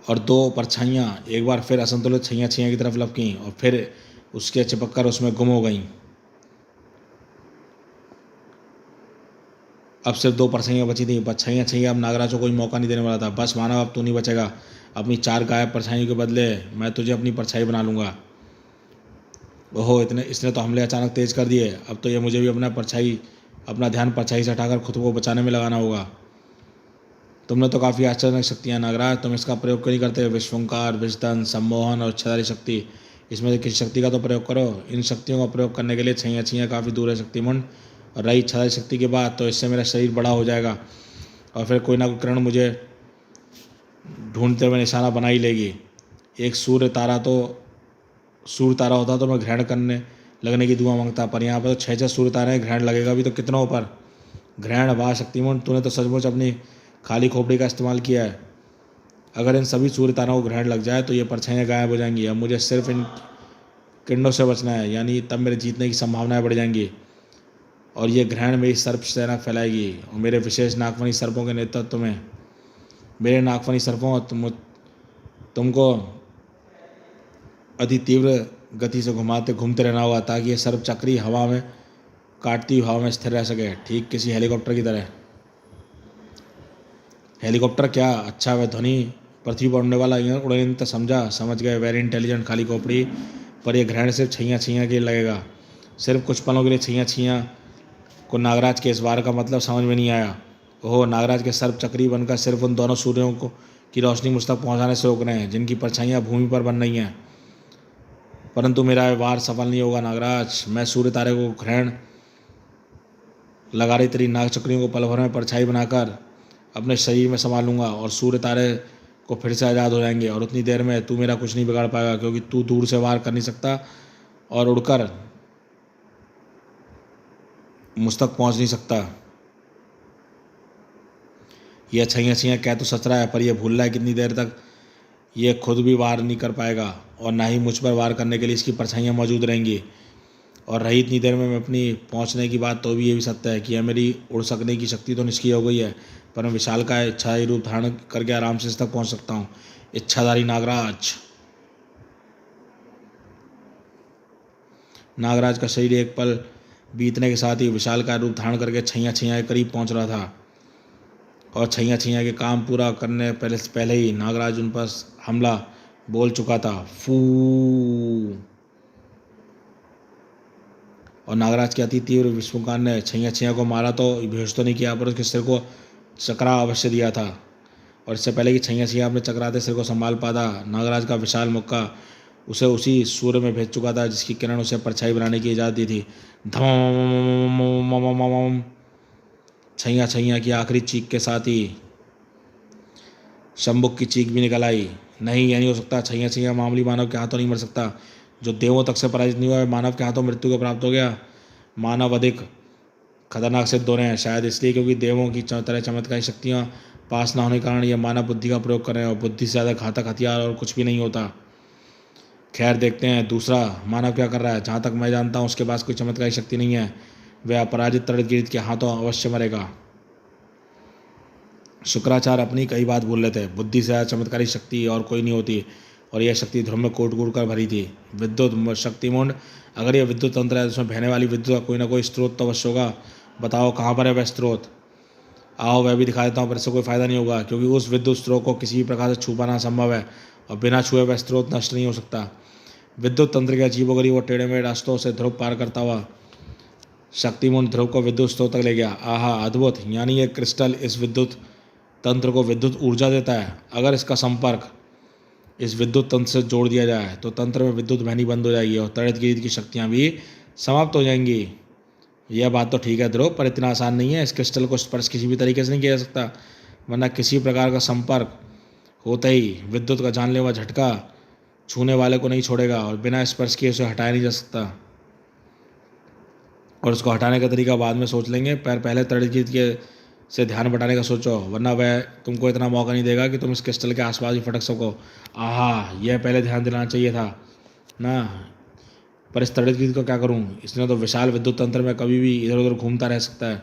और 2 परछाइयाँ एक बार फिर असंतुलित छैया छैया की तरफ लपकीं, और फिर उसके चिपककर उसमें गुम हो गईं। अब सिर्फ 2 परछाइयाँ बची थीं। पर छैया छैया अब नागराज को कोई मौका नहीं देने वाला था। बस मानव, अब तू नहीं बचेगा। अपनी 4 गायब परछाइयों के बदले मैं तुझे अपनी परछाई बना लूँगा। ओहो, इसने तो हमले अचानक तेज कर दिए। अब तो यह मुझे भी अपना ध्यान परछाई से हटाकर खुद को बचाने में लगाना होगा। तुमने तो काफ़ी आश्चर्यजनक शक्तियाँ नागराज, तुम इसका प्रयोग क्यों नहीं करते? विश्वंकार, विषधन, सम्मोहन और इच्छाधारी शक्ति, इसमें से किसी शक्ति का तो प्रयोग करो। इन शक्तियों का प्रयोग करने के लिए छैया छैया काफ़ी दूर है शक्तिमुंड। और रही इच्छाधारी शक्ति की बात, तो इससे मेरा शरीर बड़ा हो जाएगा, और फिर कोई ना कोई किरण मुझे ढूंढते हुए निशाना बना ही लेगी। एक सूर्य तारा होता तो मैं ग्रहण लगने की दुआ मांगता, पर यहाँ पर तो 6 सूर्य तारे हैं। ग्रहण लगेगा भी तो कितनों पर ग्रहण। वाह शक्तिमुंड, तूने तो सचमुच अपनी खाली खोपड़ी का इस्तेमाल किया है। अगर इन सभी सूर्य तारों को ग्रहण लग जाए तो ये परछाइयाँ गायब हो जाएंगी। अब मुझे सिर्फ इन किरणों से बचना है, यानी तब मेरे जीतने की संभावनाएं बढ़ जाएंगी, और ये ग्रहण मेरी सर्प सेना फैलाएगी। और मेरे विशेष नागफनी सर्पों के नेतृत्व में, मेरे नागफनी सर्पों तुमको अति तीव्र गति से घूमते रहना होगा, ताकि ये सर्प चक्री काटती हवा में स्थिर रह सके, ठीक किसी हेलीकॉप्टर की तरह। हेलीकॉप्टर क्या? अच्छा, वह ध्वनि पृथ्वी पर उड़ने वाला उड़नयंत्र समझ गए। वेरी इंटेलिजेंट खाली खोपड़ी। पर यह ग्रहण सिर्फ छैया छैया के लिए लगेगा, सिर्फ कुछ पलों के लिए। छैया छैया को नागराज के इस वार का मतलब समझ में नहीं आया। ओह, नागराज के सर्प चक्री बनकर सिर्फ उन दोनों सूर्यों की रोशनी मुझ तक पहुँचाने से रोक रहे हैं, जिनकी परछाइयाँ भूमि पर बन रही हैं। परंतु मेरा वार सफल नहीं होगा नागराज। मैं सूर्य तारे को ग्रहण लगा रही तेरी नाग चक्रियों को पल भर में परछाई बनाकर अपने शरीर में संभाल लूँगा, और सूर्य तारे को फिर से आज़ाद हो जाएंगे। और उतनी देर में तू मेरा कुछ नहीं बिगाड़ पाएगा, क्योंकि तू दूर से वार कर नहीं सकता और उड़कर मुझ तक पहुँच नहीं सकता। यह छैया छैया कह तो सच रहा है, पर यह भूल रहा है कितनी देर तक ये खुद भी वार नहीं कर पाएगा, और ना ही मुझ पर वार करने के लिए इसकी परछाइयाँ मौजूद रहेंगी। और रही इतनी देर में मैं अपनी पहुंचने की बात, तो भी ये भी सत्य है कि यह मेरी उड़ सकने की शक्ति तो निष्क्रिय हो गई है, पर मैं विशाल का इच्छाधारी रूप धारण करके आराम से इस तक पहुंच सकता हूँ। इच्छाधारी नागराज का शरीर एक पल बीतने के साथ ही विशाल का रूप धारण करके छैया छैया के करीब पहुंच रहा था, और छैया छैया के काम पूरा करने पहले ही नागराज उन पर हमला बोल चुका था। फू और नागराज के अति तीव्र विस्फोटन ने छैया छैया को मारा तो बेहोश तो नहीं किया, पर उसके सिर को चकरा अवश्य दिया था। और इससे पहले कि छैया छैया अपने चकराते सिर को संभाल पाता, नागराज का विशाल मुक्का उसे उसी सूर्य में भेज चुका था जिसकी किरण उसे परछाई बनाने की इजाज़त दी थी। धम छैया छैया की आखिरी चीख के साथ ही शंबुक की चीख भी निकल आई। नहीं, यह नहीं हो सकता। छैया छैया मामूली मानव के हाथों नहीं मर सकता। जो देवों तक से पराजित नहीं हुआ, मानव के हाथों मृत्यु को प्राप्त हो गया। मानव अधिक खतरनाक सिद्ध हो रहे हैं, शायद इसलिए क्योंकि देवों की तरह चमत्कारी शक्तियाँ पास ना होने के कारण यह मानव बुद्धि का प्रयोग कर रहे हैं, और बुद्धि से ज़्यादा घातक हथियार और कुछ भी नहीं होता। खैर, देखते हैं दूसरा मानव क्या कर रहा है। जहाँ तक मैं जानता हूँ उसके पास कोई चमत्कारी शक्ति नहीं है। वह अपराजित तड़गिरीत के हाथों अवश्य मरेगा। शुक्राचार्य अपनी कई बात भूल रहे थे। बुद्धि से ज़्यादा चमत्कारी शक्ति और कोई नहीं होती, और यह शक्ति ध्रुव में कूट कूट कर भरी थी। विद्युत शक्तिमुंड, अगर यह विद्युत तंत्र है तो उसमें बहने वाली विद्युत का कोई ना कोई स्रोत तो अवश्य होगा। बताओ कहाँ पर है वह स्रोत? आओ वह भी दिखा देता हूँ, पर इससे कोई फायदा नहीं होगा, क्योंकि उस विद्युत स्रोत को किसी भी प्रकार से छू पाना असंभव है, और बिना छुए वह स्रोत नष्ट नहीं हो सकता। विद्युत तंत्र के अजीबोगरीब और टेढ़े मेढ़े रास्तों से ध्रुव पार करता हुआ शक्तिमुंड ध्रुव को विद्युत स्रोत तक ले गया। आहा, अद्भुत! यानी यह क्रिस्टल इस विद्युत तंत्र को विद्युत ऊर्जा देता है। अगर इसका संपर्क इस विद्युत तंत्र से जोड़ दिया जाए तो तंत्र में विद्युत बहनी बंद हो जाएगी और तड़ित की शक्तियाँ भी समाप्त हो जाएंगी। यह बात तो ठीक है ध्रुव, पर इतना आसान नहीं है। इस क्रिस्टल को स्पर्श किसी भी तरीके से नहीं किया जा सकता, वरना किसी प्रकार का संपर्क होते ही विद्युत का जानलेवा झटका छूने वाले को नहीं छोड़ेगा, और बिना स्पर्श किए उसे हटाया नहीं जा सकता। और उसको हटाने का तरीका बाद में सोच लेंगे, पर पहले तड़ित के से ध्यान बटाने का सोचो, वरना वह तुमको इतना मौका नहीं देगा कि तुम इस क्रिस्टल के आसपास भी फटक सको। आहा, यह पहले ध्यान दिलाना चाहिए था ना। पर इस तड़ित को क्या करूं? इसने तो विशाल विद्युत तंत्र में कभी भी इधर उधर घूमता रह सकता है।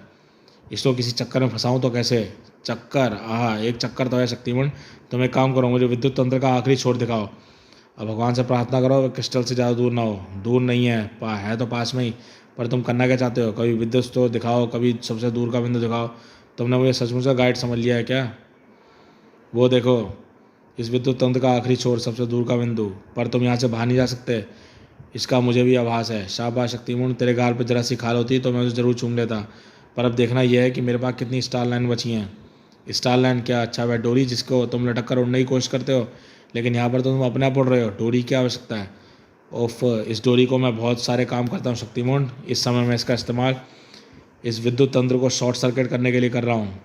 इसको किसी चक्कर में फंसाऊं तो कैसे? चक्कर? आहा, एक चक्कर तो है शक्तिमंड। तुम एक काम करो, मुझे विद्युत तंत्र का आखिरी छोर दिखाओ। अब भगवान से प्रार्थना करो क्रिस्टल से ज़्यादा दूर ना हो। दूर नहीं है, है तो पास में ही। पर तुम करना क्या चाहते हो? कभी विद्युत स्रोत दिखाओ, कभी सबसे दूर का बिंदु दिखाओ। तुमने मुझे सचमुच का गाइड समझ लिया है क्या? वो देखो, इस विद्युत तंत्र का आखिरी छोर, सबसे दूर का बिंदु। पर तुम यहाँ से बाहर नहीं जा सकते, इसका मुझे भी आभास है। शाबाश शक्तिमूर्ण, तेरे गाल पर जरा सी खाल होती तो मैं उसे ज़रूर चूम लेता। पर अब देखना यह है कि मेरे पास कितनी स्टार लाइन बची हैं। स्टार लाइन क्या? अच्छा, वह डोरी जिसको तुम लटक कर उड़ने की कोशिश करते हो, लेकिन यहाँ पर तो तुम अपने आप उड़ रहे हो। डोरी की आवश्यकता है? ओफ, इस डोरी को मैं बहुत सारे काम करता हूँ शक्तिमूर्ण। इस समय मैं इसका इस्तेमाल इस विद्युत तंत्र को शॉर्ट सर्किट करने के लिए कर रहा हूँ।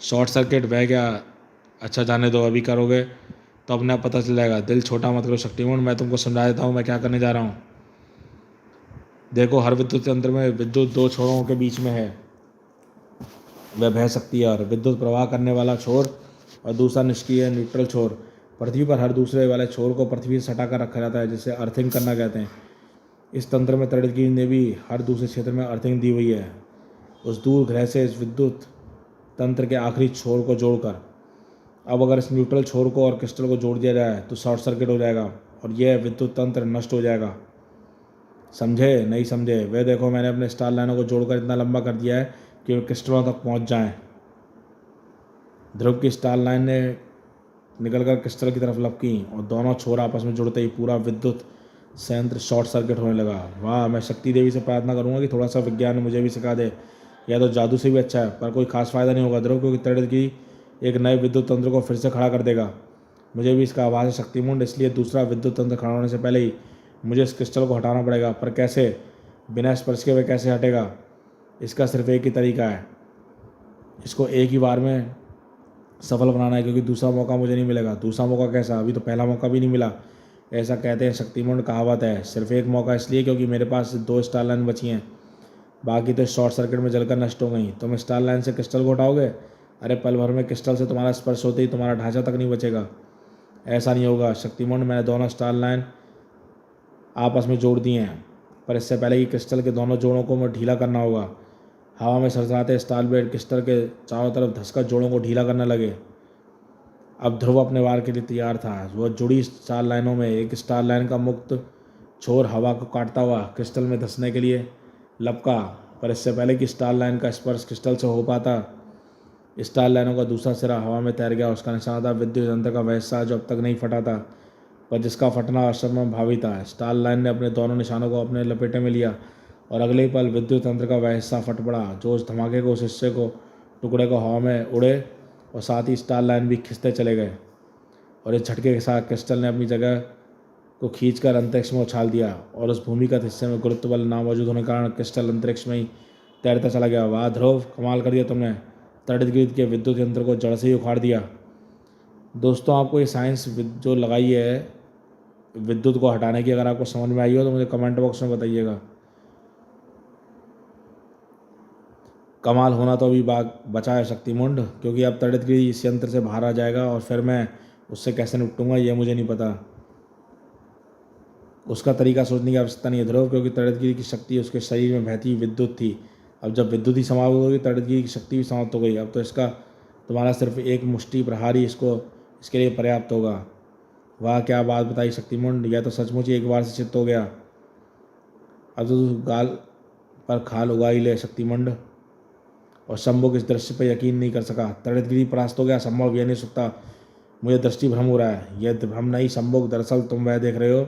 Short circuit? वह क्या? अच्छा, जाने दो, अभी करोगे तो अपने आप पता चल जाएगा। दिल छोटा मत करो शक्तिमूर्ण, मैं तुमको समझा देता हूँ मैं क्या करने जा रहा हूँ। देखो, हर विद्युत तंत्र में विद्युत दो छोरों के बीच में है। वह बह सकती है, और विद्युत प्रवाह करने वाला छोर और दूसरा निष्क्रिय न्यूट्रल छोर। पृथ्वी पर हर दूसरे वाले छोर को पृथ्वी से सटा कर रखा जाता है, जिसे अर्थिंग करना कहते हैं। इस तंत्र में तड़ित ने भी हर दूसरे क्षेत्र में अर्थिंग दी हुई है, उस दूर ग्रह से इस विद्युत तंत्र के आखिरी छोर को जोड़कर। अब अगर इस न्यूट्रल छोर को और क्रिस्टल को जोड़ दिया जाए तो शॉर्ट सर्किट हो जाएगा और यह विद्युत तंत्र नष्ट हो जाएगा। समझे? नहीं समझे? वे देखो, मैंने अपने स्टार लाइनों को जोड़कर इतना लंबा कर दिया है कि वे क्रिस्टलों तक पहुंच जाएं। ध्रुव की स्टार लाइन ने निकलकर क्रिस्टल की तरफ लपकी और दोनों छोर आपस में जुड़ते ही पूरा विद्युत संयंत्र शॉर्ट सर्किट होने लगा। वाह, मैं शक्ति देवी से प्रार्थना करूंगा कि थोड़ा सा विज्ञान मुझे भी सिखा दे। यह तो जादू से भी अच्छा है, पर कोई खास फायदा नहीं होगा ध्रुव, क्योंकि तड़ित की एक नए विद्युत तंत्र को फिर से खड़ा कर देगा। मुझे भी इसका आभास है शक्तिमुंड, इसलिए दूसरा विद्युत तंत्र खड़ा होने से पहले ही मुझे इस क्रिस्टल को हटाना पड़ेगा। पर कैसे? बिना स्पर्श के वह कैसे हटेगा? इसका सिर्फ एक ही तरीका है, इसको एक ही बार में सफल बनाना है, क्योंकि दूसरा मौका मुझे नहीं मिलेगा। दूसरा मौका कैसा? अभी तो पहला मौका भी नहीं मिला। ऐसा कहते हैं शक्तिमंड, कहावत है। सिर्फ एक मौका इसलिए क्योंकि मेरे पास 2 स्टार लाइन बची हैं, बाकी तो शॉर्ट सर्किट में जलकर नष्ट हो गई। तुम स्टार लाइन से क्रिस्टल को हटाओगे? अरे, पल भर में क्रिस्टल से तुम्हारा स्पर्श होते ही तुम्हारा ढांचा तक नहीं बचेगा। ऐसा नहीं होगा शक्तिमंड, मैंने दोनों स्टार लाइन आपस में जोड़ दिए हैं, पर इससे पहले कि क्रिस्टल के दोनों जोड़ों को मैं ढीला करना होगा। हवा में सरसराते स्टार ब्लेड क्रिस्टल के चारों तरफ धंसकर जोड़ों को ढीला करने लगे। अब ध्रुव अपने वार के लिए तैयार था। वह जुड़ी स्टार लाइनों में एक स्टार लाइन का मुक्त छोर हवा को काटता हुआ क्रिस्टल में धंसने के लिए लपका, पर इससे पहले कि स्टार लाइन का स्पर्श क्रिस्टल से हो पाता, स्टार लाइनों का दूसरा सिरा हवा में तैर गया। उसका निशाना था विद्युत यंत्र का वह हिस्सा जो अब तक नहीं फटा था, पर जिसका फटना असंभव भावी था। स्टार लाइन ने अपने दोनों निशानों को अपने लपेटे में लिया और अगले ही पल विद्युत यंत्र का वह हिस्सा फट पड़ा जो उस धमाके को उस हिस्से को टुकड़े को हवा में उड़े और साथ ही स्टार लाइन भी खिंचते चले गए। और इस झटके के साथ क्रिस्टल ने अपनी जगह को खींचकर अंतरिक्ष में उछाल दिया और उस भूमिगत हिस्से में गुरुत्व बल ना मौजूद होने के कारण क्रिस्टल अंतरिक्ष में ही तैरता चला गया। वाह ध्रुव, कमाल कर दिया तुमने, तड़ित गिरित के विद्युत यंत्र को जड़ से ही उखाड़ दिया। दोस्तों, आपको ये साइंस जो लगाई है विद्युत को हटाने की, अगर आपको समझ में आई हो तो मुझे कमेंट बॉक्स में बताइएगा। कमाल होना तो अभी बचा है शक्तिमुंड, क्योंकि अब तड़ित गिरी इस यंत्र से बाहर आ जाएगा और फिर मैं उससे कैसे निपटूंगा ये मुझे नहीं पता। उसका तरीका सोचने की आवश्यकता नहीं है ध्रुव, क्योंकि तड़ित गिरी की शक्ति उसके शरीर में बहती हुई विद्युत थी। अब जब विद्युत ही समाप्त हो गई, तड़ित गिरी की शक्ति भी समाप्त हो गई। अब तो इसका तुम्हारा सिर्फ एक मुष्टि प्रहार ही इसके लिए पर्याप्त होगा। वाह, क्या बात बताई शक्तिमुंड, यह तो सचमुच ही एक बार से चित्त हो गया। अब तो तू गाल पर खाल उगा ही ले शक्तिमुंड। और शंभुक इस दृश्य पर यकीन नहीं कर सका। तड़ित गिरी परास्त हो गया, संभव, यह नहीं सकता, मुझे दृष्टि भ्रम हो रहा है। यह भ्रम नहीं शंभुक, दरअसल तुम वह देख रहे हो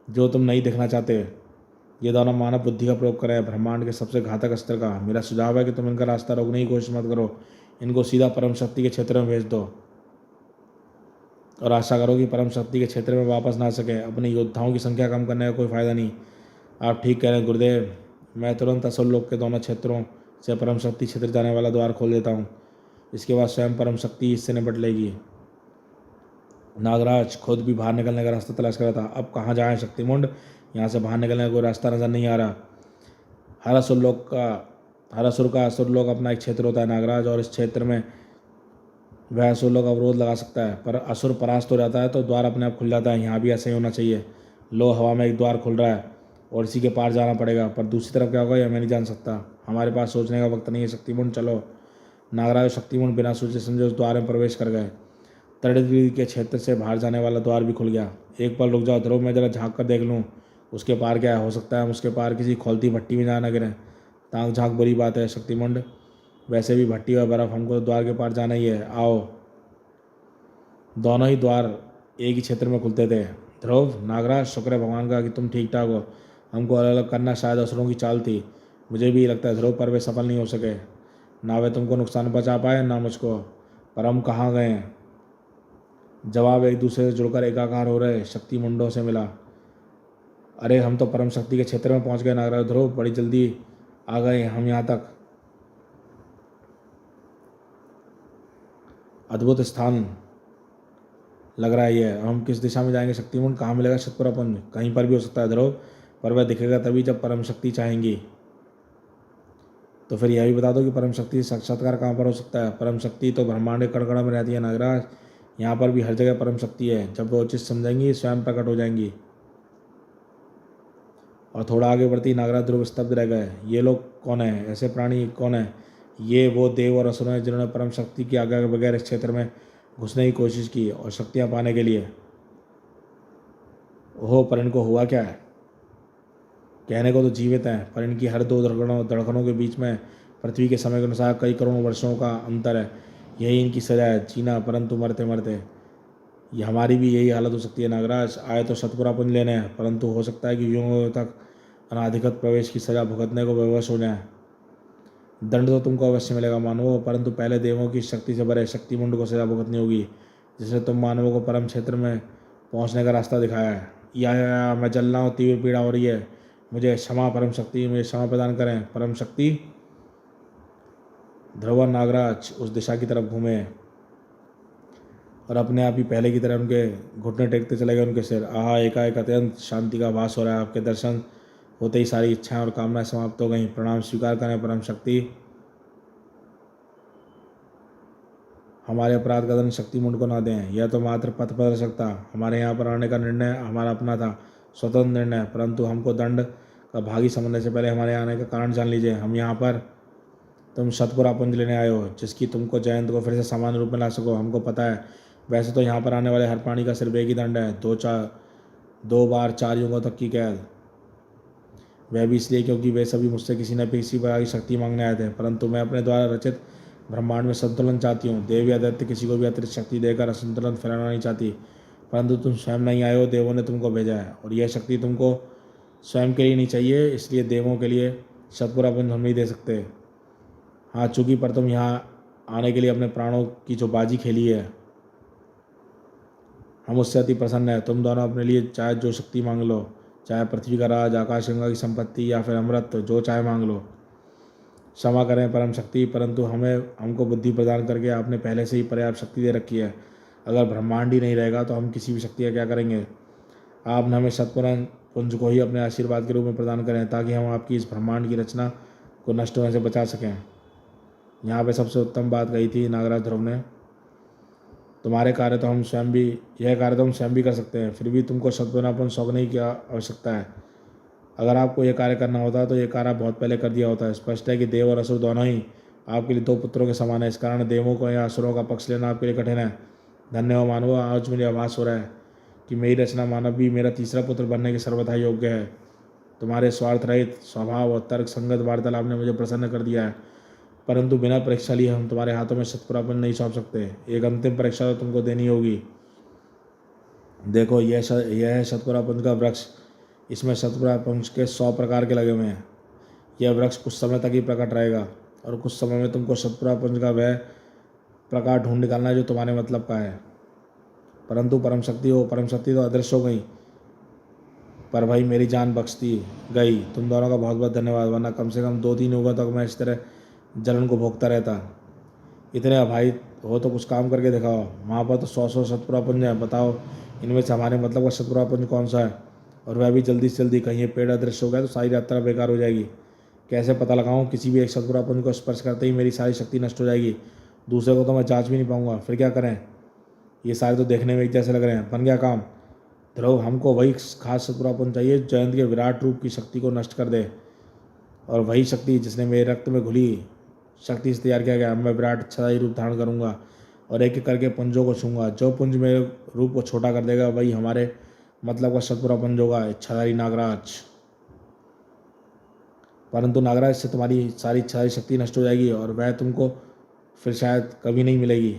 जो तुम नहीं देखना चाहते। ये दोनों मानव बुद्धि का प्रयोग करें, ब्रह्मांड के सबसे घातक अस्त्र का। मेरा सुझाव है कि तुम इनका रास्ता रोकने की कोशिश मत करो, इनको सीधा परम शक्ति के क्षेत्र में भेज दो और आशा करो कि परम शक्ति के क्षेत्र में वापस ना सके। अपने योद्धाओं की संख्या कम करने का कोई फायदा नहीं। आप ठीक कह रहे हैं गुरुदेव, मैं तुरंत असुर लोक के दोनों क्षेत्रों से परम शक्ति क्षेत्र जाने वाला द्वार खोल देता हूँ। इसके बाद स्वयं परम शक्ति इससे निपट लेगी। नागराज खुद भी बाहर निकलने का रास्ता तलाश कर रहा था। अब कहाँ जाए शक्तिमुंड, यहाँ से बाहर निकलने का कोई रास्ता नजर नहीं आ रहा। हर असुर का असुरलोक अपना एक क्षेत्र होता है नागराज, और इस क्षेत्र में वह असुरलोक अवरोध लगा सकता है, पर असुर परास्त हो जाता है तो द्वार अपने आप खुल जाता है। यहाँ भी ऐसा ही होना चाहिए। लो, हवा में एक द्वार खुल रहा है और इसी के पार जाना पड़ेगा, पर दूसरी तरफ क्या होगा यह मैं नहीं जान सकता। हमारे पास सोचने का वक्त नहीं है शक्तिमुंड, चलो। नागराज और शक्तिमुंड बिना सोचे समझे उस द्वार में प्रवेश कर गए। तड़ित गिरी के क्षेत्र से बाहर जाने वाला द्वार भी खुल गया। एक पल रुक जाओ ध्रुव, मैं जरा झांक कर देख लूँ उसके पार क्या है। हो सकता है हम उसके पार किसी खोलती भट्टी में जा न गिरें। ताक झांक बुरी बात है शक्तिमुंड, वैसे भी भट्टी और बर्फ, हमको द्वार के पार जाना ही है, आओ। दोनों ही द्वार एक ही क्षेत्र में खुलते थे। ध्रुव, नागराज, शुक्र है भगवान का कि तुम ठीक ठाक हो। हमको अलग अलग करना शायद असुरों की चाल थी, मुझे भी लगता है ध्रुव, पर वे सफल नहीं हो सके। ना वे तुमको नुकसान पहुँचा पाए ना मुझको, पर हम कहाँ गए हैं। जवाब एक दूसरे से जुड़कर एकाकार हो रहे शक्तिमुंडों से मिला। अरे, हम तो परम शक्ति के क्षेत्र में पहुंच गए नागराज। ध्रुव, बड़ी जल्दी आ गए हम यहाँ तक। अद्भुत स्थान लग रहा है ये। हम किस दिशा में जाएंगे शक्तिमुंड, कहाँ मिलेगा शतपुरापुंज। कहीं पर भी हो सकता है ध्रुव, पर वह दिखेगा तभी जब परम शक्ति चाहेंगी। तो फिर यह भी बता दो कि परम शक्ति साक्षात्कार कहाँ पर हो सकता है। परम शक्ति तो ब्रह्मांड के कण में रहती है नागराज, यहाँ पर भी हर जगह परम शक्ति है। जब वो उचित समझेंगी स्वयं प्रकट हो जाएंगी। और थोड़ा आगे बढ़ती नागराज ध्रुव स्तब्ध रह गए। ये लोग कौन है, ऐसे प्राणी कौन है। ये वो देव और असुर हैं जिन्होंने परम शक्ति की आज्ञा के बगैर इस क्षेत्र में घुसने की कोशिश की और शक्तियाँ पाने के लिए। ओहो, पर इनको हुआ क्या है। कहने को तो जीवित हैं, पर इनकी हर दो धड़कनों के बीच में पृथ्वी के समय के अनुसार कई करोड़ों वर्षों का अंतर है। यही इनकी सजा है, जीना परंतु मरते मरते। ये हमारी भी यही हालत हो सकती है नागराज। आए तो शतपुरापुंज लेने, परंतु हो सकता है कि युगों तक अनाधिकृत प्रवेश की सजा भुगतने को विवश हो जाए। दंड तो तुमको अवश्य मिलेगा मानवों, परंतु पहले देवों की शक्ति से भरे शक्तिमुंड को सजा भुगतनी होगी, जिसने तुम मानवों को परम क्षेत्र में पहुंचने का रास्ता दिखाया है। या मैं जल रहा हूँ, तीव्र पीड़ा हो रही है, मुझे क्षमा परम शक्ति, मुझे क्षमा प्रदान करें परम शक्ति। ध्रुव नागराज उस दिशा की तरफ घूमे और अपने आप ही पहले की तरह उनके घुटने टेकते चले गए उनके सिर। आहा, एकाएक अत्यंत शांति का आभास हो रहा है। आपके दर्शन होते ही सारी इच्छाएं और कामनाएं समाप्त हो गईं। प्रणाम स्वीकार करें परम शक्ति। हमारे अपराध का दंड शक्तिमुंड को ना दें। यह तो मात्र पथ प्रदर्शक था। हमारे यहाँ पर आने का निर्णय हमारा अपना था, स्वतंत्र निर्णय, परंतु हमको दंड का भागी समझने से पहले हमारे आने का कारण जान लीजिए। हम यहाँ पर तुम शतपुरापुंज लेने आए हो, जिसकी तुमको जयंत को फिर से सामान्य रूप में ला सको। हमको पता है, वैसे तो यहाँ पर आने वाले हर प्राणी का सिर्फ एक ही दंड है, 2 बार 4 युगों तक की कैद। वह भी इसलिए क्योंकि वे सभी मुझसे किसी न किसी प्रकार की शक्ति मांगने आए थे, परंतु मैं अपने द्वारा रचित ब्रह्मांड में संतुलन चाहती हूँ। देव या दैत्य किसी को भी अतिरिक्त शक्ति देकर असंतुलन फैलाना नहीं चाहती, परंतु तुम स्वयं नहीं आए हो, देवों ने तुमको भेजा है और यह शक्ति तुमको स्वयं के लिए नहीं चाहिए, इसलिए देवों के लिए सतपुरा पुंज हम नहीं दे सकते। हाँ चूंकि पर तुम यहाँ आने के लिए अपने प्राणों की जो बाजी खेली है, हम उससे अति प्रसन्न है। तुम दोनों अपने लिए चाहे जो शक्ति मांग लो, चाहे पृथ्वी का राज, आकाश गंगा की संपत्ति या फिर अमृत, जो चाहे मांग लो। क्षमा करें परम शक्ति, परंतु हमको बुद्धि प्रदान करके आपने पहले से ही पर्याप्त शक्ति दे रखी है। अगर ब्रह्मांड ही नहीं रहेगा तो हम किसी भी शक्ति का क्या करेंगे। आपने हमें सतपुरन पुंज को ही अपने आशीर्वाद के रूप में प्रदान करें, ताकि हम आपकी इस ब्रह्मांड की रचना को नष्ट होने से बचा सकें। यहाँ पे सबसे उत्तम बात कही थी नागराज ध्रुव ने, तुम्हारे कार्य तो हम स्वयं भी यह कार्य तो हम स्वयं भी कर सकते हैं, फिर भी तुमको सद्गुणापन सौंपने की आवश्यकता है। अगर आपको यह कार्य करना होता तो यह कार्य आप बहुत पहले कर दिया होता है। स्पष्ट है कि देव और असुर दोनों ही आपके लिए दो पुत्रों के समान है। इस कारण देवों को या असुरों का पक्ष लेना आपके लिए कठिन है। धन्य हो मानव, आज मुझे आभास हो रहा है कि मेरी रचना मानव भी मेरा तीसरा पुत्र बनने के सर्वथा योग्य है। तुम्हारे स्वार्थ रहित स्वभाव और तर्क संगत वार्तालाप ने मुझे प्रसन्न कर दिया है, परंतु बिना परीक्षा लिए हम तुम्हारे हाथों में सतपुरापन नहीं सौंप सकते। एक अंतिम परीक्षा तो तुमको देनी होगी। देखो यह है सतपुरापन का वृक्ष। इसमें सतपुरापन के 100 प्रकार के लगे हुए हैं। यह वृक्ष कुछ समय तक ही प्रकट रहेगा और कुछ समय में तुमको सतपुरापन का वह प्रकार ढूंढ निकालना है जो तुम्हारे मतलब का है। परंतु परम शक्ति तो अदृश्य हो गई, पर भाई मेरी जान बख्शती गई। तुम दोनों का बहुत बहुत धन्यवाद, वरना कम से कम 2-3 युगों तक मैं इस तरह जलन को भोगता रहता। इतने अभाई हो तो कुछ काम करके दिखाओ। वहाँ पर तो 100 सतपुरापुंज है, बताओ इनमें से हमारे मतलब का सतपुरापुंज कौन सा है, और वह भी जल्दी से जल्दी। कहीं ये पेड़ अदृश्य हो गया तो सारी यात्रा बेकार हो जाएगी। कैसे पता लगाऊं? किसी भी एक सतपुरापुंज को स्पर्श करते ही मेरी सारी शक्ति नष्ट हो जाएगी, दूसरे को तो मैं जांच भी नहीं पाऊंगा। फिर क्या करें? ये सारे तो देखने में एक जैसे लग रहे हैं। बन गया काम। ध्रुव, हमको वही खास सतपुरापुंज चाहिए जयंत के विराट रूप की शक्ति को नष्ट कर दे, और वही शक्ति जिसने मेरे रक्त में घुली शक्ति से तैयार किया गया। मैं विराट छाई रूप धारण करूंगा और एक एक करके पुंजों को छूंगा। जो पुंज मेरे रूप को छोटा कर देगा वही हमारे मतलब का सतपुरा पुंज होगा, इच्छाधारी नागराज। परंतु नागराज से तुम्हारी सारी इच्छाधारी शक्ति नष्ट हो जाएगी और वह तुमको फिर शायद कभी नहीं मिलेगी।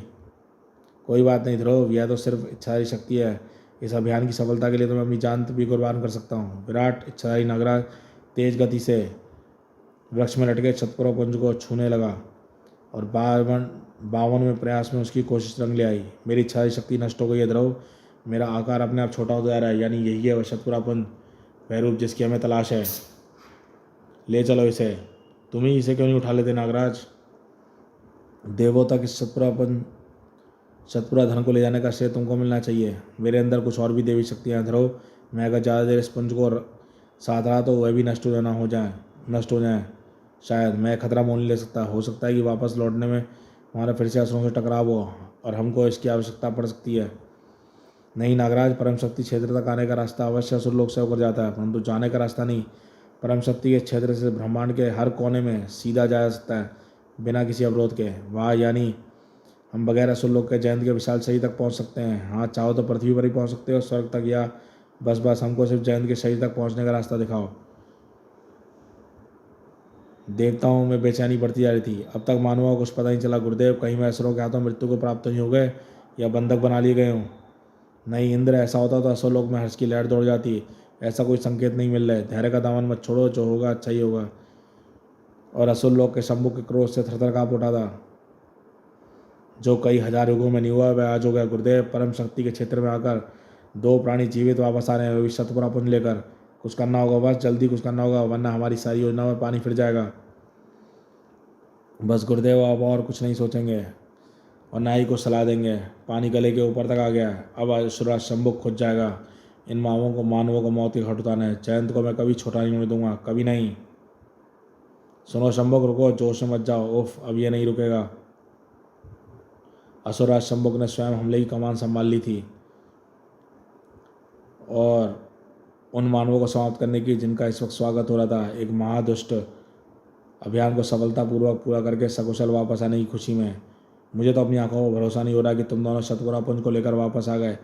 कोई बात नहीं ध्रुव, यह तो सिर्फ इच्छाधारी शक्ति है। इस अभियान की सफलता के लिए तो मैं अपनी जान भी कुर्बान कर सकता हूँ। विराट इच्छाधारी नागराज तेज गति से वृक्ष में लटके सतपुरा पुंज को छूने लगा और 52वें प्रयास में उसकी कोशिश रंग ले आई। मेरी इच्छा शक्ति नष्ट हो गई है ध्रुव, मेरा आकार अपने आप छोटा होता जा रहा है। यानी यही है वह सतपुरापुंज, वह रूप जिसकी हमें तलाश है। ले चलो इसे। तुम ही इसे क्यों नहीं उठा लेते नागराज? देवों तक इस सतपुरा धन को ले जाने का श्रेय तुमको मिलना चाहिए। मेरे अंदर कुछ और भी देवी शक्तियाँ हैं ध्रुव। मैं अगर ज़्यादा देर इस पुंज को साथ रहा तो वह भी नष्ट हो जाए। शायद मैं खतरा मोल नहीं ले सकता। हो सकता है कि वापस लौटने में हमारा फिर से असुरों से टकराव हो और हमको इसकी आवश्यकता पड़ सकती है। नहीं नागराज, परम शक्ति क्षेत्र तक आने का रास्ता अवश्य असुर लोक से होकर जाता है, परंतु जाने का रास्ता नहीं। परम शक्ति के क्षेत्र से ब्रह्मांड के हर कोने में सीधा जा सकता है बिना किसी अवरोध के। वाह, यानी हम बगैर असुर लोक के जयंत के विशाल शरीर तक पहुँच सकते हैं। हाँ, चाहो तो पृथ्वी पर ही पहुँच सकते हो, स्वर्ग तक, या बस हमको सिर्फ जयंत के शरीर तक पहुँचने का रास्ता दिखाओ। देवताओं में बेचैनी बढ़ती जा रही थी। अब तक मानवों को कुछ पता नहीं चला। गुरुदेव, कहीं मैं असुरों के हाथों मृत्यु को प्राप्त नहीं हो गए या बंधक बना लिए गए हूँ? नहीं इंद्र, ऐसा होता तो असुर लोक में हर्ष की लहर दौड़ जाती। ऐसा कोई संकेत नहीं मिल रहा है। धैर्य का दामन मत छोड़ो, जो होगा अच्छा ही होगा। और असुर लोक के शंभु के क्रोध से थरथर काँप उठा था। जो कई हजार युगों में नहीं हुआ वह आज हो गया। गुरुदेव, परम शक्ति के क्षेत्र में आकर 2 प्राणी जीवित वापस आ रहे हैं, वे भी सतपुरा पुंज लेकर। कुछ करना होगा, बस जल्दी कुछ करना होगा, वरना हमारी सारी योजना में पानी फिर जाएगा। बस गुरुदेव, अब और कुछ नहीं सोचेंगे और ना ही कुछ सलाह देंगे। पानी गले के ऊपर तक आ गया है। अब असुरा शंभुक खुद जाएगा। इन मानवों को मौत के घाट उतारना है। जयंत को मैं कभी छोटा नहीं होने दूंगा, कभी नहीं। सुनो शंभुक, रुको, जोश में मत जाओ। उफ, अब ये नहीं रुकेगा। असुराज शंभुक ने स्वयं हमले की कमान संभाल ली थी और उन मानवों को समाप्त करने की जिनका इस वक्त स्वागत हो रहा था। एक महादुष्ट अभियान को सफलतापूर्वक पूरा करके सकुशल वापस आने की खुशी में मुझे तो अपनी आंखों को भरोसा नहीं हो रहा कि तुम दोनों सतपुरा पुंज को लेकर वापस आ गए।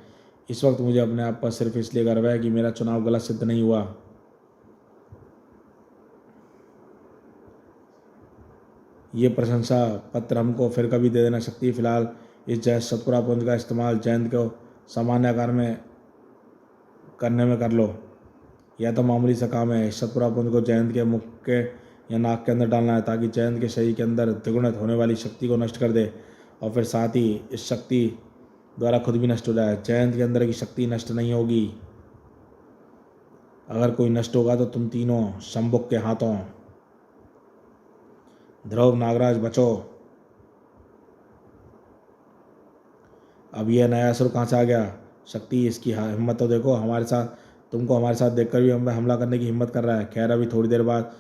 इस वक्त मुझे अपने आप पर सिर्फ इसलिए गर्व है कि मेरा चुनाव गलत सिद्ध नहीं हुआ। ये प्रशंसा पत्र हमको फिर कभी दे देना शक्ति। फिलहाल इस सतपुरा पुंज का इस्तेमाल जयंत को सामान्य आकार में करने में कर लो। यह तो मामूली सा काम है। सतपुरा पुंज को जयंत के मुख के या नाक के अंदर डालना है ताकि जयंत के शरीर के अंदर द्विगुणित होने वाली शक्ति को नष्ट कर दे और फिर साथ ही इस शक्ति द्वारा खुद भी नष्ट हो जाए। जयंत के अंदर की शक्ति नष्ट नहीं होगी। अगर कोई नष्ट होगा तो तुम तीनों शंभुक के हाथों। ध्रुव, नागराज बचो। अब यह नया असुर कहाँ से आ गया? शक्ति, इसकी हिम्मत तो देखो। हमारे साथ, तुमको हमारे साथ देखकर भी हमें हमला करने की हिम्मत कर रहा है। खैर अभी थोड़ी देर बाद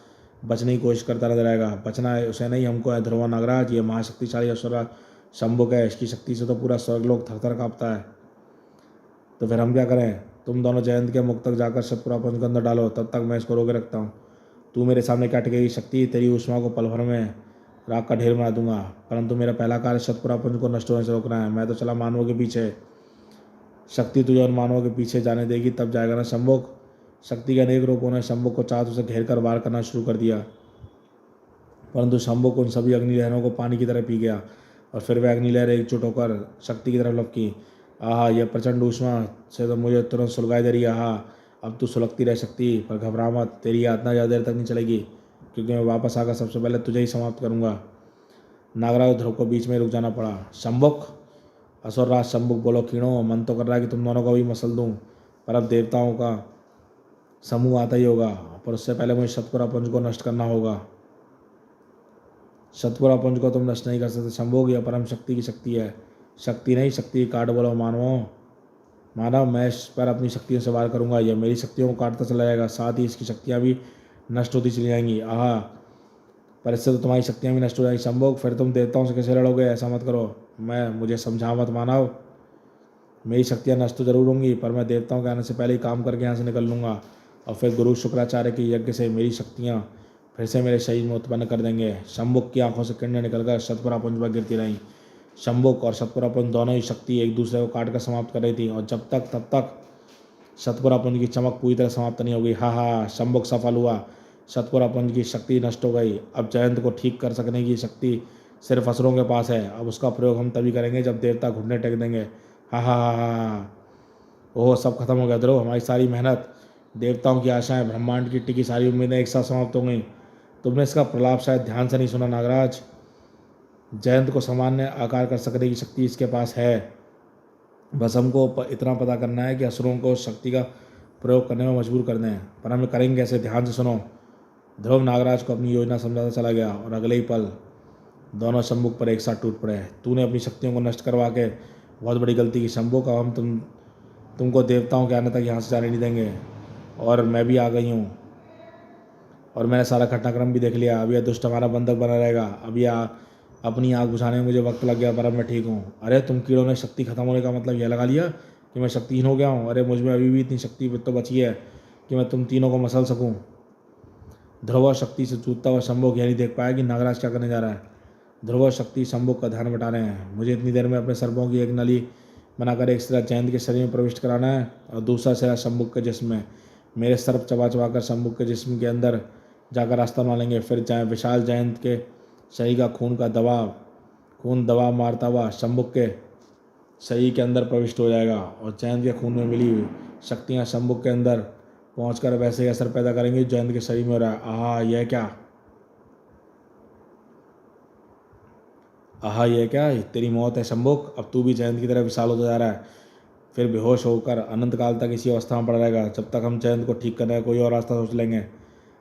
बचने की कोशिश करता नजर आएगा। बचना है उसे नहीं, हमको है। ध्रुव नागराज, ये महाशक्तिशाली असुर शंभुक है। इसकी शक्ति से तो पूरा स्वर्गलोक थरथर कांपता है। तो फिर हम क्या करें? तुम दोनों जयंत के मुख तक जाकर सतपुरा पंच के अंदर डालो, तब तक मैं इसको रोके रखता हूँ। तू मेरे सामने क्या टिकेगी? शक्ति, तेरी ऊष्मा को पल भर में राख का ढेर बना दूंगा। परंतु मेरा पहला कार्य सतपुरा पंच को नष्ट होने से रोकना है। मैं तो चला मानवों के पीछे। शक्ति तुझे उन मानवों के पीछे जाने देगी तब जाएगा ना शंभुक। शक्ति के अनेक रूपों ने शंभुक को चारों से घेर कर वार करना शुरू कर दिया, परंतु शंभुक उन सभी अग्नि लहरों को पानी की तरह पी गया और फिर वह अग्नि लहरें एकजुट होकर शक्ति की तरफ लपकी। आहा, यह प्रचंड ऊष्मा से तो मुझे तुरंत सुलगाई दे रही है। आहा, अब तू सुलगती रह सकती, पर घबरा मत, तेरी यातना ज़्यादा देर तक नहीं चलेगी, क्योंकि मैं वापस आकर सबसे पहले तुझे ही समाप्त करूंगा। नागराज ध्रुव को बीच में रुक जाना पड़ा। शंभुक, असुरराज शंभुक, बोलो क्षीणो। मन तो कर रहा है कि तुम दोनों को भी मसल दूं, पर अब देवताओं का समूह आता ही होगा, पर उससे पहले मुझे सतपुरा पुंज को नष्ट करना होगा। सतपुरा पुंज को तुम नष्ट नहीं कर सकते शंभुक, यह परम शक्ति की शक्ति है। शक्ति नहीं, शक्ति काट बोलो मानवों। मानव, मैं इस पर अपनी शक्तियों से वार करूंगा। यह मेरी शक्तियों को काटता चला जाएगा, साथ ही इसकी शक्तियाँ भी नष्ट होती चली जाएंगी। आहा, पर इससे तो तुम्हारी शक्तियाँ भी नष्ट हो जाएंगी शंभुक। फिर तुम देवताओं से कैसे लड़ोगे? ऐसा मत करो। मुझे समझा मत मानव। मेरी शक्तियाँ नष्ट तो जरूर होंगी, पर मैं देवताओं के आने से पहले ही काम करके यहाँ से निकल लूँगा और फिर गुरु शुक्राचार्य के यज्ञ से मेरी शक्तियाँ फिर से मेरे शरीर में उत्पन्न कर देंगे। शंभुक की आंखों से किरणें निकलकर सतपुरा पुंज पर गिरती रहीं। शंभुक और सतपुरा पुंज दोनों ही शक्ति एक दूसरे को काट कर समाप्त कर रही थी, और तब तक सतपुरा पुंज की चमक पूरी तरह समाप्त नहीं हो गई। हा हा, शंभुक सफल हुआ। सतपुरा पुंज की शक्ति नष्ट हो गई। अब जयंत को ठीक कर सकने की शक्ति सिर्फ असुरों के पास है। अब उसका प्रयोग हम तभी करेंगे जब देवता घुटने टेक देंगे। हा हा हा हा। ओह, सब खत्म हो गया ध्रुव। हमारी सारी मेहनत, देवताओं की आशाएं, ब्रह्मांड की टिकी सारी उम्मीदें एक साथ समाप्त हो गई। तुमने इसका प्रलाप शायद ध्यान से नहीं सुना नागराज। जयंत को सामान्य आकार कर सकने की शक्ति इसके पास है। बस हमको इतना पता करना है कि असुरों को शक्ति का प्रयोग करने में मजबूर कर दें, पर हमें करेंगे कैसे? ध्यान से सुनो। ध्रुव नागराज को अपनी योजना समझाता चला गया और अगले ही पल दोनों शंभुक पर एक साथ टूट पड़े। तूने अपनी शक्तियों को नष्ट करवा के बहुत बड़ी गलती की शंभुक। अब हम तुमको देवताओं के आने तक यहाँ से जाने नहीं देंगे। और मैं भी आ गई हूँ और मैंने सारा घटनाक्रम भी देख लिया। अब यह दुष्ट हमारा बंधक बना रहेगा। अब यह अपनी आग बुझाने में मुझे वक्त लग गया, पर अब मैं ठीक हूँ। अरे तुम कीड़ों ने शक्ति खत्म होने का मतलब यह लगा लिया कि मैं शक्तिहीन हो गया हूँ? अरे मुझ में अभी भी इतनी शक्ति तो बची है कि मैं तुम तीनों को मसल सकूँ। ध्रुव शक्ति से जूझता हुआ शंभुक यह नहीं देख पाया कि नागराज क्या करने जा रहा है। ध्रुव शक्ति शंभुक का ध्यान बटा रहे हैं। मुझे इतनी देर में अपने सर्पों की एक नली बनाकर एक सिरा जयंत के शरीर में प्रविष्ट कराना है और दूसरा सिरा शंभुक के जिस्म में। मेरे सर्प चबा चबा कर शंभुक के जिस्म के अंदर जाकर रास्ता बना लेंगे। फिर विशाल जयंत के शरीर का खून दबाव मारता हुआ शंभुक के शरीर के अंदर प्रविष्ट हो जाएगा और जयंत के खून में मिली हुई शक्तियाँ शंभुक के अंदर पहुंचकर वैसे ही असर पैदा करेंगी जयंत के शरीर में हो रहा है। आहा, यह क्या? तेरी मौत है शंभुक। अब तू भी जयंत की तरह विशाल होता जा रहा है, फिर बेहोश होकर अनंत काल तक इसी अवस्था में पड़ा रहेगा। जब तक हम जयंत को ठीक करने का कोई और रास्ता सोच लेंगे।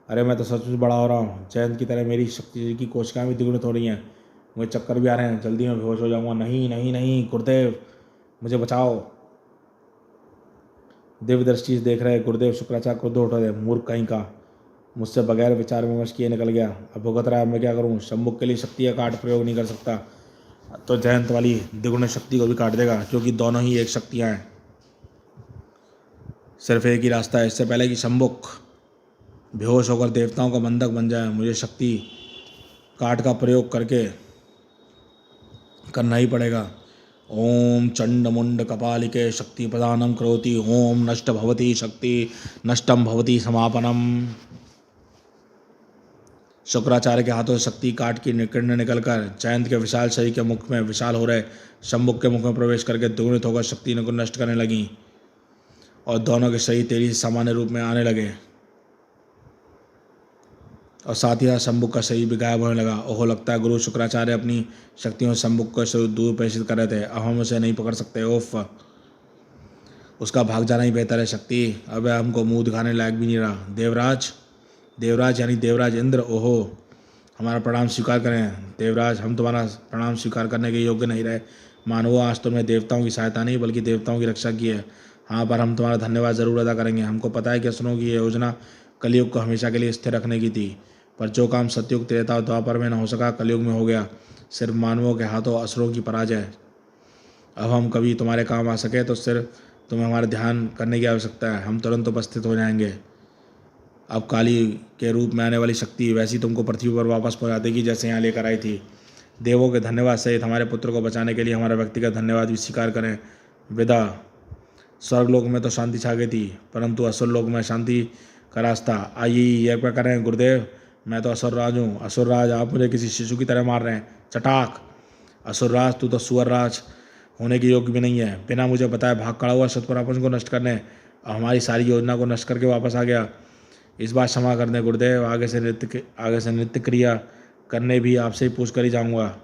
अरे मैं तो सचमुच बड़ा हो रहा हूँ। जयंत की तरह मेरी शक्ति की कोशिकाएं भी द्विगुणित हो रही हैं। मुझे चक्कर भी आ रहे हैं। जल्दी मैं बेहोश हो जाऊंगा। नहीं नहीं नहीं, गुरुदेव मुझे बचाओ। दिव्य दृष्टि से देख रहे गुरुदेव शुक्राचार्य क्रोध उठ रहे। मूर्ख कहीं का, मुझसे बगैर विचार विमर्श किए निकल गया। अब भुगत रहा है, मैं क्या करूं? शंभुक के लिए शक्ति का काट प्रयोग नहीं कर सकता तो जयंत वाली द्विगुण शक्ति को भी काट देगा, क्योंकि दोनों ही एक शक्तियाँ हैं। सिर्फ एक ही रास्ता है, इससे पहले कि शंभुक बेहोश होकर देवताओं का बंधक बन जाए, मुझे शक्ति काट का प्रयोग करके करना ही पड़ेगा। ओम चंड मुंड कपालिके शक्ति प्रदानम करोति। ओम नष्ट भवति शक्ति नष्टम भवति समापनम। शुक्राचार्य के हाथों से शक्ति काट की किरणें निकलकर जयंत के विशाल शरीर के मुख में विशाल हो रहे शंभुक के मुख में प्रवेश करके द्विगुणित होकर शक्ति को नष्ट करने लगी और दोनों के शरीर तेजी से सामान्य रूप में आने लगे। और साथ ही साथ शंबुक का शरीर भी गायब होने लगा। ओहो, लगता है गुरु शुक्राचार्य अपनी शक्तियों से शंबुक को दूर प्रेषित कर रहे थे। अब हम उसे नहीं पकड़ सकते। ओफ, उसका भाग जाना ही बेहतर है शक्ति। अब वह हमको मुंह दिखाने लायक भी नहीं रहा। देवराज, देवराज यानी देवराज इंद्र, ओहो, हमारा प्रणाम स्वीकार करें। देवराज, हम तुम्हारा प्रणाम स्वीकार करने के योग्य नहीं रहे। मानवो, आज तुमने देवताओं की सहायता नहीं बल्कि देवताओं की रक्षा की है। हाँ, पर हम तुम्हारा धन्यवाद ज़रूर अदा करेंगे। हमको पता है कि असुरों की ये योजना कलयुग को हमेशा के लिए स्थिर रखने की थी, पर जो काम सतयुग, त्रेता और द्वापर में न हो सका, कलयुग में हो गया। सिर्फ मानवों के हाथों असुरों की पराजय। अब हम कभी तुम्हारे काम आ सके तो सिर्फ तुम्हें हमारा ध्यान करने की आवश्यकता है। हम तुरंत उपस्थित हो जाएंगे। अब काली के रूप में आने वाली शक्ति वैसी तुमको पृथ्वी पर वापस पहुंचा देगी जैसे यहाँ लेकर आई थी। देवों के धन्यवाद सहित हमारे पुत्र को बचाने के लिए हमारा व्यक्तिगत धन्यवाद भी स्वीकार करें। विदा। स्वर्गलोक में तो शांति छा गई थी, परंतु असुर लोक में शांति का रास्ता। आइए यह क्या करें गुरुदेव, मैं तो असुरराज हूँ। असुरराज, आप मुझे किसी शिशु की तरह मार रहे हैं। चटाक। असुरराज, तू तो सुअरराज होने के योग्य भी नहीं है। बिना मुझे बताए भाग खड़ा हुआ शतपुरापन को नष्ट करने, और हमारी सारी योजना को नष्ट करके वापस आ गया। इस बार क्षमा कर दें गुरुदेव, आगे से नृत्य क्रिया करने भी आपसे ही पूछ कर ही जाऊंगा।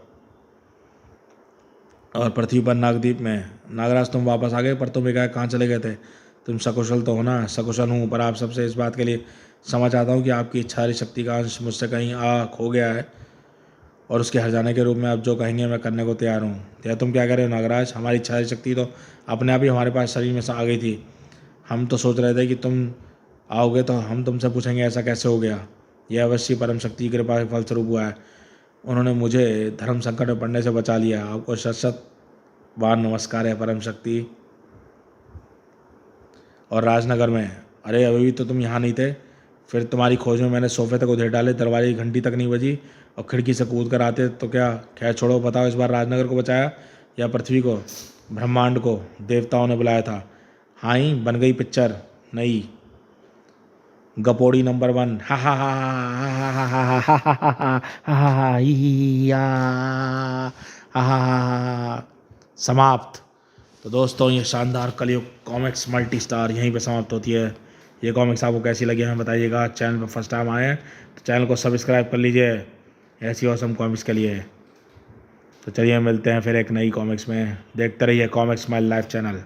और पृथ्वी पर नागद्वीप में, नागराज तुम वापस आ गए, पर तुम एकाएक कहाँ चले गए थे? तुम सकुशल तो हो ना? सकुशल हूँ, पर आप सबसे इस बात के लिए क्षमा चाहता हूँ कि आपकी इच्छा शक्ति का अंश मुझसे कहीं खो गया है, और उसके हर जाने के रूप में आप जो कहेंगे मैं करने को तैयार हूँ। या तुम क्या कह रहे हो नागराज? हमारी इच्छा शक्ति तो अपने आप ही हमारे पास शरीर में से आ गई थी। हम तो सोच रहे थे कि तुम आओगे तो हम तुमसे पूछेंगे ऐसा कैसे हो गया। यह अवश्य परम शक्ति की कृपा के फलस्वरूप हुआ है। उन्होंने मुझे धर्म संकट में पड़ने से बचा लिया। आपको शत शत बार नमस्कार है परम शक्ति। और राजनगर में, अरे अभी भी तो तुम यहाँ नहीं थे। फिर तुम्हारी खोज में मैंने सोफे तक उधेड़ डाले, दरवाजे की घंटी तक नहीं बजी, और खिड़की से कूद कर आते तो क्या? खैर छोड़ो, बताओ इस बार राजनगर को बचाया या पृथ्वी को, ब्रह्मांड को? देवताओं ने बुलाया था। हाँ ही बन गई पिक्चर नई, गपोड़ी नंबर 1। हा हा हा हा हा हा हा हा हा हा हा हा हा ही या हा हा हा। समाप्त। तो दोस्तों, ये शानदार कलयुग कॉमिक्स मल्टी स्टार यहीं पे समाप्त होती है। ये कॉमिक्स आपको कैसी लगी हमें बताइएगा। चैनल पर फर्स्ट टाइम आए हैं तो चैनल को सब्सक्राइब कर लीजिए ऐसी औसम कॉमिक्स के लिए। तो चलिए मिलते हैं फिर एक नई कॉमिक्स में। देखते रहिए कॉमिक्स माई लाइफ चैनल।